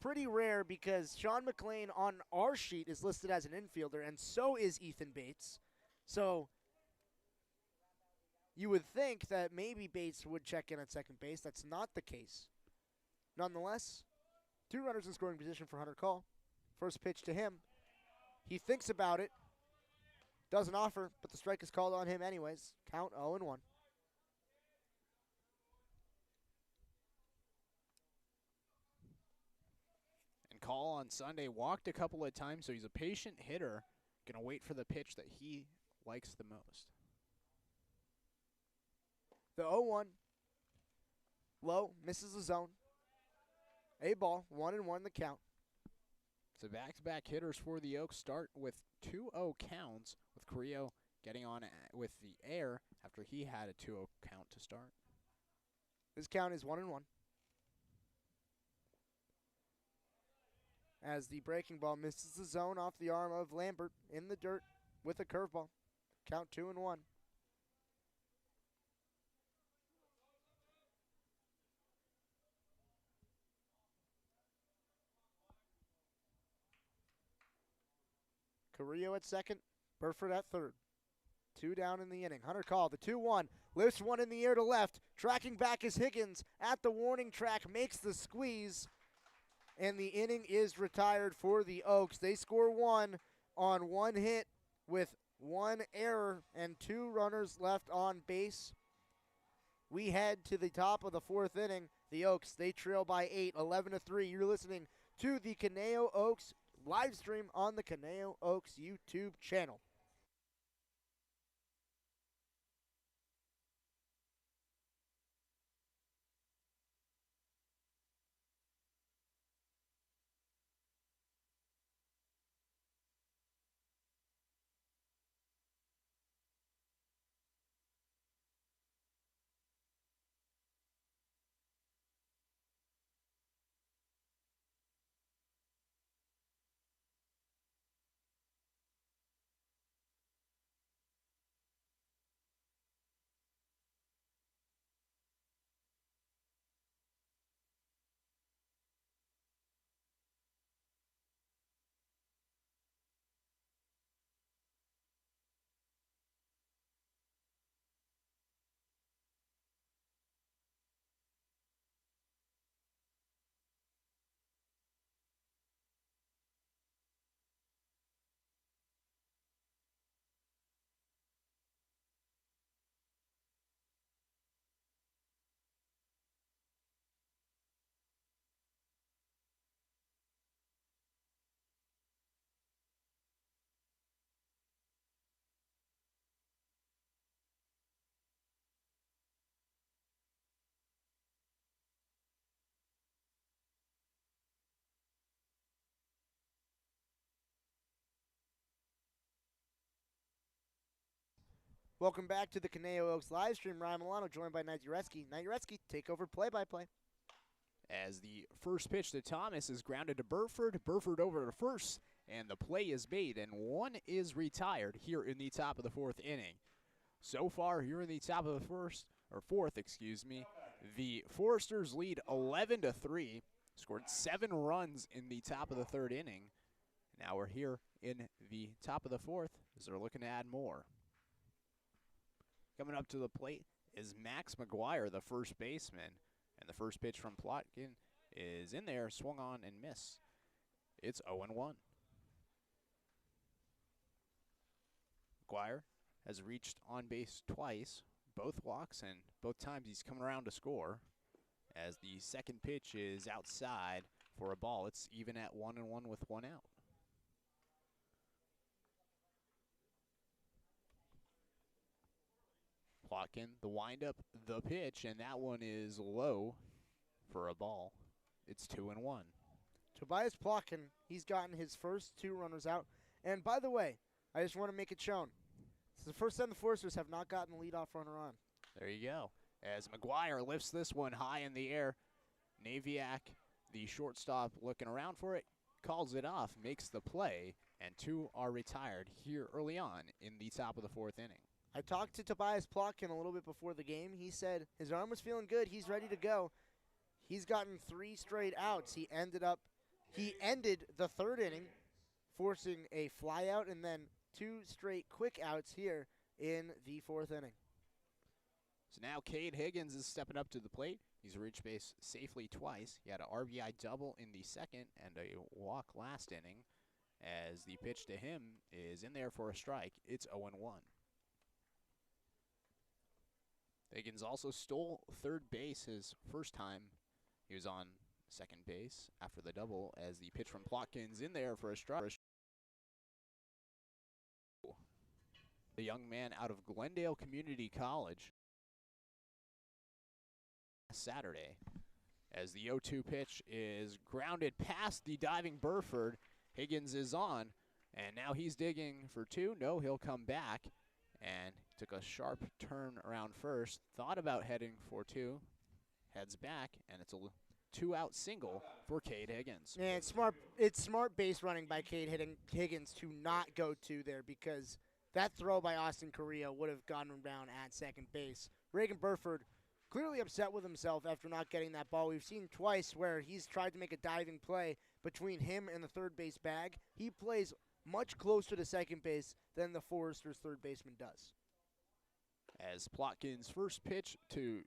pretty rare because Sean McLean on our sheet is listed as an infielder, and so is Ethan Bates. So you would think that maybe Bates would check in at second base. That's not the case. Nonetheless, 2 runners in scoring position for Hunter Call. First pitch to him. He thinks about it. Doesn't offer, but the strike is called on him anyways. Count 0-1. And Call on Sunday walked a couple of times, so he's a patient hitter. Going to wait for the pitch that he likes the most. The 0-1. Low, misses the zone. A ball, 1-1 the count. So back-to-back hitters for the Oaks start with 2-0 counts, with Carrillo getting on with the air after he had a 2-0 count to start. This count is 1-1. As the breaking ball misses the zone off the arm of Lambert in the dirt with a curveball. Count 2-1. Carrillo at second, Burford at third. 2 down in the inning. Hunter Call, the 2-1, lifts one in the air to left. Tracking back is Higgins at the warning track, makes the squeeze, and the inning is retired for the Oaks. They score 1 on 1 hit with 1 error and 2 runners left on base. We head to the top of the 4th inning. The Oaks, they trail by 8, 11-3. You're listening to the Conejo Oaks live stream on the Conejo Oaks YouTube channel. Welcome back to the Conejo Oaks live stream. Ryan Milano joined by Knight Uretzky. Knight Uretzky, take over play-by-play. As the first pitch to Thomas is grounded to Burford. Burford over to first, and the play is made, and 1 is retired here in the top of the 4th inning. So far, here in the top of the 4th, the Foresters lead 11-3, scored 7 runs in the top of the 3rd inning. Now we're here in the top of the 4th as they're looking to add more. Coming up to the plate is Max Maguire, the first baseman. And the first pitch from Plotkin is in there, swung on and missed. It's 0-1. Maguire has reached on base twice, both walks, and both times he's coming around to score. As the second pitch is outside for a ball, it's even at 1-1 with 1 out. Plotkin, the windup, the pitch, and that one is low for a ball. It's 2-1. Tobias Plotkin, he's gotten his first 2 runners out. And by the way, I just want to make it shown. This is the first time the Foresters have not gotten the leadoff runner on. There you go. As Maguire lifts this one high in the air, Naviak, the shortstop, looking around for it, calls it off, makes the play, and 2 are retired here early on in the top of the 4th inning. I talked to Tobias Plotkin a little bit before the game. He said his arm was feeling good. He's ready to go. He's gotten 3 straight outs. He ended the 3rd inning, forcing a fly out and then 2 straight quick outs here in the 4th inning. So now Cade Higgins is stepping up to the plate. He's reached base safely twice. He had an RBI double in the 2nd and a walk last inning. As the pitch to him is in there for a strike, it's 0-1. Higgins also stole 3rd base his first time. He was on 2nd base after the double as the pitch from Plotkin's in there for a strike. The young man out of Glendale Community College Saturday as the 0-2 pitch is grounded past the diving Burford. Higgins is on, and now he's digging for 2. No, he'll come back. And took a sharp turn around first, thought about heading for 2, heads back, and it's a 2-out single for Cade Higgins. And it's smart base running by Cade Higgins to not go 2 there, because that throw by Austin Correa would have gotten him down at 2nd base. Reagan Burford clearly upset with himself after not getting that ball. We've seen twice where he's tried to make a diving play between him and the 3rd base bag. He plays much closer to 2nd base than the Foresters' 3rd baseman does. As Plotkin's first pitch to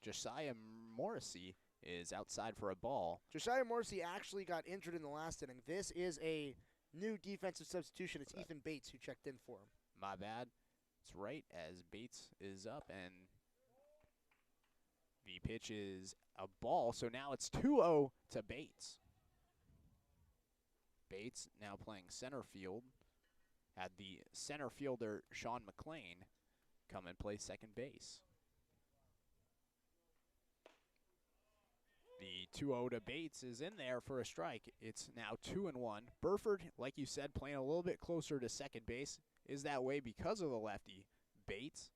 Josiah Morrissey is outside for a ball. Josiah Morrissey actually got injured in the last inning. This is a new defensive substitution. It's Ethan Bates who checked in for him. My bad. It's right as Bates is up, and the pitch is a ball, so now it's 2-0 to Bates. Bates now playing center field. Had the center fielder, Sean McLean, come and play second base. The 2-0 to Bates is in there for a strike. It's now 2-1. Burford, like you said, playing a little bit closer to second base. Is that way because of the lefty, Bates?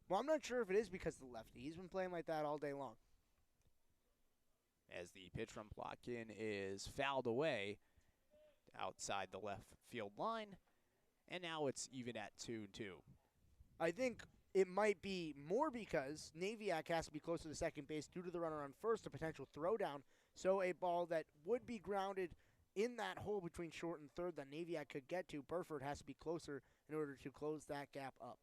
Well, I'm not sure if it is because of the lefty. He's been playing like that all day long. As the pitch from Plotkin is fouled away outside the left field line, and now it's even at 2-2. I think it might be more because Naviak has to be closer to second base due to the runner on first, a potential throwdown. So a ball that would be grounded in that hole between short and third that Naviak could get to, Burford has to be closer in order to close that gap up.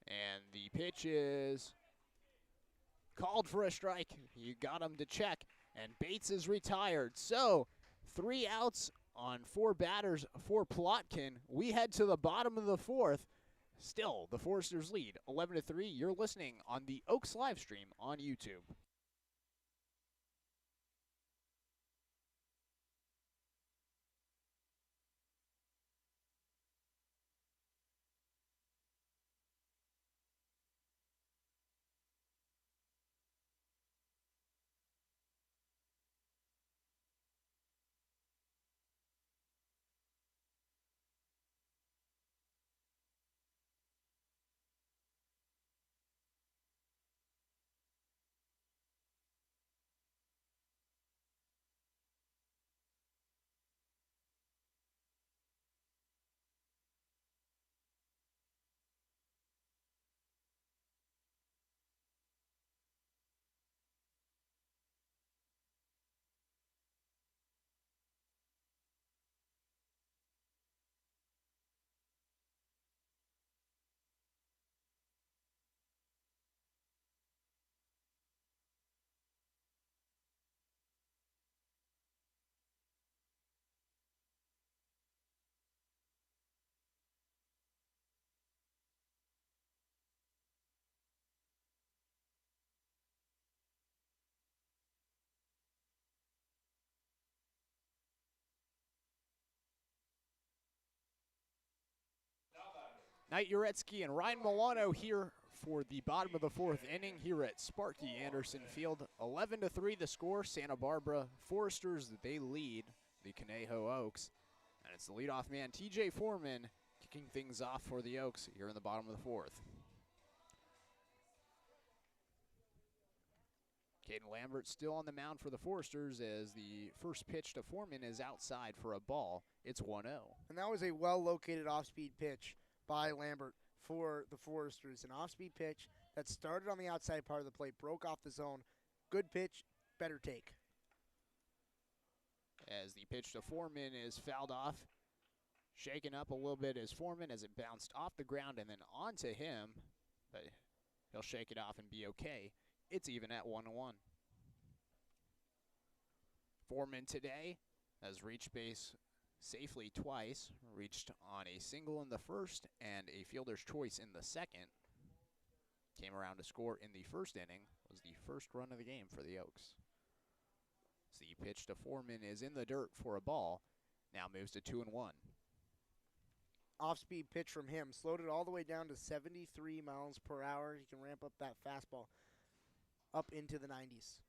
And the pitch is called for a strike. You got him to check, and Bates is retired. So 3 outs on 4 batters for Plotkin. We head to the bottom of the 4th. Still, the Foresters lead 11-3. You're listening on the Oaks live stream on YouTube. Knight Uretsky and Ryan Milano here for the bottom of the 4th inning here at Sparky Anderson Field. 11-3 the score. Santa Barbara Foresters, they lead the Conejo Oaks. And it's the leadoff man, TJ Foreman, kicking things off for the Oaks here in the bottom of the 4th. Caden Lambert still on the mound for the Foresters as the first pitch to Foreman is outside for a ball. It's 1-0. And that was a well-located off-speed pitch by Lambert for the Foresters. An off-speed pitch that started on the outside part of the plate, broke off the zone. Good pitch, better take. As the pitch to Foreman is fouled off, shaken up a little bit as Foreman as it bounced off the ground and then onto him, but he'll shake it off and be okay. It's even at 1-1. Foreman today has reached base safely twice, reached on a single in the first and a fielder's choice in the second. Came around to score in the first inning, was the first run of the game for the Oaks. So the pitch to Foreman is in the dirt for a ball, now moves to 2-1. Off-speed pitch from him, slowed it all the way down to 73 miles per hour. He can ramp up that fastball up into the 90s.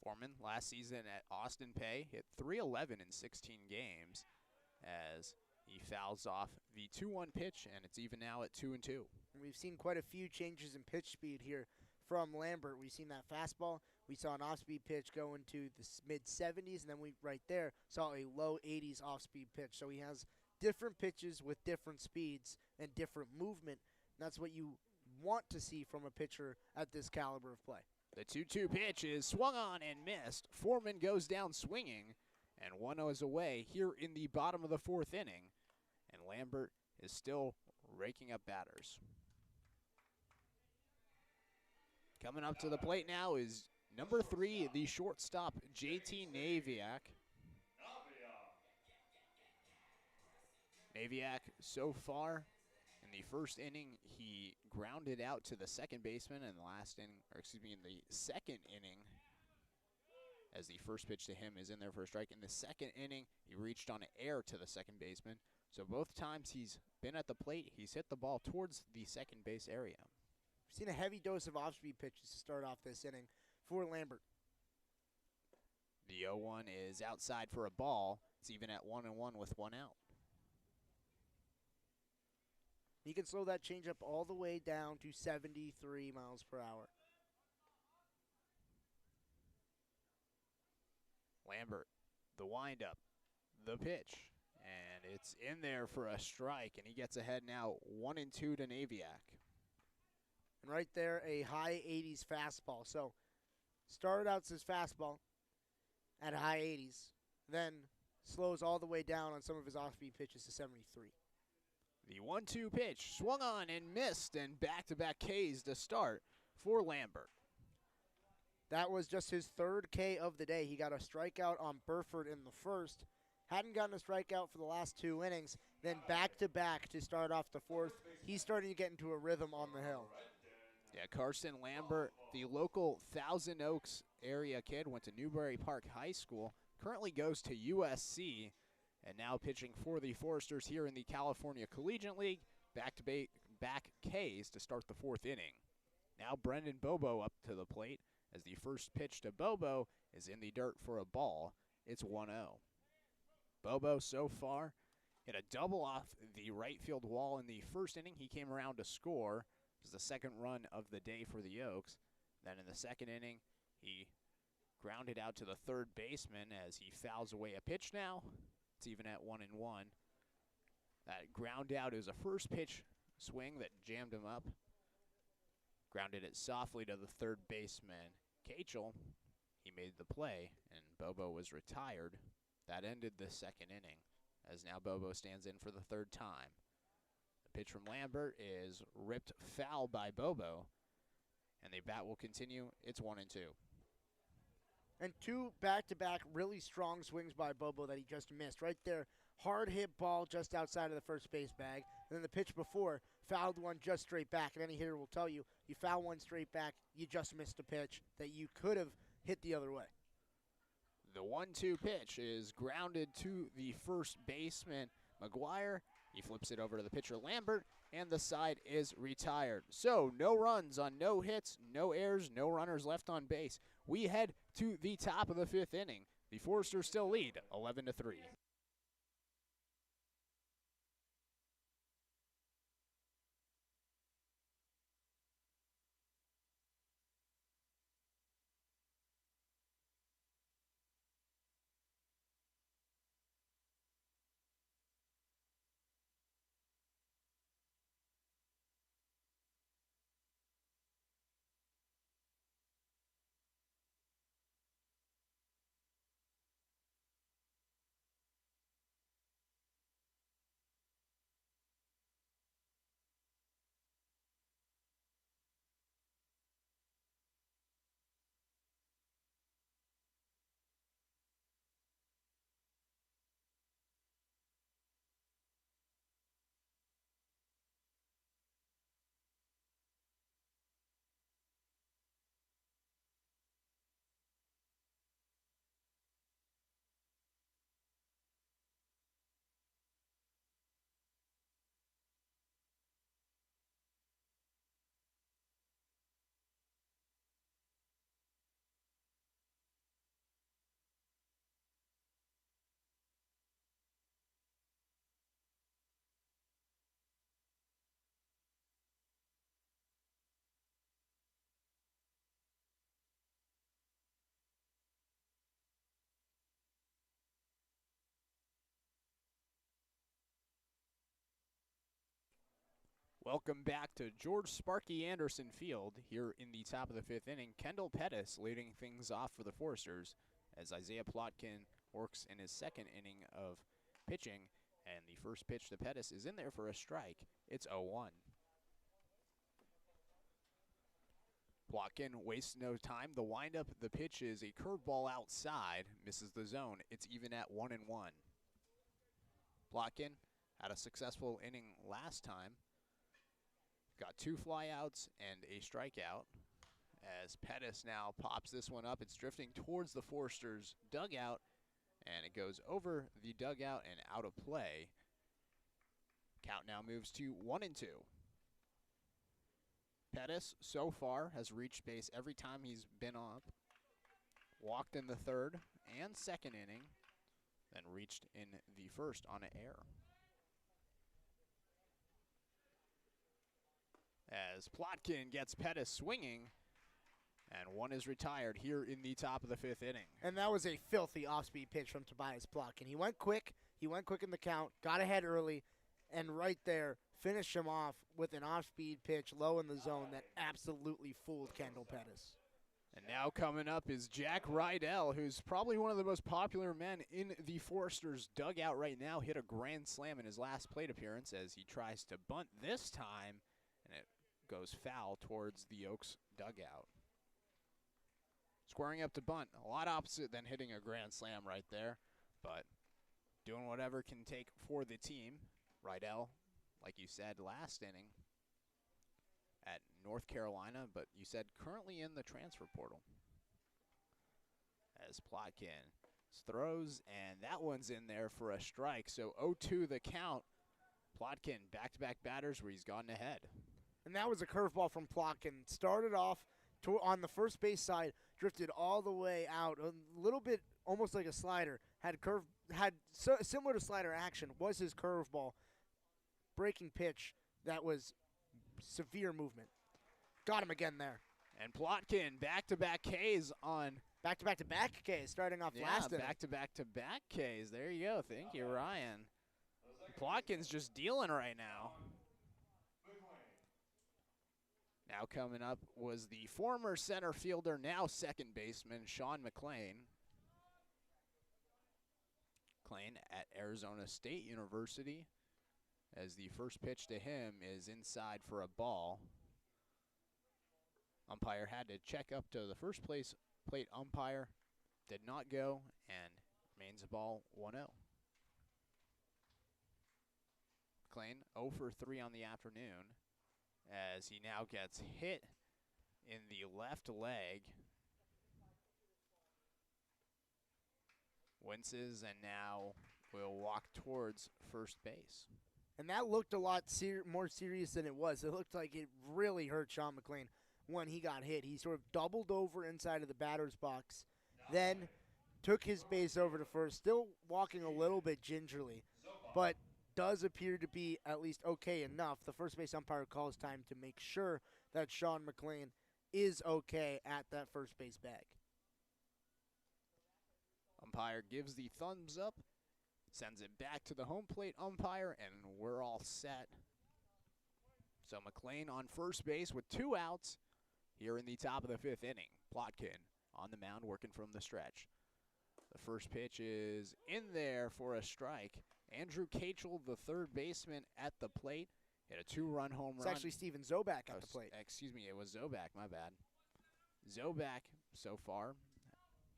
Foreman last season at Austin Pay hit .311 in 16 games as he fouls off the 2-1 pitch, and it's even now at 2-2. We've seen quite a few changes in pitch speed here from Lambert. We've seen that fastball. We saw an off-speed pitch go into the mid-70s, and then we right there saw a low 80s off-speed pitch. So he has different pitches with different speeds and different movement. That's what you want to see from a pitcher at this caliber of play. The 2-2 pitch is swung on and missed. Foreman goes down swinging, and 1-0 is away here in the bottom of the 4th inning. Lambert is still raking up batters. Coming up to the plate now is number 3, the shortstop, JT Naviak. Naviak so far in the first inning, he grounded out to the second baseman in the last inning, or excuse me, in the second inning, as the first pitch to him is in there for a strike. In the second inning, he reached on an air to the second baseman. So both times he's been at the plate, he's hit the ball towards the second base area. We've seen a heavy dose of off-speed pitches to start off this inning for Lambert. The 0-1 is outside for a ball. It's even at 1-1 with 1 out. He can slow that changeup all the way down to 73 miles per hour. Lambert, the windup, the pitch, and it's in there for a strike, and he gets ahead now 1-2 to Naviak. And right there, a high 80s fastball. So started out as fastball at high 80s, then slows all the way down on some of his off-speed pitches to 73. The 1-2 pitch swung on and missed, and back-to-back Ks to start for Lambert. That was just his third K of the day. He got a strikeout on Burford in the first. Hadn't gotten a strikeout for the last 2 innings. Then back-to-back to start off the fourth. He's starting to get into a rhythm on the hill. Yeah, Carson Lambert, the local Thousand Oaks area kid, went to Newbury Park High School, currently goes to USC, and now pitching for the Foresters here in the California Collegiate League. Back-to-back Ks to start the fourth inning. Now Brendan Bobo up to the plate, as the first pitch to Bobo is in the dirt for a ball. It's 1-0. Bobo so far hit a double off the right field wall in the first inning. He came around to score. It was the second run of the day for the Oaks. Then in the second inning, he grounded out to the third baseman as he fouls away a pitch now. It's even at 1-1. That ground out is a first pitch swing that jammed him up. Grounded it softly to the third baseman, Cachel. He made the play, and Bobo was retired. That ended the second inning, as now Bobo stands in for the third time. The pitch from Lambert is ripped foul by Bobo, and the bat will continue. It's 1-2. And 2 back-to-back really strong swings by Bobo that he just missed. Right there, hard hit ball just outside of the first base bag. And then the pitch before, fouled one just straight back. And any hitter will tell you, you foul one straight back, you just missed a pitch that you could have hit the other way. The 1-2 pitch is grounded to the first baseman, Maguire. He flips it over to the pitcher, Lambert, and the side is retired. So no runs on no hits, no errors, no runners left on base. We head to the top of the fifth inning. The Foresters still lead 11-3. Welcome back to George Sparky Anderson Field here in the top of the fifth inning. Kendall Pettis leading things off for the Foresters as Isaiah Plotkin works in his second inning of pitching. And the first pitch to Pettis is in there for a strike. It's 0-1. Plotkin wastes no time. The windup, the pitch is a curveball outside, misses the zone. It's even at 1-1. Plotkin had a successful inning last time. Got 2 flyouts and a strikeout. As Pettis now pops this one up, it's drifting towards the Foresters' dugout, and it goes over the dugout and out of play. Count now moves to 1-2. Pettis, so far, has reached base every time he's been up. Walked in the third and second inning, then reached in the first on an error. As Plotkin gets Pettis swinging, and one is retired here in the top of the 5th inning. And that was a filthy off-speed pitch from Tobias Plotkin. He went quick in the count, got ahead early, and right there finished him off with an off-speed pitch low in the zone that absolutely fooled Kendall Pettis. And now coming up is Jack Rydell, who's probably one of the most popular men in the Foresters' dugout right now. Hit a grand slam in his last plate appearance as he tries to bunt this time, and it goes foul towards the Oaks dugout. Squaring up to bunt, a lot opposite than hitting a grand slam right there, but doing whatever can take for the team. Rydell, like you said last inning, at North Carolina, but you said currently in the transfer portal. As Plotkin throws, and that one's in there for a strike. So 0-2 the count. Plotkin back-to-back batters where he's gotten ahead. And that was a curveball from Plotkin. Started off on the first base side, drifted all the way out, a little bit almost like a slider. Similar to slider action was his curveball. Breaking pitch that was severe movement. Got him again there. And Plotkin back-to-back Ks on. Back-to-back Ks starting off last inning. Back-to-back Ks. There you go. Thank you, Ryan. Plotkin's just dealing right now. Now coming up was the former center fielder, now second baseman, Sean McLean. McLean at Arizona State University, as the first pitch to him is inside for a ball. Umpire had to check up to the first plate umpire, did not go, and remains a ball 1-0. McLean 0 for 3 on the afternoon, as he now gets hit in the left leg. Winces and now will walk towards first base. And that looked a lot more serious than it was. It looked like it really hurt Sean McLean when he got hit. He sort of doubled over inside of the batter's box, then took his base over to first, still walking a little bit gingerly, but does appear to be at least okay enough. The first base umpire calls time to make sure that Sean McLean is okay at that first base bag. Umpire gives the thumbs up, sends it back to the home plate umpire, and we're all set. So McLean on first base with 2 outs here in the top of the 5th inning. Plotkin on the mound working from the stretch. The first pitch is in there for a strike. Andrew Kachel, the third baseman, at the plate. Hit a 2-run home run. It's actually Steven Zobak at the plate. Excuse me, it was Zobak, my bad. Zobak, so far,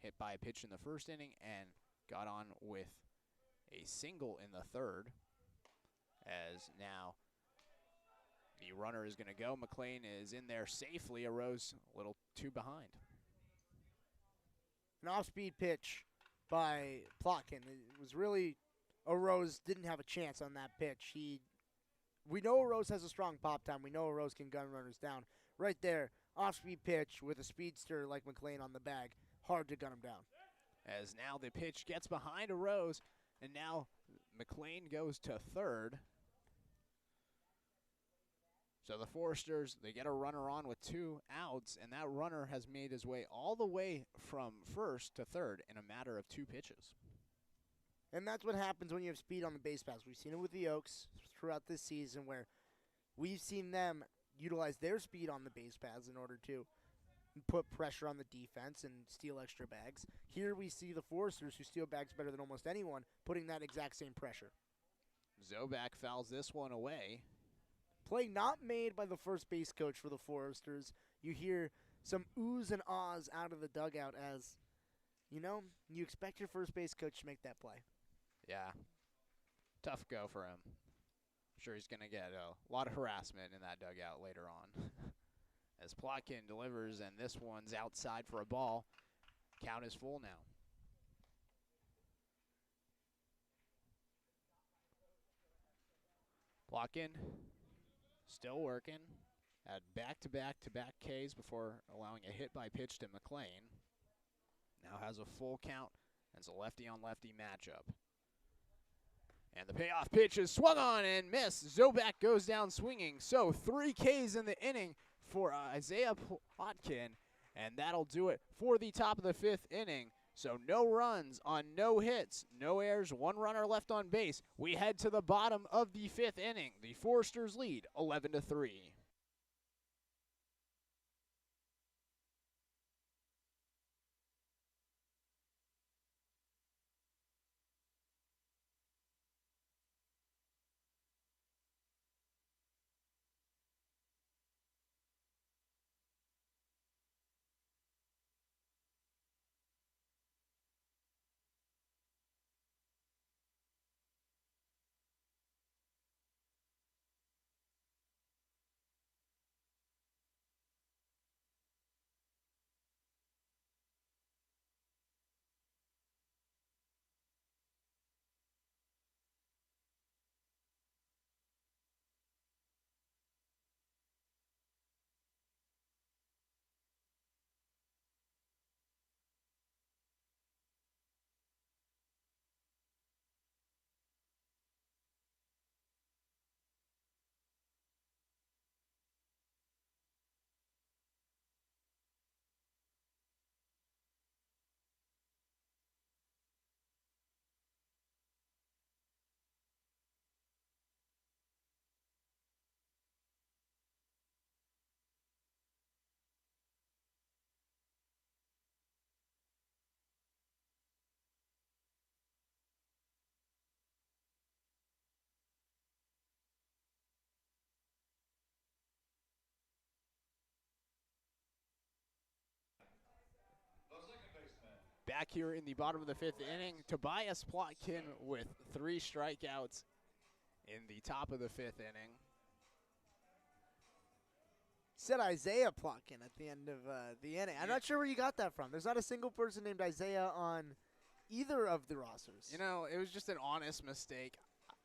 hit by a pitch in the first inning and got on with a single in the third. As now the runner is going to go. McLean is in there safely. Arose a little too behind. An off-speed pitch by Plotkin. It was really, Arose didn't have a chance on that pitch. We know Arose has a strong pop time. We know Arose can gun runners down. Right there, off-speed pitch with a speedster like McLean on the bag. Hard to gun him down. As now the pitch gets behind Arose, and now McLean goes to third. So the Foresters, they get a runner on with 2 outs, and that runner has made his way all the way from first to third in a matter of 2 pitches. And that's what happens when you have speed on the base paths. We've seen it with the Oaks throughout this season where we've seen them utilize their speed on the base paths in order to put pressure on the defense and steal extra bags. Here we see the Foresters, who steal bags better than almost anyone, putting that exact same pressure. Zobak fouls this one away. Play not made by the first base coach for the Foresters. You hear some oohs and ahs out of the dugout as, you expect your first base coach to make that play. Yeah. Tough go for him. I'm sure he's going to get a lot of harassment in that dugout later on. As Plotkin delivers, and this one's outside for a ball. Count is full now. Plotkin still working. Had back-to-back-to-back Ks before allowing a hit by pitch to McLean. Now has a full count, and it's a lefty-on-lefty matchup. And the payoff pitch is swung on and missed. Zobak goes down swinging. So 3 Ks in the inning for Isaiah Plotkin, and that'll do it for the top of the 5th inning. So no runs on no hits, no errors, 1 runner left on base. We head to the bottom of the 5th inning. The Foresters lead 11-3. Back here in the bottom of the 5th inning, Tobias Plotkin with 3 strikeouts in the top of the 5th inning. Said Isaiah Plotkin at the end of the inning. I'm not sure where you got that from. There's not a single person named Isaiah on either of the rosters. It was just an honest mistake.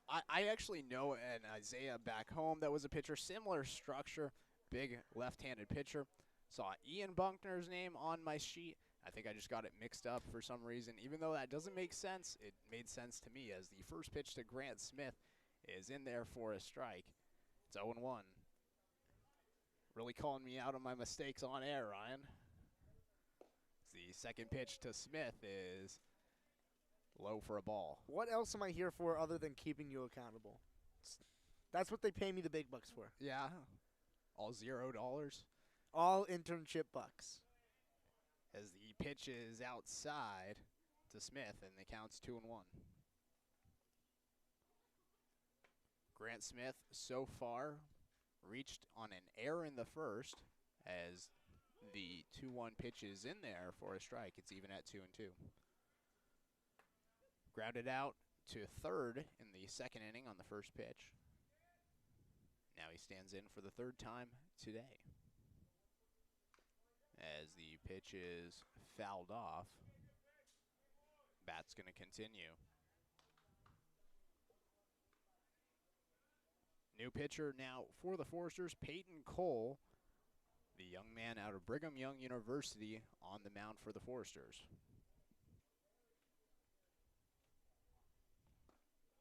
I actually know an Isaiah back home that was a pitcher, similar structure, big left-handed pitcher. Saw Ian Bunkner's name on my sheet. I think I just got it mixed up for some reason. Even though that doesn't make sense, it made sense to me as the first pitch to Grant Smith is in there for a strike. It's 0-1. Really calling me out on my mistakes on air, Ryan. The second pitch to Smith is low for a ball. What else am I here for other than keeping you accountable? That's what they pay me the big bucks for. Yeah. All $0. All internship bucks. As the pitch is outside to Smith, and the count's 2-1. Grant Smith so far reached on an error in the first as the 2-1 pitch is in there for a strike. It's even at 2-2. Grounded out to third in the 2nd inning on the first pitch. Now he stands in for the 3rd time today. As the pitch is fouled off, bat's going to continue. New pitcher now for the Foresters, Peyton Cole, the young man out of Brigham Young University, on the mound for the Foresters.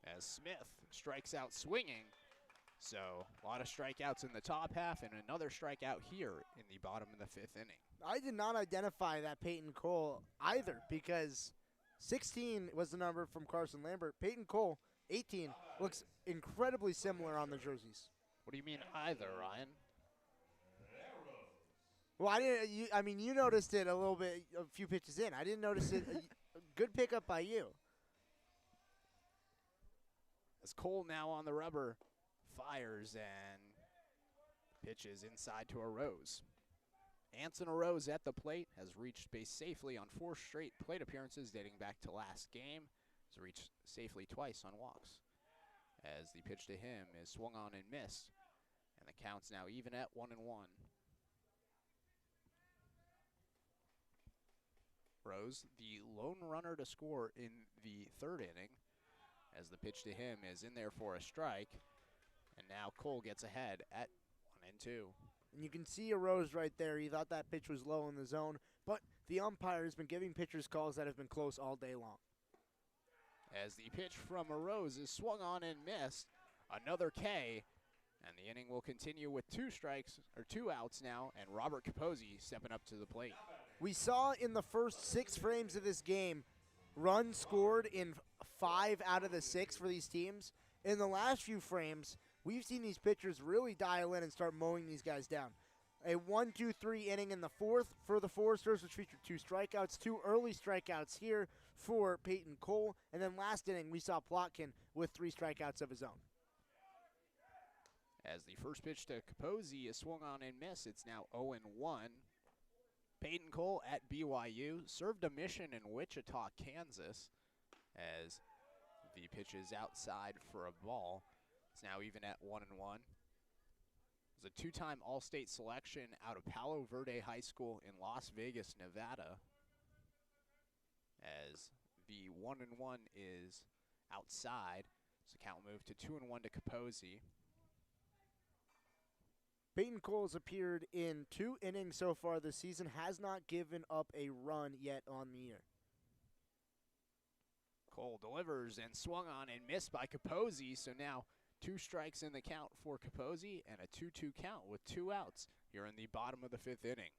As Smith strikes out swinging. So a lot of strikeouts in the top half and another strikeout here in the bottom of the 5th inning. I did not identify that Peyton Cole either because 16 was the number from Carson Lambert. Peyton Cole, 18, looks incredibly similar on the jerseys. What do you mean either, Ryan? Well, I didn't. You noticed it a little bit, a few pitches in. I didn't notice it. A good pickup by you. As as Cole now on the rubber fires and pitches inside to Arose. Anson Arose at the plate has reached base safely on 4 straight plate appearances dating back to last game. Has reached safely twice on walks. As the pitch to him is swung on and missed, and the count's now even at 1-1. Rose, the lone runner to score in the 3rd inning, as the pitch to him is in there for a strike, and now Cole gets ahead at 1-2. And you can see a Rose right there. He thought that pitch was low in the zone, but the umpire has been giving pitchers calls that have been close all day long. As the pitch from Arose is swung on and missed, another K, and the inning will continue with 2 outs now, and Robert Capozzi stepping up to the plate. We saw in the first 6 frames of this game, runs scored in 5 out of the 6 for these teams. In the last few frames, we've seen these pitchers really dial in and start mowing these guys down. A 1-2-3 inning in the 4th for the Foresters, which featured 2 strikeouts, 2 early strikeouts here for Peyton Cole. And then last inning, we saw Plotkin with 3 strikeouts of his own. As the first pitch to Capozzi is swung on and missed, it's now 0-1. Peyton Cole at BYU served a mission in Wichita, Kansas, as the pitch is outside for a ball. It's now even at 1-1. He's a 2-time All-State selection out of Palo Verde High School in Las Vegas, Nevada. As the 1-1 is outside, so count moved to 2-1 to Capozzi. Peyton Cole has appeared in 2 innings so far this season, has not given up a run yet on the year. Cole delivers and swung on and missed by Capozzi, so now 2 strikes in the count for Capozzi and a 2-2 count with 2 outs here in the bottom of the 5th inning.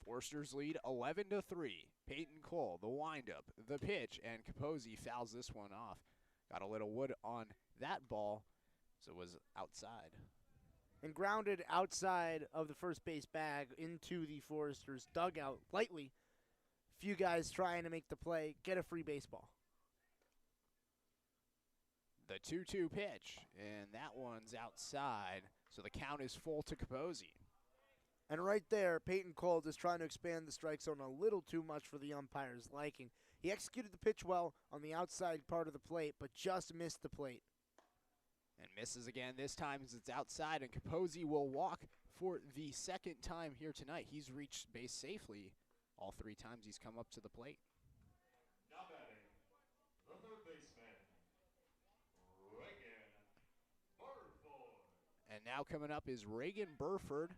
Foresters lead 11-3. Peyton Cole, the windup, the pitch, and Capozzi fouls this one off. Got a little wood on that ball, so it was outside. And grounded outside of the first base bag into the Foresters' dugout lightly. Few guys trying to make the play, get a free baseball. The 2-2 pitch, and that one's outside, so the count is full to Capozzi. And right there, Peyton Cole is trying to expand the strike zone a little too much for the umpire's liking. He executed the pitch well on the outside part of the plate, but just missed the plate. And misses again, this time as it's outside, and Capozzi will walk for the 2nd time here tonight. He's reached base safely all 3 times he's come up to the plate. Now batting, the 3rd baseman, Reagan Burford. And now coming up is Reagan Burford,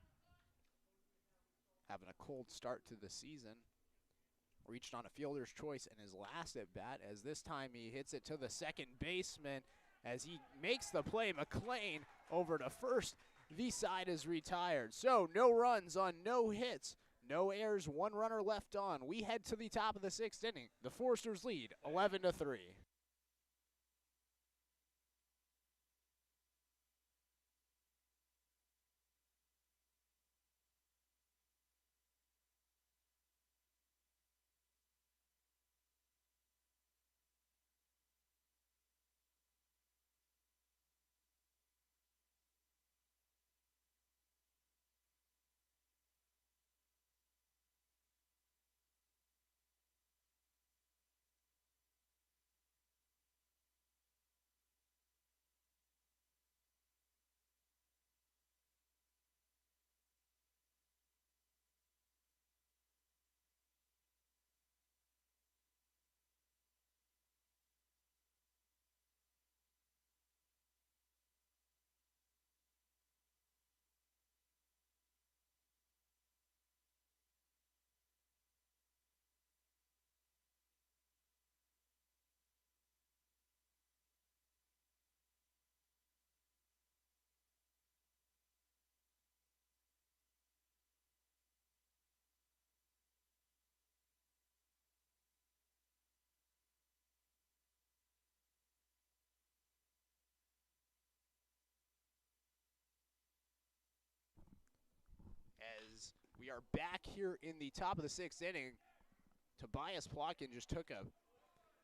having a cold start to the season. Reached on a fielder's choice in his last at bat, as this time he hits it to the 2nd baseman as he makes the play. McLean over to first. The side is retired. So no runs on no hits, no errors, 1 runner left on. We head to the top of the 6th inning. The Foresters lead 11-3. As we are back here in the top of the 6th inning, Tobias Plotkin just took a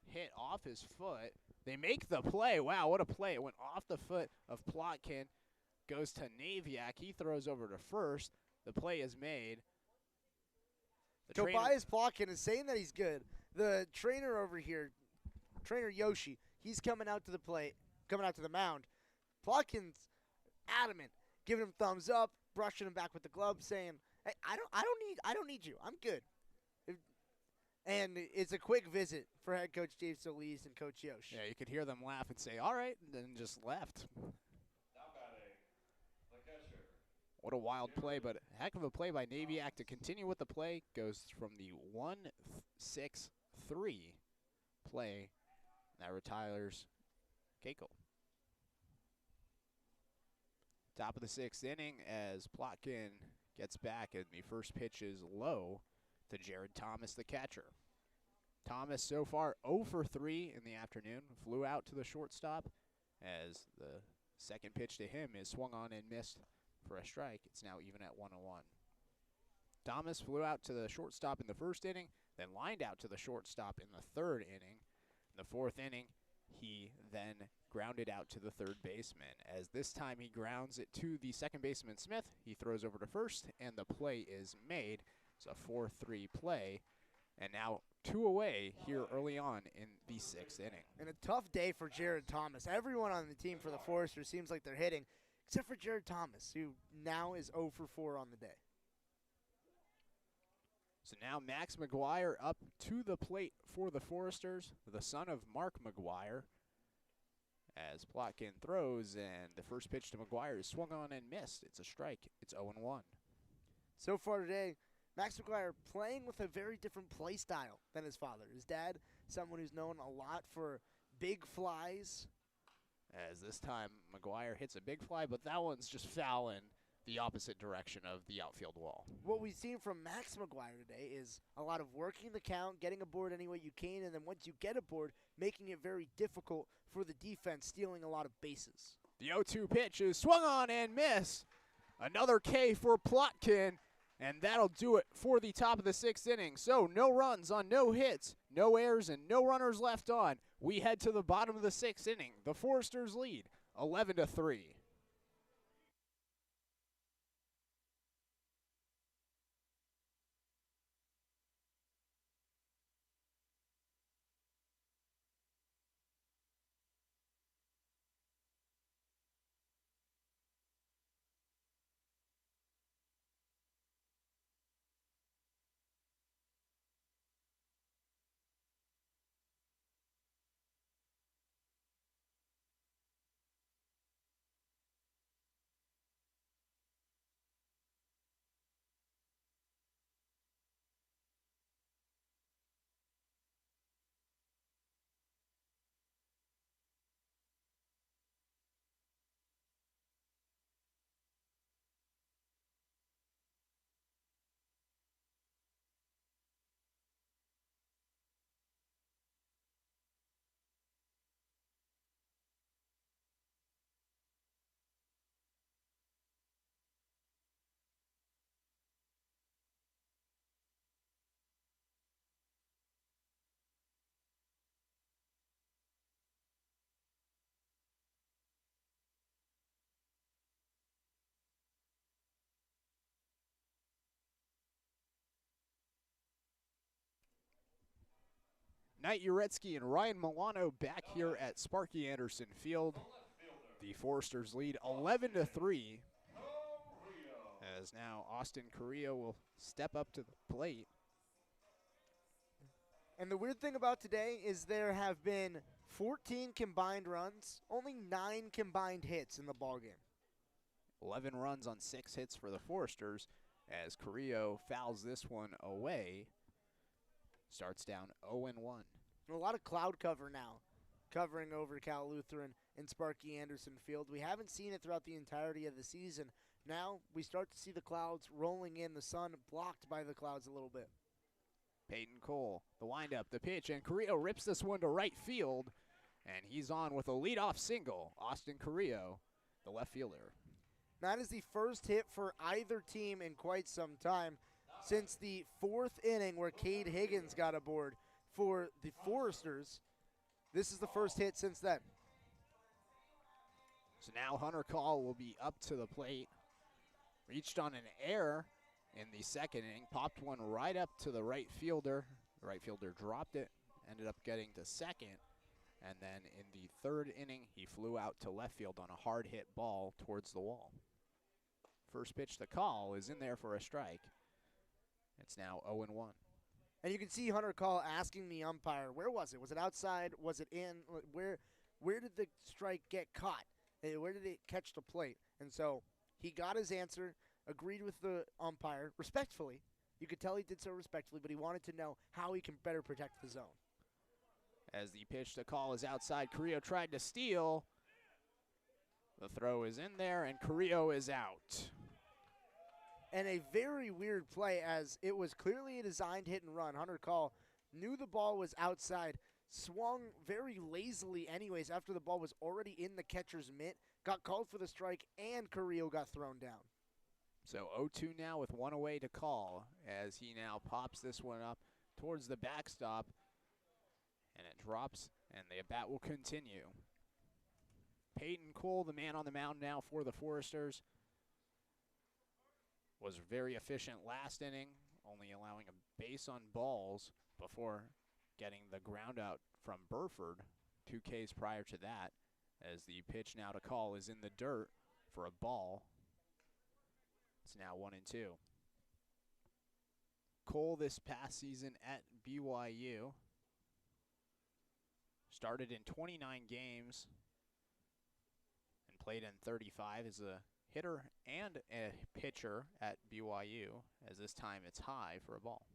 hit off his foot. They make the play. Wow, what a play. It went off the foot of Plotkin. Goes to Naviak. He throws over to first. The play is made. Tobias Plotkin is saying that he's good. The trainer over here, trainer Yoshi, he's coming out to the mound. Plotkin's adamant, giving him thumbs up, brushing him back with the glove, saying, "Hey, I don't need you. I'm good." And it's a quick visit for head coach Dave Solis and coach Yosh. Yeah, you could hear them laugh and say, "All right," and then just left. Now batting, the catcher. What a wild play, but a heck of a play by Naviak to continue with the play. Goes from the 1-6-3 play that retires Keiko. Top of the 6th inning as Plotkin gets back, and the first pitch is low to Jared Thomas, the catcher. Thomas so far 0 for 3 in the afternoon. Flew out to the shortstop as the second pitch to him is swung on and missed for a strike. It's now even at 1-1. Thomas flew out to the shortstop in the first inning, then lined out to the shortstop in the third inning. In the fourth inning, he then grounded out to the third baseman. As this time he grounds it to the second baseman Smith. He throws over to first, and the play is made. It's a 4-3 play, and now 2 away here early on in the 6th inning. And a tough day for Jared Thomas. Everyone on the team for the Foresters seems like they're hitting, except for Jared Thomas, who now is 0 for 4 on the day. So now Max Maguire up to the plate for the Foresters, the son of Mark Maguire. As Plotkin throws, and the first pitch to Maguire is swung on and missed. It's a strike. It's 0-1. So far today, Max Maguire playing with a very different play style than his father. His dad, someone who's known a lot for big flies. As this time Maguire hits a big fly, but that one's just fouling the opposite direction of the outfield wall. What we've seen from Max Maguire today is a lot of working the count, getting aboard any way you can, and then once you get aboard, making it very difficult for the defense, stealing a lot of bases. The 0-2 pitch is swung on and missed. Another K for Plotkin, and that'll do it for the top of the 6th inning. So no runs on no hits, no errors, and no runners left on. We head to the bottom of the 6th inning. The Foresters lead 11-3. Knight Uretsky and Ryan Milano back here at Sparky Anderson Field. The Foresters lead 11-3. As now Austin Carrillo will step up to the plate. And the weird thing about today is there have been 14 combined runs, only 9 combined hits in the ballgame. 11 runs on 6 hits for the Foresters as Carrillo fouls this one away. Starts down 0-1. A lot of cloud cover now, covering over Cal Lutheran and Sparky Anderson Field. We haven't seen it throughout the entirety of the season. Now we start to see the clouds rolling in, the sun blocked by the clouds a little bit. Peyton Cole, the windup, the pitch, and Carrillo rips this one to right field, and he's on with a leadoff single. Austin Carrillo, the left fielder. That is the first hit for either team in quite some time since the 4th inning where Cade Higgins got aboard. for the Foresters. This is the first hit since then. So now Hunter Call will be up to the plate. Reached on an error in the second inning, popped one right up to the right fielder. The right fielder dropped it, ended up getting to second. And then in the third inning, he flew out to left field on a hard hit ball towards the wall. First pitch to Call is in there for a strike. It's now 0-1. And you can see Hunter Call asking the umpire, where was it? Was it outside? Was it in? Where did the strike get caught? Where did it catch the plate? And so he got his answer, agreed with the umpire respectfully. You could tell he did so respectfully, but he wanted to know how he can better protect the zone. As the pitch to Call is outside, Carrillo tried to steal. The throw is in there, and Carrillo is out. And a very weird play, as it was clearly a designed hit and run. Hunter Call knew the ball was outside, swung very lazily anyways after the ball was already in the catcher's mitt, got called for the strike, and Carrillo got thrown down. So 0-2 now with one away to Call, as he now pops this one up towards the backstop, and it drops, and the at-bat will continue. Peyton Cole, the man on the mound now for the Foresters, was very efficient last inning, only allowing a base on balls before getting the ground out from Burford 2 Ks prior to that, as the pitch now to Call is in the dirt for a ball. It's now 1-2. Cole this past season at BYU started in 29 games and played in 35 as a hitter and a pitcher at BYU, as this time it's high for a ball.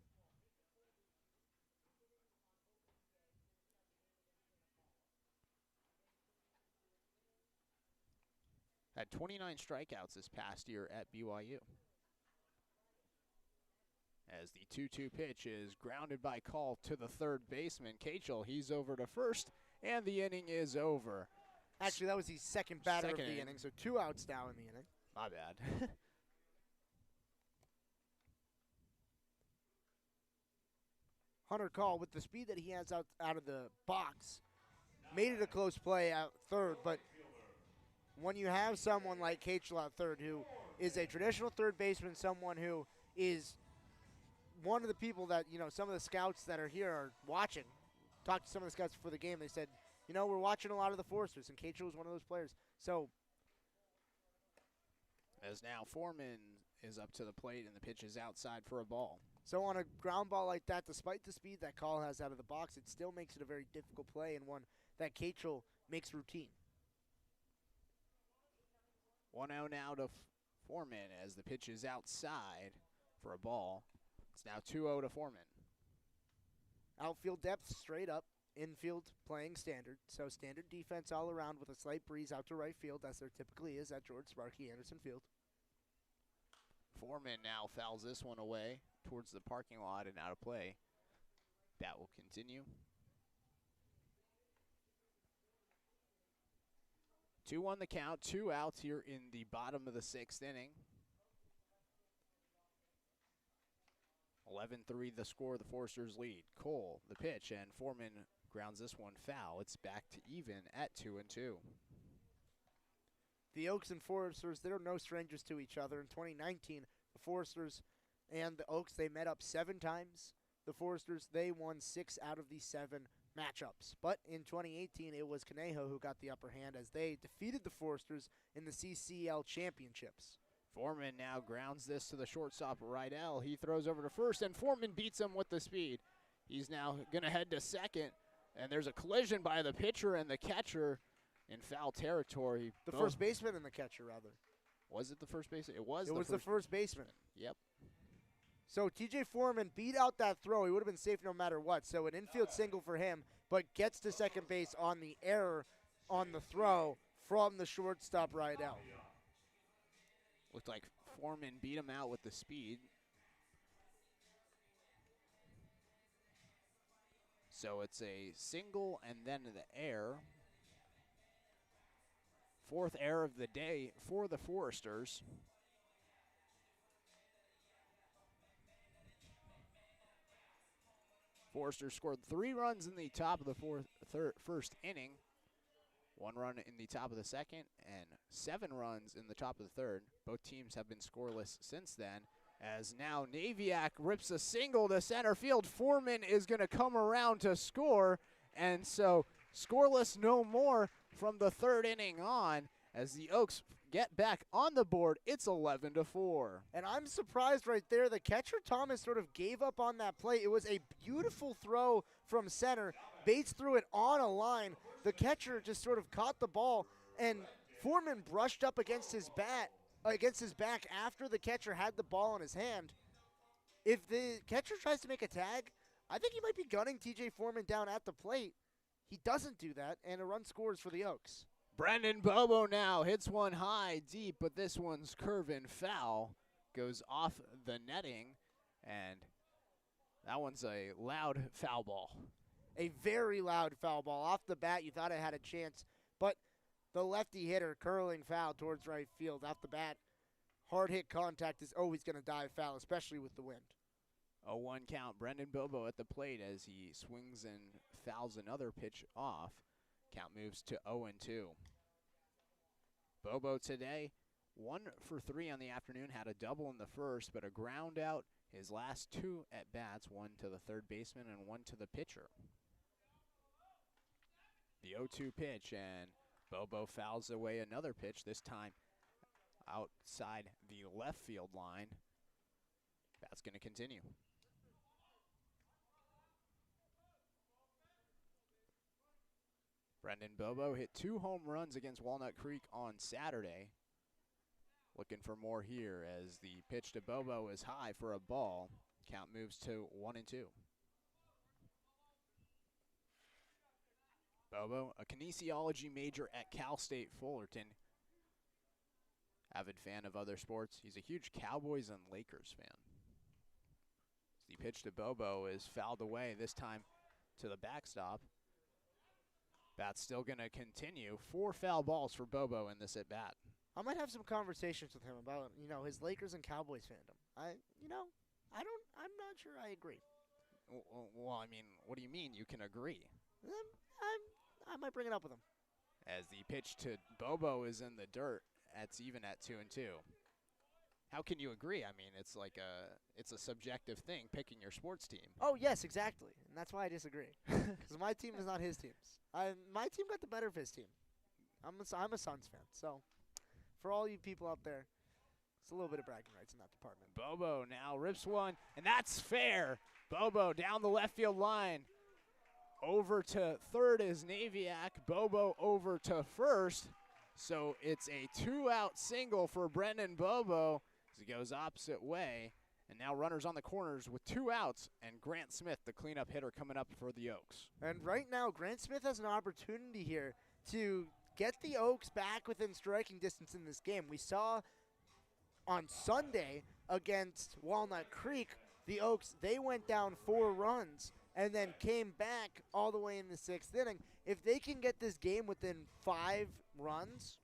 Had 29 strikeouts this past year at BYU. As the 2-2 pitch is grounded by Call to the third baseman, Cachel, he's over to first, and the inning is over. Actually, that was the second batter of the inning, so 2 outs now in the inning. My bad. Hunter Call, with the speed that he has out of the box, made it a close play at third, but when you have someone like Cachel at third, who is a traditional third baseman, someone who is one of the people that, some of the scouts that are here are watching. Talked to some of the scouts before the game. They said, we're watching a lot of the Foresters, and Cachel was one of those players. So, as now Foreman is up to the plate, and the pitch is outside for a ball. So on a ground ball like that, despite the speed that Call has out of the box, it still makes it a very difficult play, and one that Cachel makes routine. 1-0 now to Foreman as the pitch is outside for a ball. It's now 2-0 to Foreman. Outfield depth straight up, infield playing standard. So standard defense all around with a slight breeze out to right field, as there typically is at George Sparky Anderson Field. Foreman now fouls this one away towards the parking lot and out of play. That will continue. 2-1 the count, 2 outs here in the bottom of the 6th inning. 11-3 the score, the Foresters lead. Cole, the pitch, and Foreman grounds this one foul. It's back to even at 2-2. The Oaks and Foresters, they're no strangers to each other. In 2019, the Foresters and the Oaks, they met up 7 times. The Foresters, they won 6 out of the 7 matchups. But in 2018, it was Conejo who got the upper hand as they defeated the Foresters in the CCL championships. Foreman now grounds this to the shortstop, Rydell. He throws over to first, and Foreman beats him with the speed. He's now going to head to second, and there's a collision by the pitcher and the catcher in foul territory. The first baseman and the catcher, rather. Was it the first baseman? It was the first baseman. Yep. So TJ Foreman beat out that throw. He would have been safe no matter what. So an infield single for him, but gets to second base on the error on the throw from the shortstop, Rydell. Looked like Foreman beat him out with the speed. So it's a single and then the error. 4th error of the day for the Foresters. Forster scored 3 runs in the top of the first inning, 1 run in the top of the second, and 7 runs in the top of the third. Both teams have been scoreless since then, as now Naviak rips a single to center field. Foreman is going to come around to score, and so scoreless no more from the third inning on as the Oaks get back on the board. It's 11-4. And I'm surprised right there. The catcher, Thomas, sort of gave up on that play. It was a beautiful throw from center. Bates threw it on a line. The catcher just sort of caught the ball, and Foreman brushed up against his back after the catcher had the ball in his hand. If the catcher tries to make a tag, I think he might be gunning TJ Foreman down at the plate. He doesn't do that, and a run scores for the Oaks. Brendan Bobo now hits one high, deep, but this one's curving foul. Goes off the netting, and that one's a loud foul ball. A very loud foul ball. Off the bat, you thought it had a chance, but the lefty hitter curling foul towards right field. Off the bat, hard hit contact is always going to die foul, especially with the wind. 0-1 count. Brendan Bobo at the plate as he swings and fouls another pitch off. Count moves to 0-2. Bobo today, 1 for 3 on the afternoon, had a double in the first, but a ground out his last 2 at-bats, 1 to the third baseman and 1 to the pitcher. The 0-2 pitch, and Bobo fouls away another pitch, this time outside the left field line. That's going to continue. Brendan Bobo hit 2 home runs against Walnut Creek on Saturday. Looking for more here as the pitch to Bobo is high for a ball. Count moves to 1-2. Bobo, a kinesiology major at Cal State Fullerton. Avid fan of other sports. He's a huge Cowboys and Lakers fan. The pitch to Bobo is fouled away, this time to the backstop. Bat's still going to continue. 4 foul balls for Bobo in this at-bat. I might have some conversations with him about, his Lakers and Cowboys fandom. I'm not sure I agree. Well, I mean, what do you mean you can agree? I might bring it up with him. As the pitch to Bobo is in the dirt, that's even at 2-2. How can you agree? I mean, it's a subjective thing, picking your sports team. Oh, yes, exactly. And that's why I disagree. Because my team is not his team's. My team got the better of his team. I'm a Suns fan. So, for all you people out there, it's a little bit of bragging rights in that department. Bobo now rips one, and that's fair. Bobo down the left field line. Over to third is Naviak. Bobo over to first. So it's a 2-out single for Brendan Bobo as he goes opposite way. And now runners on the corners with 2 outs, and Grant Smith, the cleanup hitter, coming up for the Oaks. And right now, Grant Smith has an opportunity here to get the Oaks back within striking distance in this game. We saw on Sunday against Walnut Creek, the Oaks, they went down 4 runs and then came back all the way in the 6th inning. If they can get this game within 5 runs,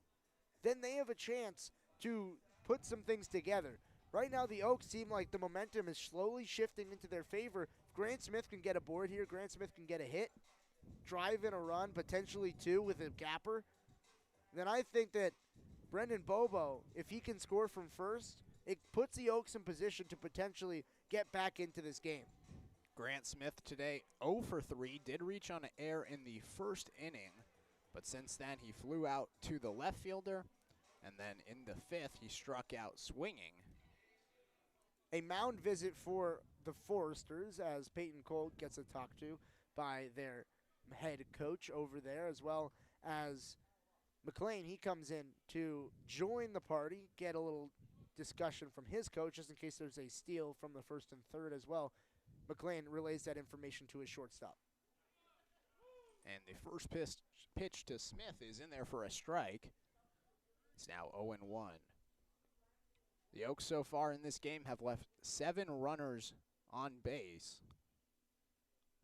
then they have a chance to put some things together. Right now, the Oaks seem like the momentum is slowly shifting into their favor. If Grant Smith can get a board here, Grant Smith can get a hit, drive in a run, potentially 2 with a gapper, then I think that Brendan Bobo, if he can score from first, it puts the Oaks in position to potentially get back into this game. Grant Smith today 0 for 3, did reach on an error in the first inning, but since then he flew out to the left fielder, and then in the 5th he struck out swinging. A mound visit for the Foresters as Peyton Cole gets a talk to by their head coach over there, as well as McLean. He comes in to join the party, get a little discussion from his coach just in case there's a steal from the 1st and 3rd as well. McLean relays that information to his shortstop. And the first pitch to Smith is in there for a strike. It's now 0-1. The Oaks so far in this game have left 7 runners on base.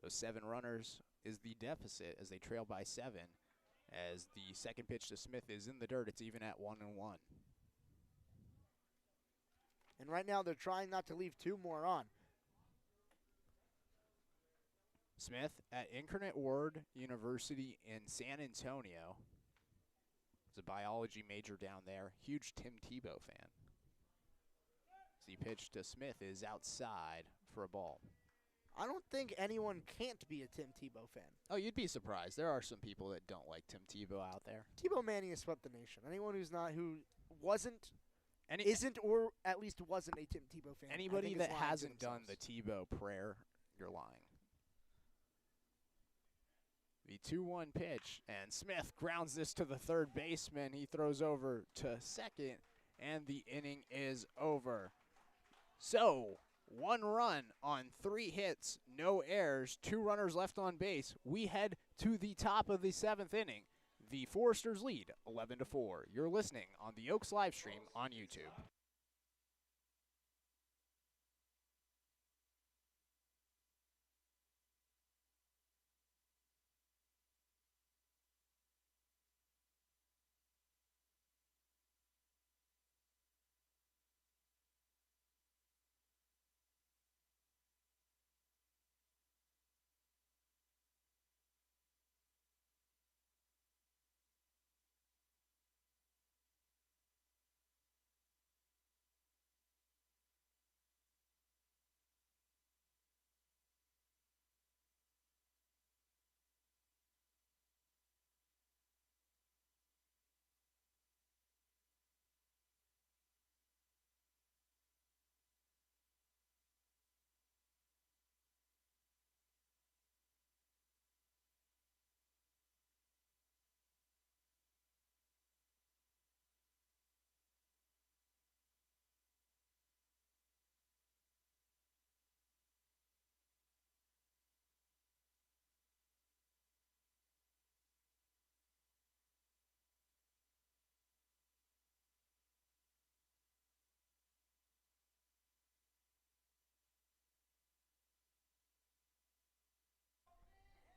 Those 7 runners is the deficit as they trail by 7. As the second pitch to Smith is in the dirt, it's even at 1-1. And right now they're trying not to leave 2 more on. Smith at Incarnate Word University in San Antonio. He's a biology major down there. Huge Tim Tebow fan. The pitch to Smith is outside for a ball. I don't think anyone can't be a Tim Tebow fan. Oh, you'd be surprised. There are some people that don't like Tim Tebow out there. Tebow Mania swept the nation. Anyone who isn't, or at least wasn't a Tim Tebow fan. Anybody that hasn't done the Tebow prayer, you're lying. The 2-1 pitch, and Smith grounds this to the third baseman. He throws over to second, and the inning is over. So, 1 run on 3 hits, no errors, 2 runners left on base. We head to the top of the 7th inning. The Foresters lead 11-4. You're listening on the Oaks live stream on YouTube.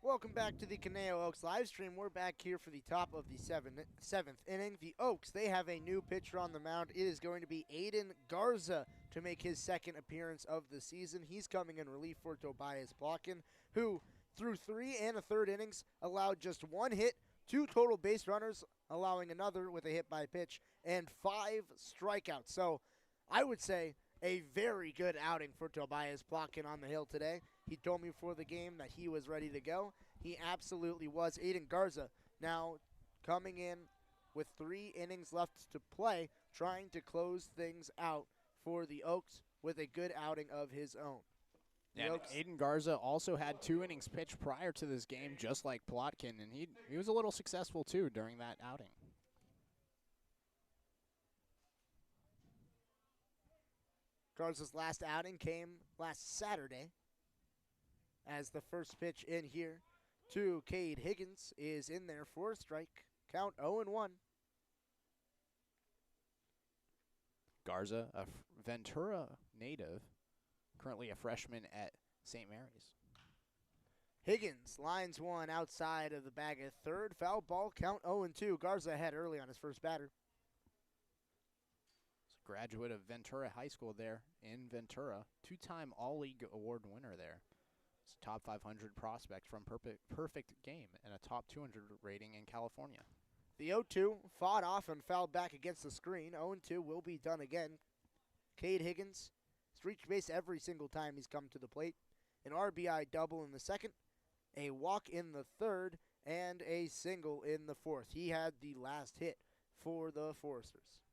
Welcome back to the Conejo Oaks live stream. We're back here for the top of the 7th inning. The Oaks, they have a new pitcher on the mound. It is going to be Aiden Garza to make his second appearance of the season. He's coming in relief for Tobias Plotkin, who through 3 1/3 innings allowed just 1 hit, 2 total base runners, allowing another with a hit by pitch, and 5 strikeouts. So I would say a very good outing for Tobias Plotkin on the hill today. He told me before the game that he was ready to go. He absolutely was. Aiden Garza now coming in with 3 innings left to play, trying to close things out for the Oaks with a good outing of his own. And Aiden Garza also had 2 innings pitched prior to this game, just like Plotkin, and he was a little successful too during that outing. Garza's last outing came last Saturday, as the first pitch in here to Cade Higgins is in there for a strike. Count 0-1. Garza, a Ventura native, currently a freshman at St. Mary's. Higgins lines one outside of the bag at third. Foul ball, count 0-2. Garza ahead early on his first batter. Graduate of Ventura High School there in Ventura. 2-time All-League Award winner there. It's a top 500 prospect from Perfect Game and a top 200 rating in California. The 0-2 fought off and fouled back against the screen. 0-2 will be done again. Cade Higgins has reached base every single time he's come to the plate. An RBI double in the second, a walk in the third, and a single in the fourth. He had the last hit for the Foresters.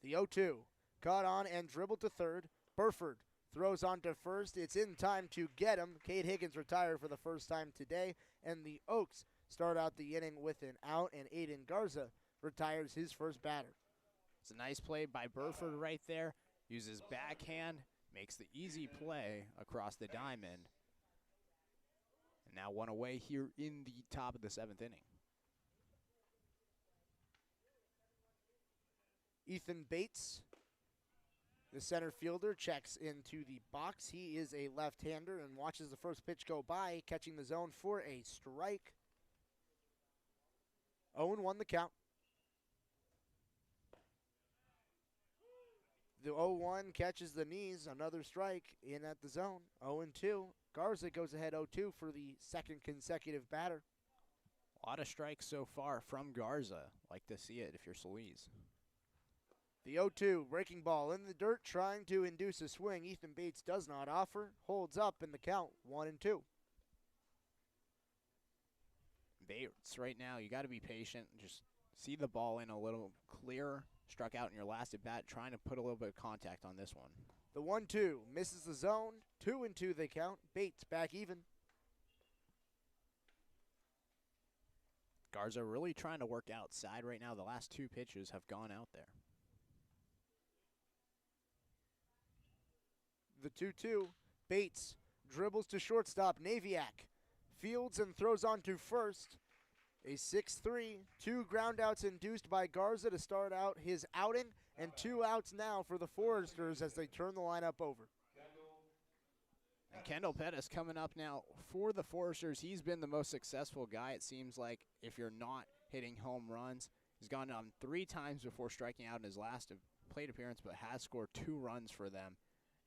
The 0-2 caught on and dribbled to third. Burford throws on to first. It's in time to get him. Cade Higgins retired for the first time today, and the Oaks start out the inning with an out, and Aiden Garza retires his first batter. It's a nice play by Burford right there. Uses backhand, makes the easy play across the diamond. And now 1 away here in the top of the 7th inning. Ethan Bates, the center fielder, checks into the box. He is a left-hander and watches the first pitch go by, catching the zone for a strike. 0-1 the count. The 0-1 catches the knees, another strike in at the zone. 0-2. Garza goes ahead 0-2 for the second consecutive batter. A lot of strikes so far from Garza. Like to see it if you're Solis. The 0-2 breaking ball in the dirt, trying to induce a swing. Ethan Bates does not offer, holds up in the count, 1-2. Bates right now, you got to be patient. Just see the ball in a little clearer. Struck out in your last at bat, trying to put a little bit of contact on this one. The 1-2 misses the zone. 2-2 they count. Bates back even. Garza really trying to work outside right now. The last two pitches have gone out there. The 2-2. Bates dribbles to shortstop. Naviak fields and throws on to first. A 6-3, 2 groundouts induced by Garza to start out his outing, and 2 outs now for the Foresters as they turn the lineup over. And Kendall Pettis coming up now for the Foresters. He's been the most successful guy, it seems like, if you're not hitting home runs. He's gone on 3 times before striking out in his last plate appearance, but has scored 2 runs for them,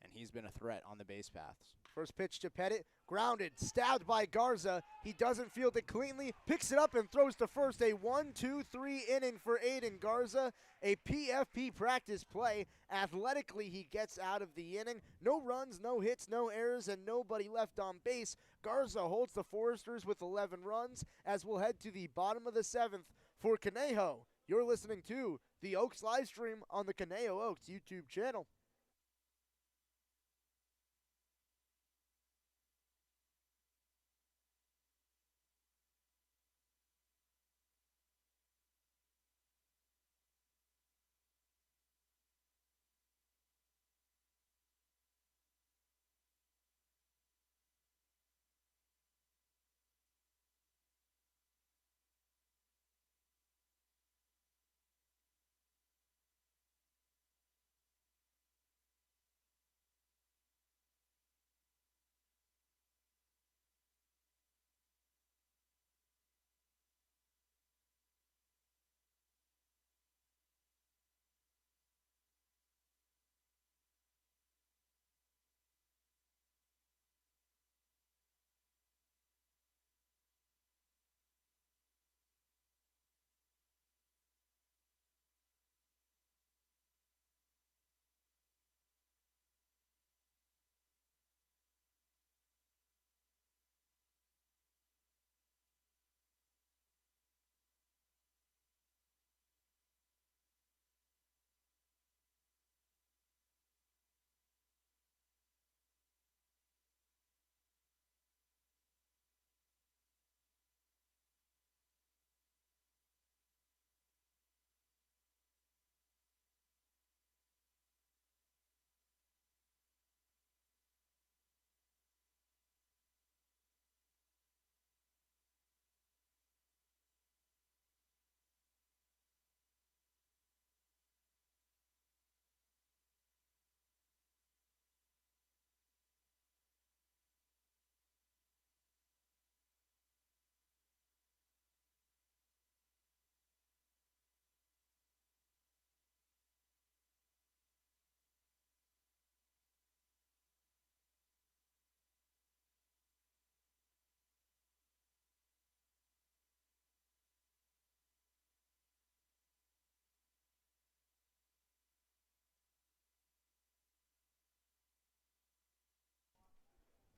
and he's been a threat on the base paths. First pitch to Pettit, grounded, stabbed by Garza. He doesn't field it cleanly, picks it up and throws to first. A 1-2-3 inning for Aiden Garza, a PFP practice play. Athletically, he gets out of the inning. No runs, no hits, no errors, and nobody left on base. Garza holds the Foresters with 11 runs as we'll head to the bottom of the 7th for Conejo. You're listening to the Oaks live stream on the Conejo Oaks YouTube channel.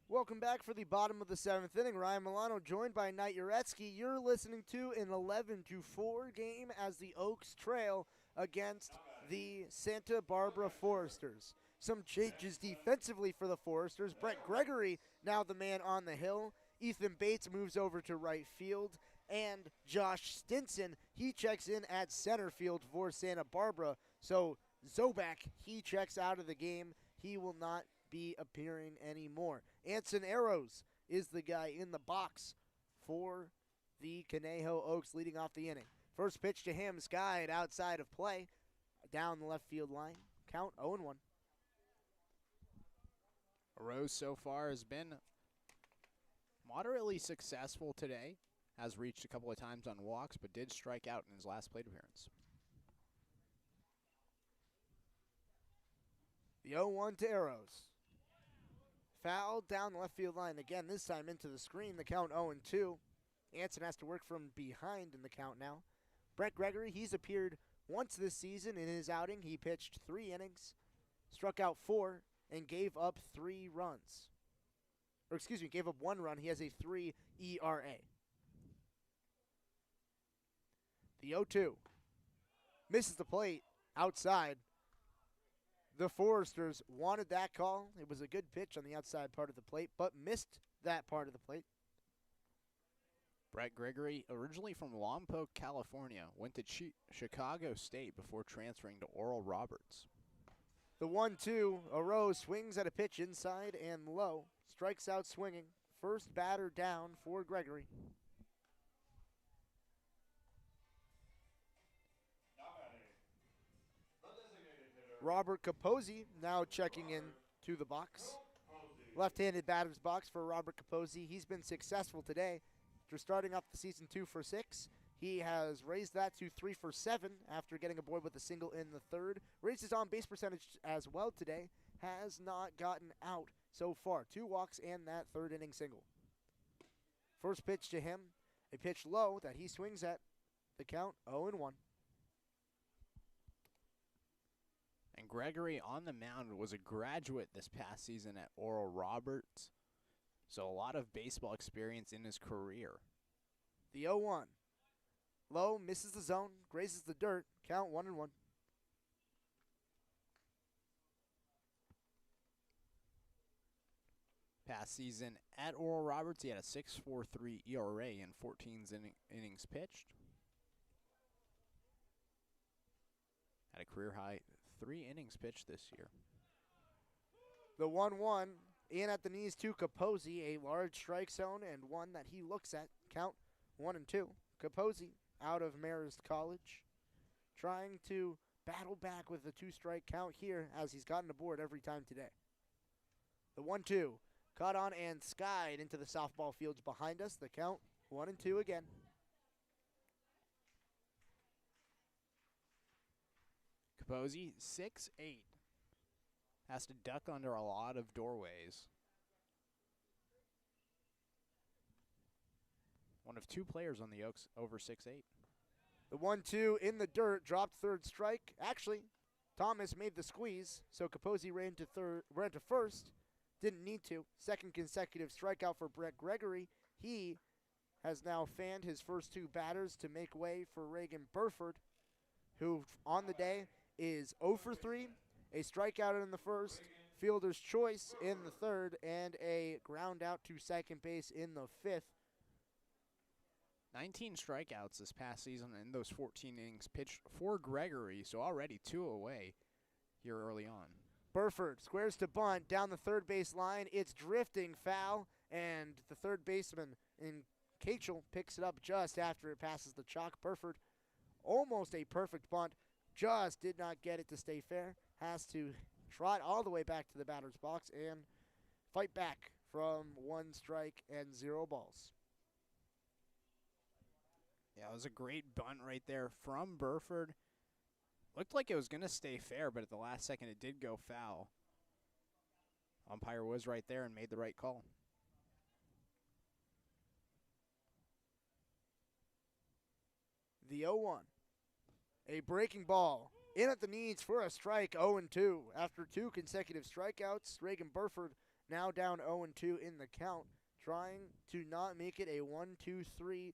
Welcome back for the bottom of the 7th inning. Ryan Milano joined by Knight Uretsky. You're listening to an 11-4 game as the Oaks trail against the Santa Barbara Foresters. Some changes defensively for the Foresters. Brett Gregory now the man on the hill. Ethan Bates moves over to right field. And Josh Stinson, he checks in at center field for Santa Barbara. So Zobak, he checks out of the game. He will not be appearing anymore. Anson Arrows is the guy in the box for the Conejo Oaks leading off the inning. First pitch to him, skied outside of play, down the left field line. Count 0-1. Arrows so far has been moderately successful today. Has reached a couple of times on walks, but did strike out in his last plate appearance. The 0-1 to Arrows. Foul down the left field line again, this time into the screen. The count 0-2. Anson has to work from behind in the count now. Brett Gregory, he's appeared once this season in his outing. He pitched 3 innings, struck out 4, and gave up 3 runs. Or excuse me, gave up 1 run. He has a 3 ERA. The 0-2. Misses the plate outside. The Foresters wanted that call. It was a good pitch on the outside part of the plate, but missed that part of the plate. Brett Gregory, originally from Lompoc, California, went to Chicago State before transferring to Oral Roberts. The 1-2, Arose swings at a pitch inside and low. Strikes out swinging. First batter down for Gregory. Now batting, the designated hitter, Robert Capozzi now checking in to the box. Posey. Left-handed batter's box for Robert Capozzi. He's been successful today. After starting off the season 2 for 6, he has raised that to 3 for 7 after getting aboard with a single in the third. Raised his on-base percentage as well today. Has not gotten out so far. 2 walks and that third inning single. First pitch to him, a pitch low that he swings at. The count 0-1. And Gregory on the mound was a graduate this past season at Oral Roberts, so a lot of baseball experience in his career. The 0-1. Low misses the zone, grazes the dirt. Count 1-1. Past season at Oral Roberts, he had a 6.43 ERA in 14 innings pitched. Had a career high 3 innings pitched this year. The 1-1. In at the knees to Capozzi, a large strike zone and one that he looks at. Count 1-2. Capozzi out of Marist College, trying to battle back with the 2-strike count here as he's gotten aboard every time today. The 1-2. Caught on and skied into the softball fields behind us. The count 1-2 again. Capozzi, 6'8". Has to duck under a lot of doorways. One of 2 players on the Oaks over 6'8". The 1-2 in the dirt, dropped third strike. Actually, Thomas made the squeeze, so Capozzi ran to first. Didn't need to. Second consecutive strikeout for Brett Gregory. He has now fanned his first 2 batters to make way for Reagan Burford, who on the day is 0 for 3. A strikeout in the first, fielder's choice in the third, and a ground out to second base in the 5th. 19 strikeouts this past season in those 14 innings pitched for Gregory, so already 2 away here early on. Burford squares to bunt down the third base line. It's drifting foul, and the third baseman in Cachel picks it up just after it passes the chalk. Burford, almost a perfect bunt, just did not get it to stay fair. Has to trot all the way back to the batter's box and fight back from 1 strike and 0 balls. Yeah, it was a great bunt right there from Burford. Looked like it was going to stay fair, but at the last second it did go foul. Umpire was right there and made the right call. The 0-1. A breaking ball. In at the knees for a strike, 0-2. After 2 consecutive strikeouts, Reagan Burford now down 0-2 in the count, trying to not make it a 1-2-3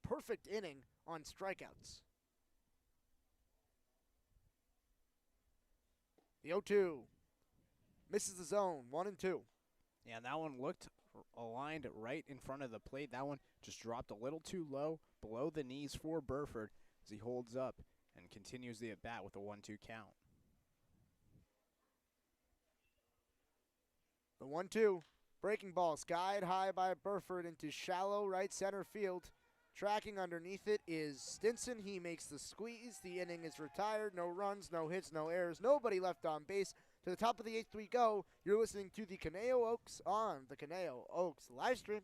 perfect inning on strikeouts. The 0-2 misses the zone, 1-2. Yeah, that one looked aligned right in front of the plate. That one just dropped a little too low, below the knees for Burford as he holds up and continues the at-bat with a 1-2 count. The 1-2, breaking ball skied high by Burford into shallow right center field. Tracking underneath it is Stinson. He makes the squeeze. The inning is retired. No runs, no hits, no errors. Nobody left on base. To the top of the 8th we go. You're listening to the Conejo Oaks on the Conejo Oaks live stream.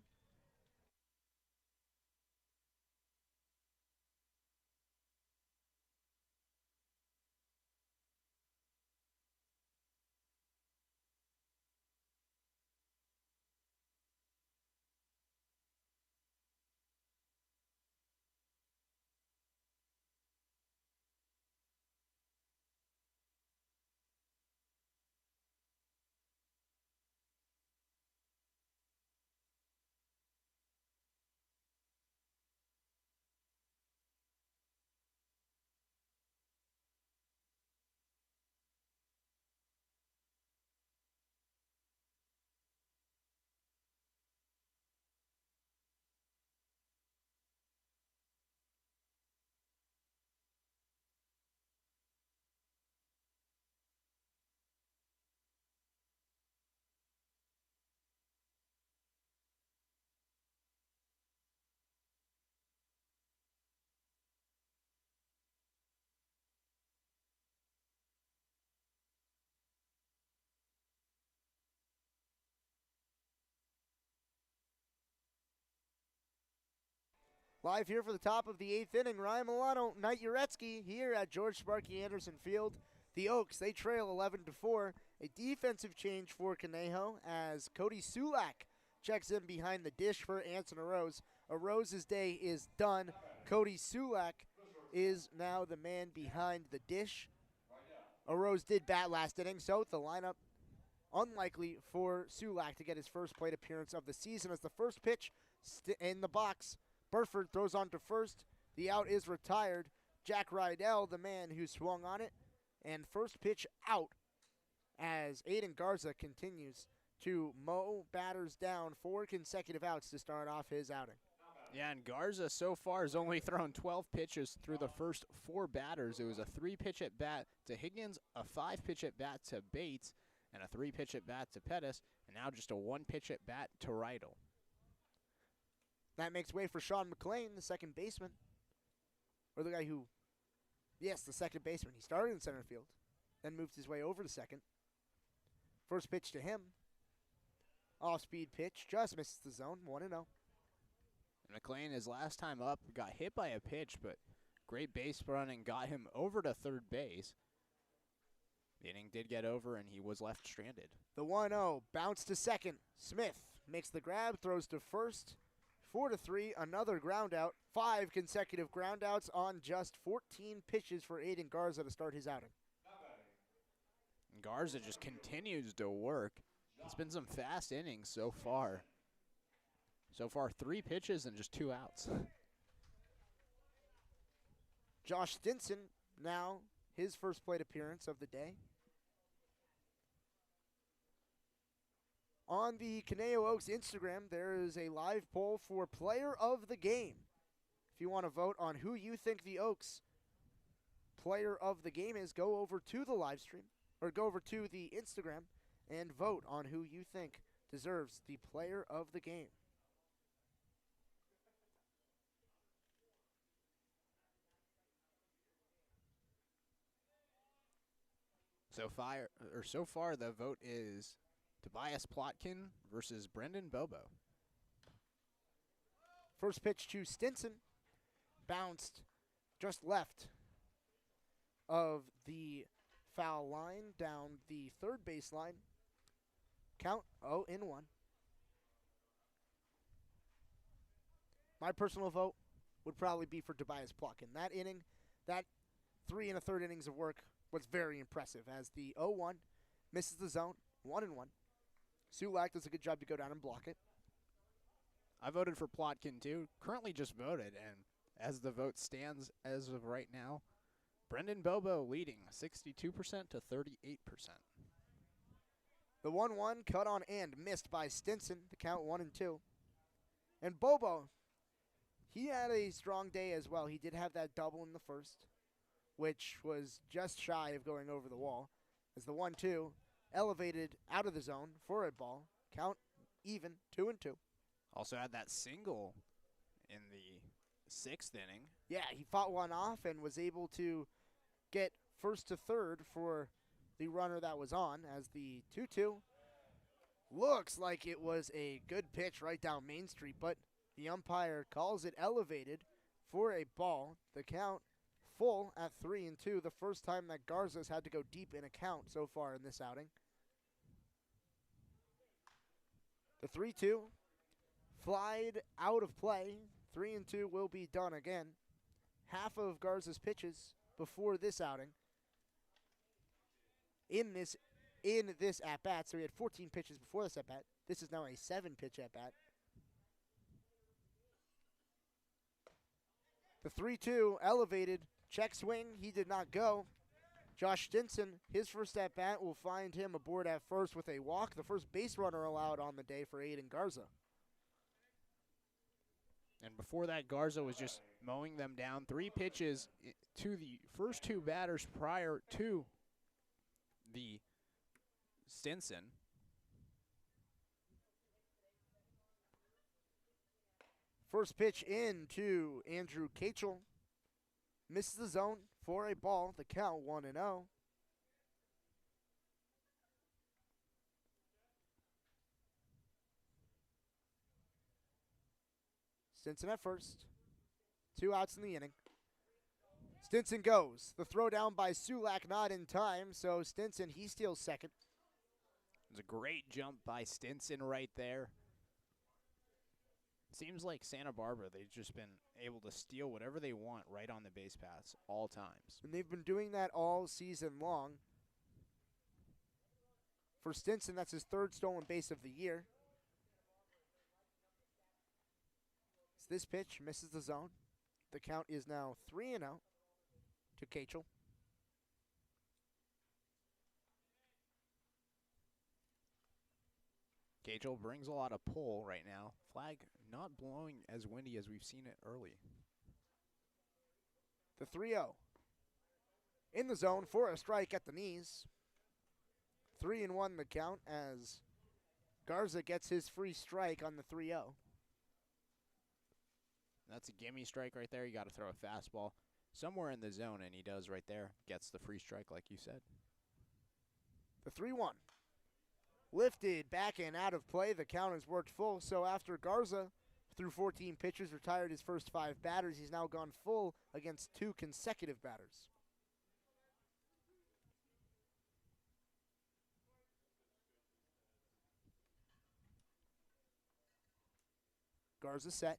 Live here for the top of the 8th inning, Ryan Milano, Knight Uretsky here at George Sparky Anderson Field. The Oaks, they trail 11-4. A defensive change for Conejo as Cody Sulak checks in behind the dish for Anson Arose. Arose's day is done. Cody Sulak is now the man behind the dish. Arose did bat last inning, so the lineup unlikely for Sulak to get his first plate appearance of the season as the first pitch in the box. Burford throws on to first. The out is retired. Jack Rydell, the man who swung on it. And first pitch out as Aiden Garza continues to mow batters down 4 consecutive outs to start off his outing. Yeah, and Garza so far has only thrown 12 pitches through the first 4 batters. It was a 3-pitch at bat to Higgins, a 5-pitch at bat to Bates, and a 3-pitch at bat to Pettis, and now just a 1-pitch at bat to Rydell. That makes way for Sean McLean, the second baseman. Or the guy who, yes, the second baseman. He started in center field, then moved his way over to second. First pitch to him. Off-speed pitch, just misses the zone, 1-0. McLean, his last time up, got hit by a pitch, but great base running got him over to third base. The inning did get over, and he was left stranded. The 1-0, bounce to second. Smith makes the grab, throws to first. 4-3, another ground out. 5 consecutive ground outs on just 14 pitches for Aiden Garza to start his outing. And Garza just continues to work. It's been some fast innings so far. So far, 3 pitches and just 2 outs. Josh Stinson, now his first plate appearance of the day. On the Conejo Oaks Instagram, there is a live poll for player of the game. If you want to vote on who you think the Oaks player of the game is, go over to the live stream, or go over to the Instagram and vote on who you think deserves the player of the game. So far, the vote is Tobias Plotkin versus Brendan Bobo. First pitch to Stinson, bounced just left of the foul line down the third base line. Count 0-1. My personal vote would probably be for Tobias Plotkin. That inning, that 3 1/3 innings of work was very impressive as the 0-1 misses the zone, 1-1. Sulak does a good job to go down and block it. I voted for Plotkin too. Currently just voted, and as the vote stands as of right now, Brendan Bobo leading 62% to 38%. The 1-1 cut on and missed by Stinson, the count 1-2. And Bobo, he had a strong day as well. He did have that double in the first, which was just shy of going over the wall, as the 1-2 elevated out of the zone for a ball. Count even, 2-2. Also had that single in the 6th inning. Yeah, he fought one off and was able to get first to third for the runner that was on, as the 2-2 looks like it was a good pitch right down Main Street, but the umpire calls it elevated for a ball. The count full at 3-2, the first time that Garza's had to go deep in a count so far in this outing. The 3-2 flied out of play. 3-2 will be done again. Half of Garza's pitches before this outing in this at-bat. So he had 14 pitches before this at-bat. This is now a 7-pitch at-bat. The 3-2 elevated, check swing, he did not go. Josh Stinson, his first at-bat will find him aboard at first with a walk, the first base runner allowed on the day for Aiden Garza. And before that, Garza was just mowing them down. 3 pitches to the first 2 batters prior to the Stinson. First pitch in to Andrew Kachel. Misses the zone for a ball. The count 1-0. Stinson at first. 2 outs in the inning. Stinson goes. The throw down by Sulak not in time, so Stinson, he steals second. It was a great jump by Stinson right there. Seems like Santa Barbara, they've just been able to steal whatever they want right on the base paths all times. And they've been doing that all season long. For Stinson, that's his 3rd stolen base of the year. So this pitch misses the zone. The count is now 3-0 to Cachel. Cachel brings a lot of pull right now. Flag not blowing as windy as we've seen it early. The 3-0. In the zone for a strike at the knees. 3-1 the count as Garza gets his free strike on the 3-0. That's a gimme strike right there. You got to throw a fastball somewhere in the zone, and he does right there. Gets the free strike like you said. The 3-1. Lifted back and out of play. The count has worked full. So after Garza, through 14 pitches, retired his first 5 batters, he's now gone full against 2 consecutive batters. Garza set.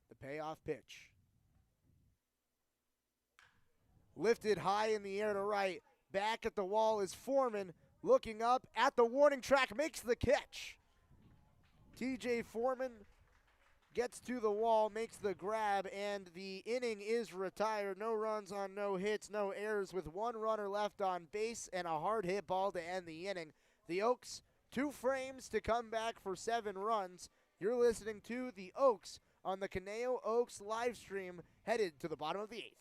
The payoff pitch. Lifted high in the air to right. Back at the wall is Foreman. Looking up at the warning track, makes the catch. TJ Foreman gets to the wall, makes the grab, and the inning is retired. No runs on no hits, no errors, with 1 runner left on base and a hard hit ball to end the inning. The Oaks, 2 frames to come back for 7 runs. You're listening to the Oaks on the Conejo Oaks live stream, headed to the bottom of the 8th.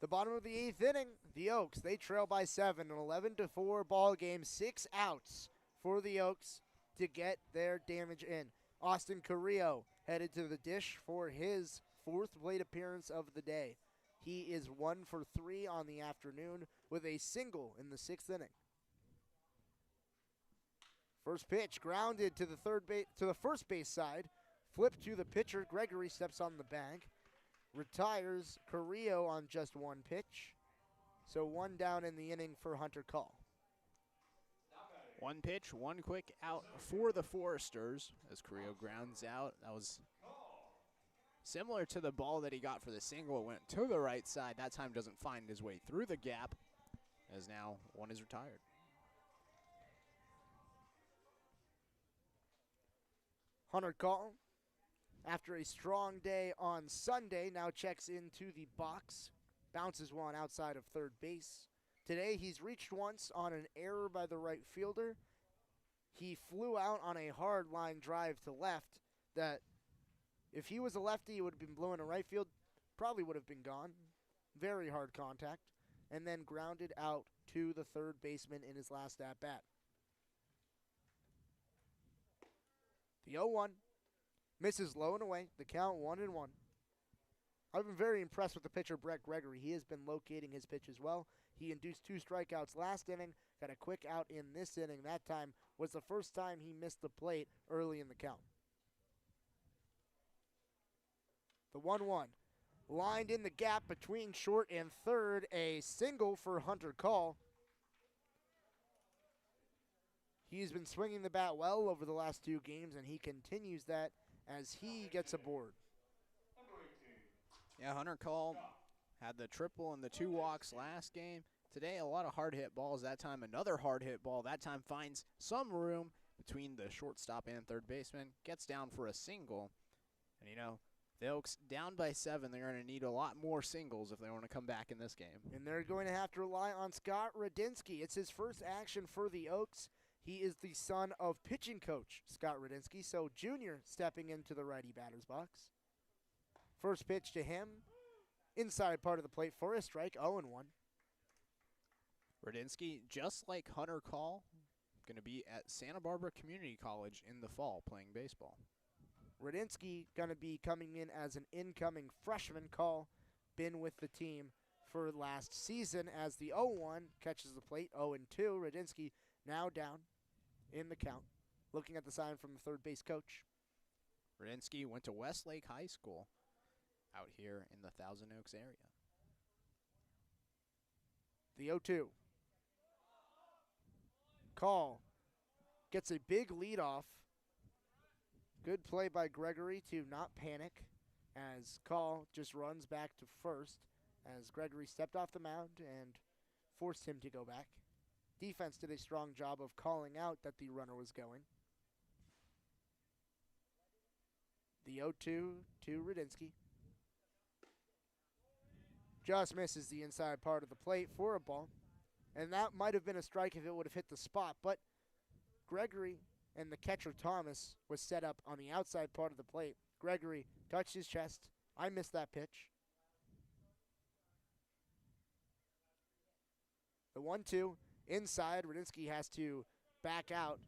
The bottom of the 8th inning, the Oaks, they trail by 7, an 11-4 ball game, 6 outs for the Oaks to get their damage in. Austin Carrillo headed to the dish for his 4th plate appearance of the day. He is 1 for 3 on the afternoon with a single in the 6th inning. First pitch grounded to the first base side, flipped to the pitcher. Gregory steps on the bag. Retires Carrillo on just 1 pitch. So 1 down in the inning for Hunter Call. 1 pitch, 1 quick out for the Foresters as Carrillo grounds out. That was similar to the ball that he got for the single. It went to the right side. That time doesn't find his way through the gap, as now 1 is retired. Hunter Call, after a strong day on Sunday, now checks into the box. Bounces 1 outside of third base. Today he's reached once on an error by the right fielder. He flew out on a hard line drive to left that if he was a lefty, he would have been blowing to right field. probably would have been gone. Very hard contact. And then grounded out to the third baseman in his last at-bat. The 0-1 misses low and away. The count 1-1. I've been very impressed with the pitcher, Brett Gregory. He has been locating his pitch as well. He induced 2 strikeouts last inning, got a quick out in this inning. That time was the first time he missed the plate early in the count. The 1-1. Lined in the gap between short and third, a single for Hunter Call. He's been swinging the bat well over the last 2 games, and he continues that as he gets aboard. Yeah, Hunter Cole had the triple and the 2 walks last game. Today, a lot of hard hit balls. That time, another hard hit ball. That time finds some room between the shortstop and third baseman. Gets down for a single. And, you know, the Oaks down by 7. They're going to need a lot more singles if they want to come back in this game. And they're going to have to rely on Scott Radinsky. It's his first action for the Oaks. He is the son of pitching coach Scott Radinsky, so junior stepping into the righty batter's box. First pitch to him, inside part of the plate for a strike, 0-1. Radinsky, just like Hunter Call, going to be at Santa Barbara Community College in the fall playing baseball. Radinsky going to be coming in as an incoming freshman. Call, been with the team for last season as the 0-1 catches the plate, 0-2. Radinsky now down in the count, looking at the sign from the third base coach. Radinsky went to Westlake High School out here in the Thousand Oaks area. The 0-2. Call gets a big lead off. Good play by Gregory to not panic as Call just runs back to first as Gregory stepped off the mound and forced him to go back. Defense did a strong job of calling out that the runner was going. The 0-2 to Radinsky. Just misses the inside part of the plate for a ball. And that might have been a strike if it would have hit the spot. But Gregory and the catcher Thomas was set up on the outside part of the plate. Gregory touched his chest. I missed that pitch. The 1-2 inside. Radinsky has to back out.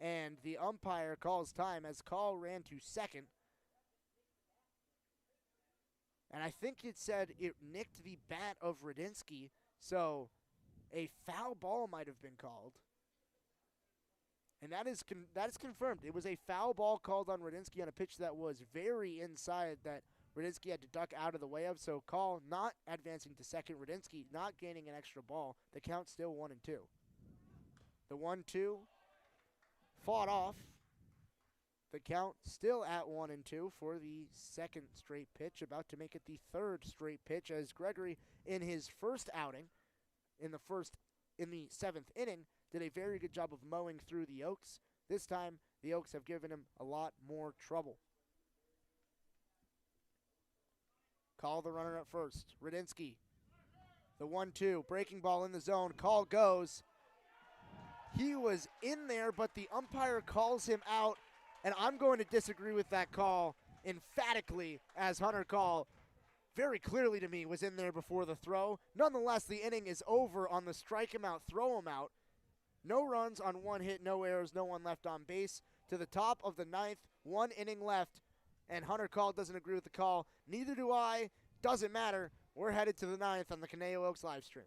And the umpire calls time as Call ran to second. And I think it said it nicked the bat of Radinsky, so a foul ball might have been called. And that is confirmed. It was a foul ball called on Radinsky on a pitch that was very inside that Radinsky had to duck out of the way of. So Call not advancing to second. Radinsky not gaining an extra ball. The count still 1-2. The 1-2 fought off. The count still at 1-2 for the second straight pitch, about to make it the third straight pitch as Gregory in his first outing in the 7th inning did a very good job of mowing through the Oaks. This time the Oaks have given him a lot more trouble. Call the runner at first. Radinsky. The 1-2 breaking ball in the zone. Call goes. He was in there, but the umpire calls him out. And I'm going to disagree with that call emphatically, as Hunter Call very clearly to me was in there before the throw. Nonetheless, the inning is over on the strike him out, throw him out. No runs on 1 hit, no errors, no one left on base. To the top of the 9th, 1 inning left, and Hunter Call doesn't agree with the call. Neither do I. Doesn't matter. We're headed to the 9th on the Conejo Oaks live stream.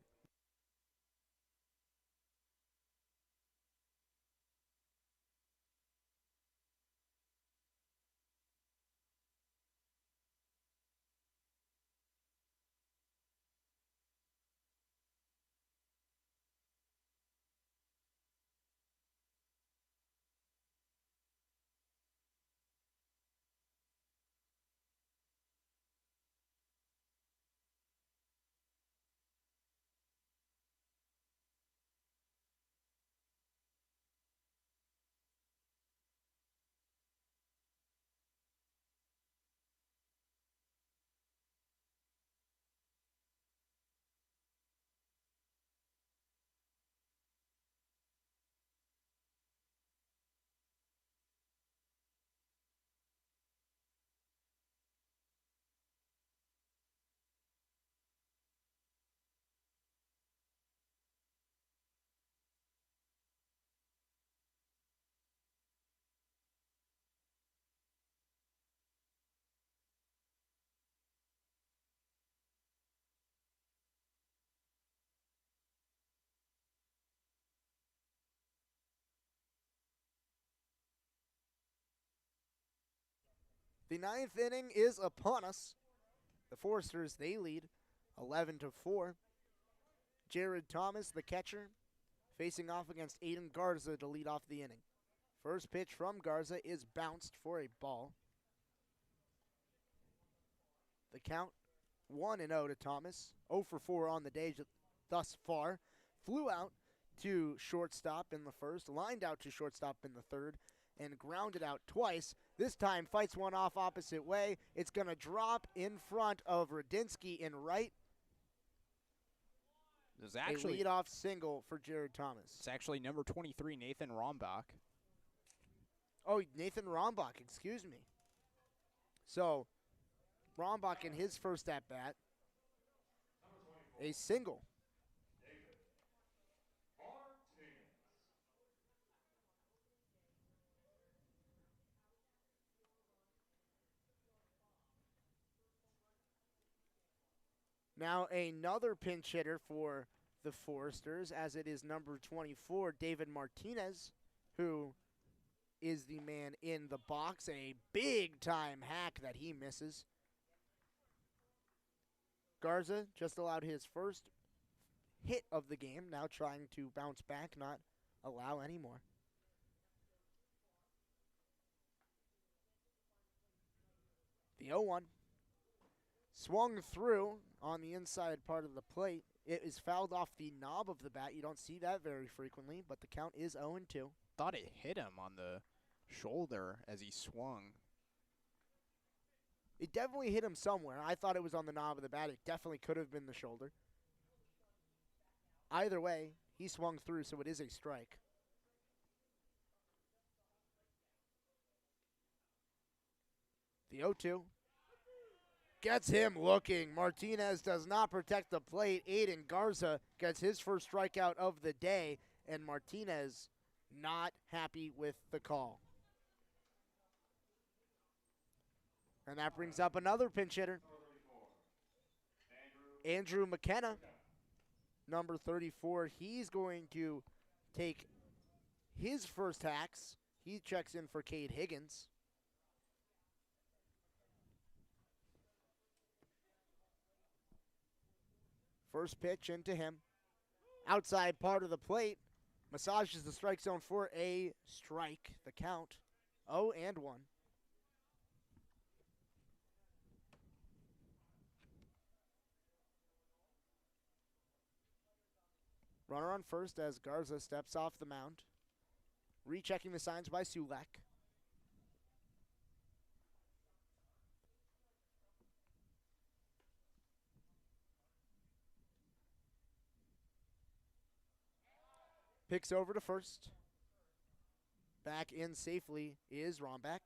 The 9th inning is upon us. The Foresters, they lead 11-4. Jared Thomas, the catcher, facing off against Aiden Garza to lead off the inning. First pitch from Garza is bounced for a ball. The count 1-0 to Thomas. 0 for 4 on the day thus far. Flew out to shortstop in the first, lined out to shortstop in the third, and grounded out twice. This time fights one off opposite way. It's going to drop in front of Radinsky in right. There's actually a leadoff single for Jared Thomas. It's actually number 23, Nathan Rombach. Oh, Nathan Rombach, excuse me. So, Rombach in his first at-bat, a single. Now another pinch hitter for the Foresters, as it is number 24, David Martinez, who is the man in the box. A big-time hack that he misses. Garza just allowed his first hit of the game, now trying to bounce back, not allow any more. The 0-1. Swung through on the inside part of the plate. It is fouled off the knob of the bat. You don't see that very frequently, but the count is 0-2. Thought it hit him on the shoulder as he swung. It definitely hit him somewhere. I thought it was on the knob of the bat. It definitely could have been the shoulder. Either way, he swung through, so it is a strike. The 0-2. Gets him looking. Martinez does not protect the plate. Aiden Garza gets his first strikeout of the day, and Martinez not happy with the call. And that brings up another pinch hitter. Andrew McKenna, number 34. He's going to take his first hacks. He checks in for Cade Higgins. First pitch into him. Outside part of the plate. Massages the strike zone for a strike. The count 0-1. Runner on first as Garza steps off the mound. Rechecking the signs by Sulak. Picks over to first. Back in safely is Rombach.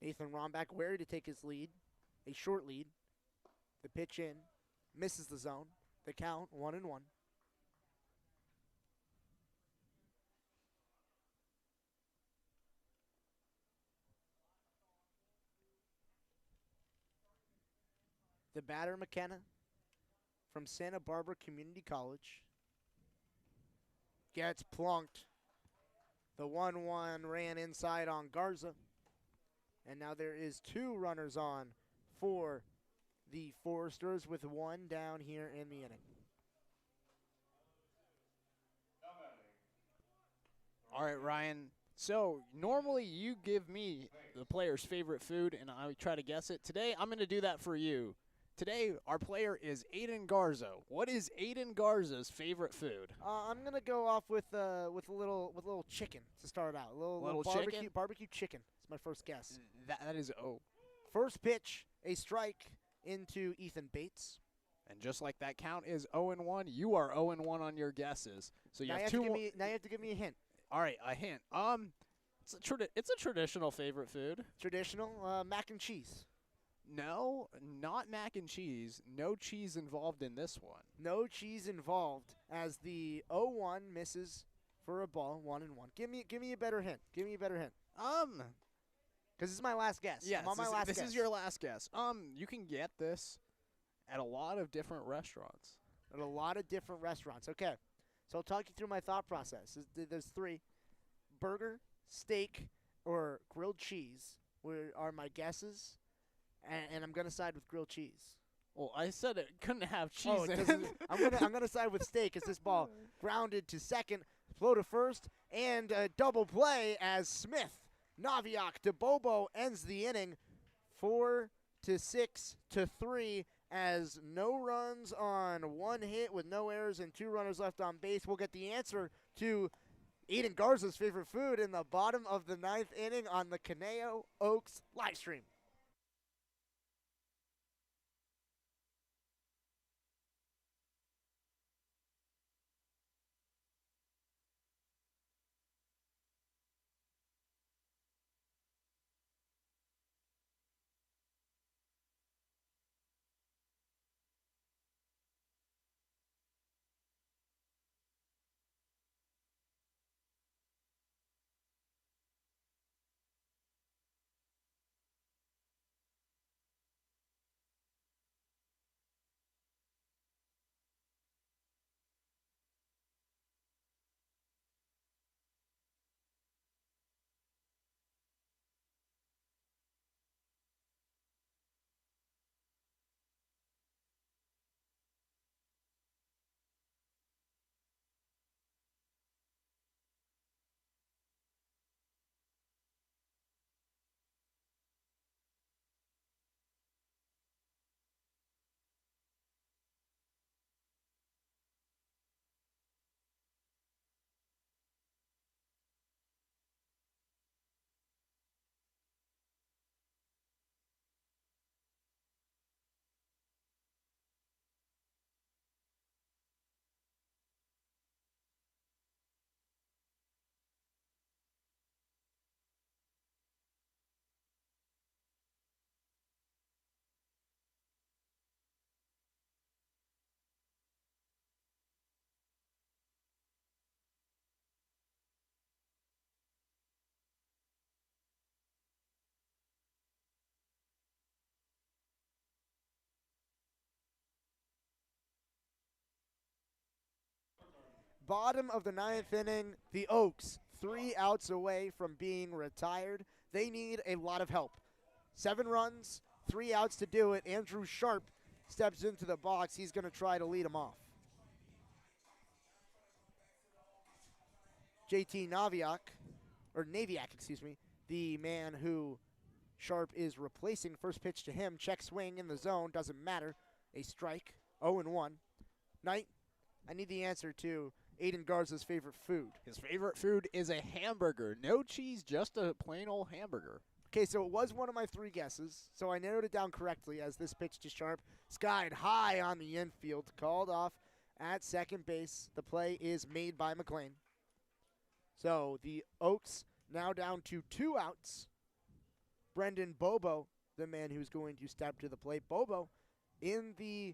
Nathan Rombach wary to take his lead. A short lead. The pitch in. Misses the zone. The count 1-1. The batter, McKenna, from Santa Barbara Community College, gets plunked. The 1-1 ran inside on Garza. And now there is 2 runners on for the Foresters with 1 down here in the inning. All right, Ryan. So normally you give me the player's favorite food, and I try to guess it. Today I'm going to do that for you. Today our player is Aiden Garza. What is Aiden Garza's favorite food? I'm gonna go off with a little chicken to start out. A little barbecue chicken. It's my first guess. That is First pitch, a strike into Ethan Bates. And just like that count is 0-1, you are 0-1 on your guesses. So you now have you 2 more. Now you have to give me a hint. All right, a hint. It's a traditional favorite food. Traditional mac and cheese. No, not mac and cheese. No cheese involved in this one. No cheese involved as the 0-1 misses for a ball, 1-1. Give me a better hint. Give me a better hint. Because this is my last guess. Yeah, I'm on my last guess. This is your last guess. You can get this at a lot of different restaurants. at a lot of different restaurants. Okay, so I'll talk you through my thought process. There's three: burger, steak, or grilled cheese are my guesses, and I'm gonna side with grilled cheese. Well, I said it couldn't have cheese Oh, in it it. doesn't- I'm gonna side with steak as this ball grounded to second, flow to first, and a double play as Smith Naviak to Bobo ends the inning, 4-6-3 as no runs on one hit with no errors and 2 runners left on base. We'll get the answer to Eden Garza's favorite food in the bottom of the 9th inning on the Conejo Oaks live stream. Bottom of the 9th inning, the Oaks 3 outs away from being retired. They need a lot of help. 7 runs, 3 outs to do it. Andrew Sharp steps into the box. He's going to try to lead them off. JT Naviak, the man who Sharp is replacing. First pitch to him, check swing in the zone, doesn't matter. A strike, 0-1. Knight, I need the answer to Aiden Garza's favorite food. His favorite food is a hamburger. No cheese, just a plain old hamburger. Okay, so it was one of my 3 guesses, so I narrowed it down correctly as this pitch to Sharp. Skied high on the infield, called off at second base. The play is made by McLean. So the Oaks now down to 2 outs. Brendan Bobo, the man who's going to step to the plate. Bobo in the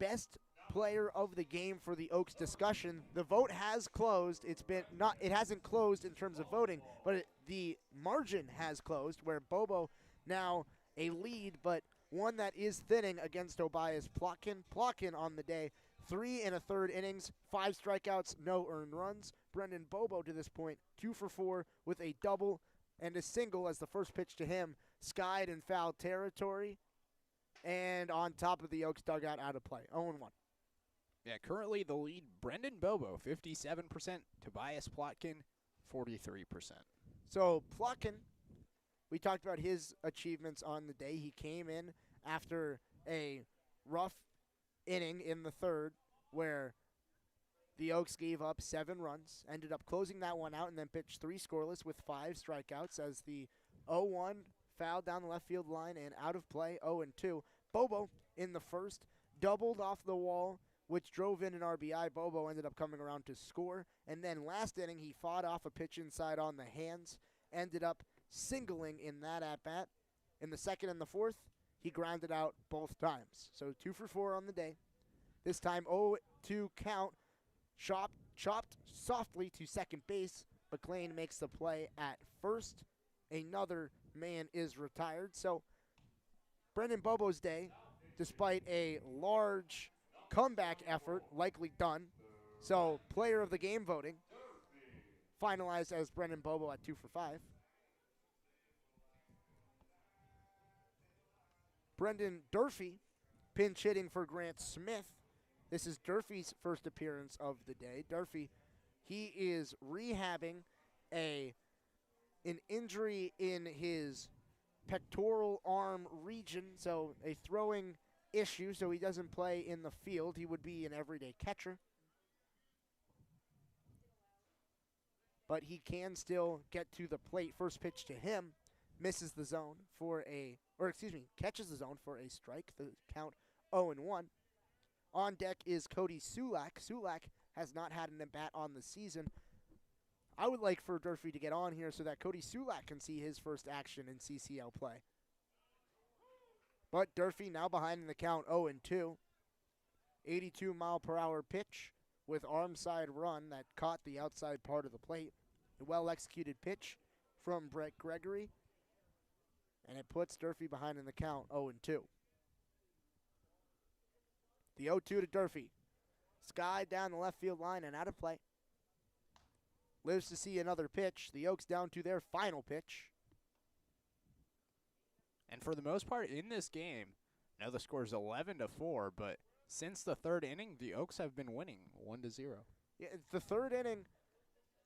best player of the game for the Oaks discussion. The vote has closed. It hasn't closed in terms of voting, but the margin has closed where Bobo now a lead, but one that is thinning against Tobias Plotkin. Plotkin on the day, 3 1/3 innings, 5 strikeouts, no earned runs. Brendan Bobo to this point, 2 for 4 with a double and a single as the first pitch to him skied in foul territory and on top of the Oaks dugout out of play. 0-1. Yeah, currently the lead, Brendan Bobo, 57%. Tobias Plotkin, 43%. So Plotkin, we talked about his achievements on the day. He came in after a rough inning in the 3rd where the Oaks gave up 7 runs, ended up closing that one out, and then pitched 3 scoreless with 5 strikeouts as the 0-1 fouled down the left field line and out of play, 0-2. Bobo in the 1st doubled off the wall, which drove in an RBI. Bobo ended up coming around to score. And then last inning, he fought off a pitch inside on the hands, ended up singling in that at-bat. In the 2nd and the 4th, he grounded out both times. So 2 for 4 on the day. This time 0-2 count. Chopped softly to second base. McLean makes the play at first. Another man is retired. So Brendan Bobo's day, despite a large comeback effort, likely done. So, player of the game voting, finalized as Brendan Bobo at 2 for 5. Brendan Durfee, pinch hitting for Grant Smith. This is Durfee's first appearance of the day. Durfee, he is rehabbing an injury in his pectoral arm region, so a throwing issue, so he doesn't play in the field. He would be an everyday catcher. But he can still get to the plate. First pitch to him, misses the zone catches the zone for a strike. The count 0-1. On deck is Cody Sulak. Sulak has not had an at-bat on the season. I would like for Durfee to get on here so that Cody Sulak can see his first action in CCL play. But Durfee now behind in the count 0-2. 82-mile-per-hour pitch with arm side run that caught the outside part of the plate. A well-executed pitch from Brett Gregory. And it puts Durfee behind in the count 0-2. The 0-2 to Durfee. Sky down the left field line and out of play. Lives to see another pitch. The Oaks down to their final pitch. And for the most part in this game, now the score is 11-4, but since the third inning, the Oaks have been winning 1-0. Yeah, the third inning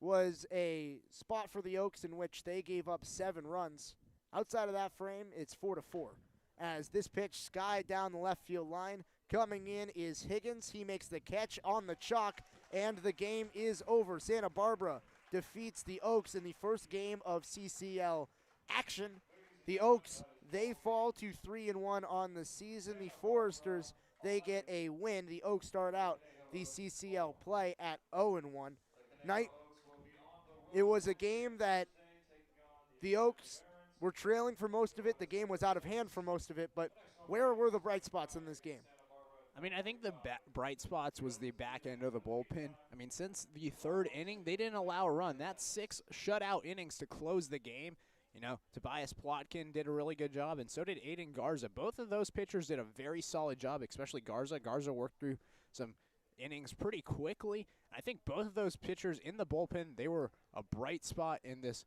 was a spot for the Oaks in which they gave up 7 runs. Outside of that frame, it's 4-4. As this pitch, sky down the left field line. Coming in is Higgins. He makes the catch on the chalk, and the game is over. Santa Barbara defeats the Oaks in the first game of CCL action. The Oaks, they fall to 3-1 on the season. The Foresters, they get a win. The Oaks start out the CCL play at 0-1. It was a game that the Oaks were trailing for most of it. The game was out of hand for most of it, but where were the bright spots in this game? I mean, I think the bright spots was the back end of the bullpen. I mean, since the third inning, they didn't allow a run. That's 6 shutout innings to close the game. You know, Tobias Plotkin did a really good job, and so did Aiden Garza. Both of those pitchers did a very solid job, especially Garza. Garza worked through some innings pretty quickly. I think both of those pitchers in the bullpen, they were a bright spot in this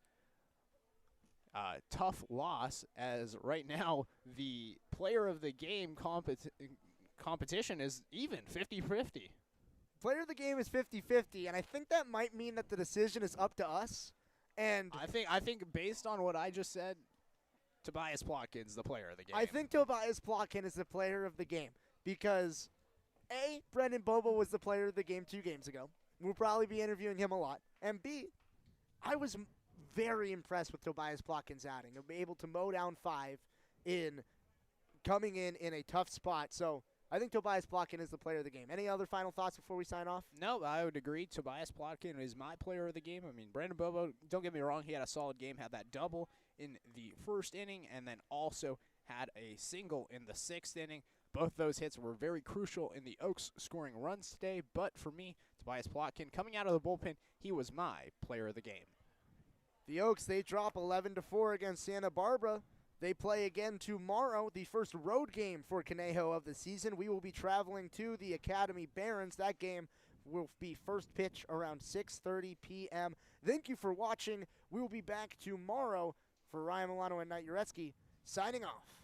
tough loss, as right now the player of the game competition is even 50-50. Player of the game is 50-50, and I think that might mean that the decision is up to us. And I think based on what I just said, Tobias Plotkin's the player of the game. I think Tobias Plotkin is the player of the game because A, Brendan Bobo was the player of the game 2 games ago. We'll probably be interviewing him a lot. And B, I was very impressed with Tobias Plotkin's outing. He'll be able to mow down 5 in coming in a tough spot. So I think Tobias Plotkin is the player of the game. Any other final thoughts before we sign off? No, I would agree. Tobias Plotkin is my player of the game. I mean, Brandon Bobo, don't get me wrong, he had a solid game, had that double in the first inning, and then also had a single in the 6th inning. Both those hits were very crucial in the Oaks scoring runs today, but for me, Tobias Plotkin, coming out of the bullpen, he was my player of the game. The Oaks, they drop 11-4 against Santa Barbara. They play again tomorrow, the first road game for Conejo of the season. We will be traveling to the Academy Barons. That game will be first pitch around 6:30 p.m. Thank you for watching. We will be back tomorrow for Ryan Milano and Knight Uretsky, signing off.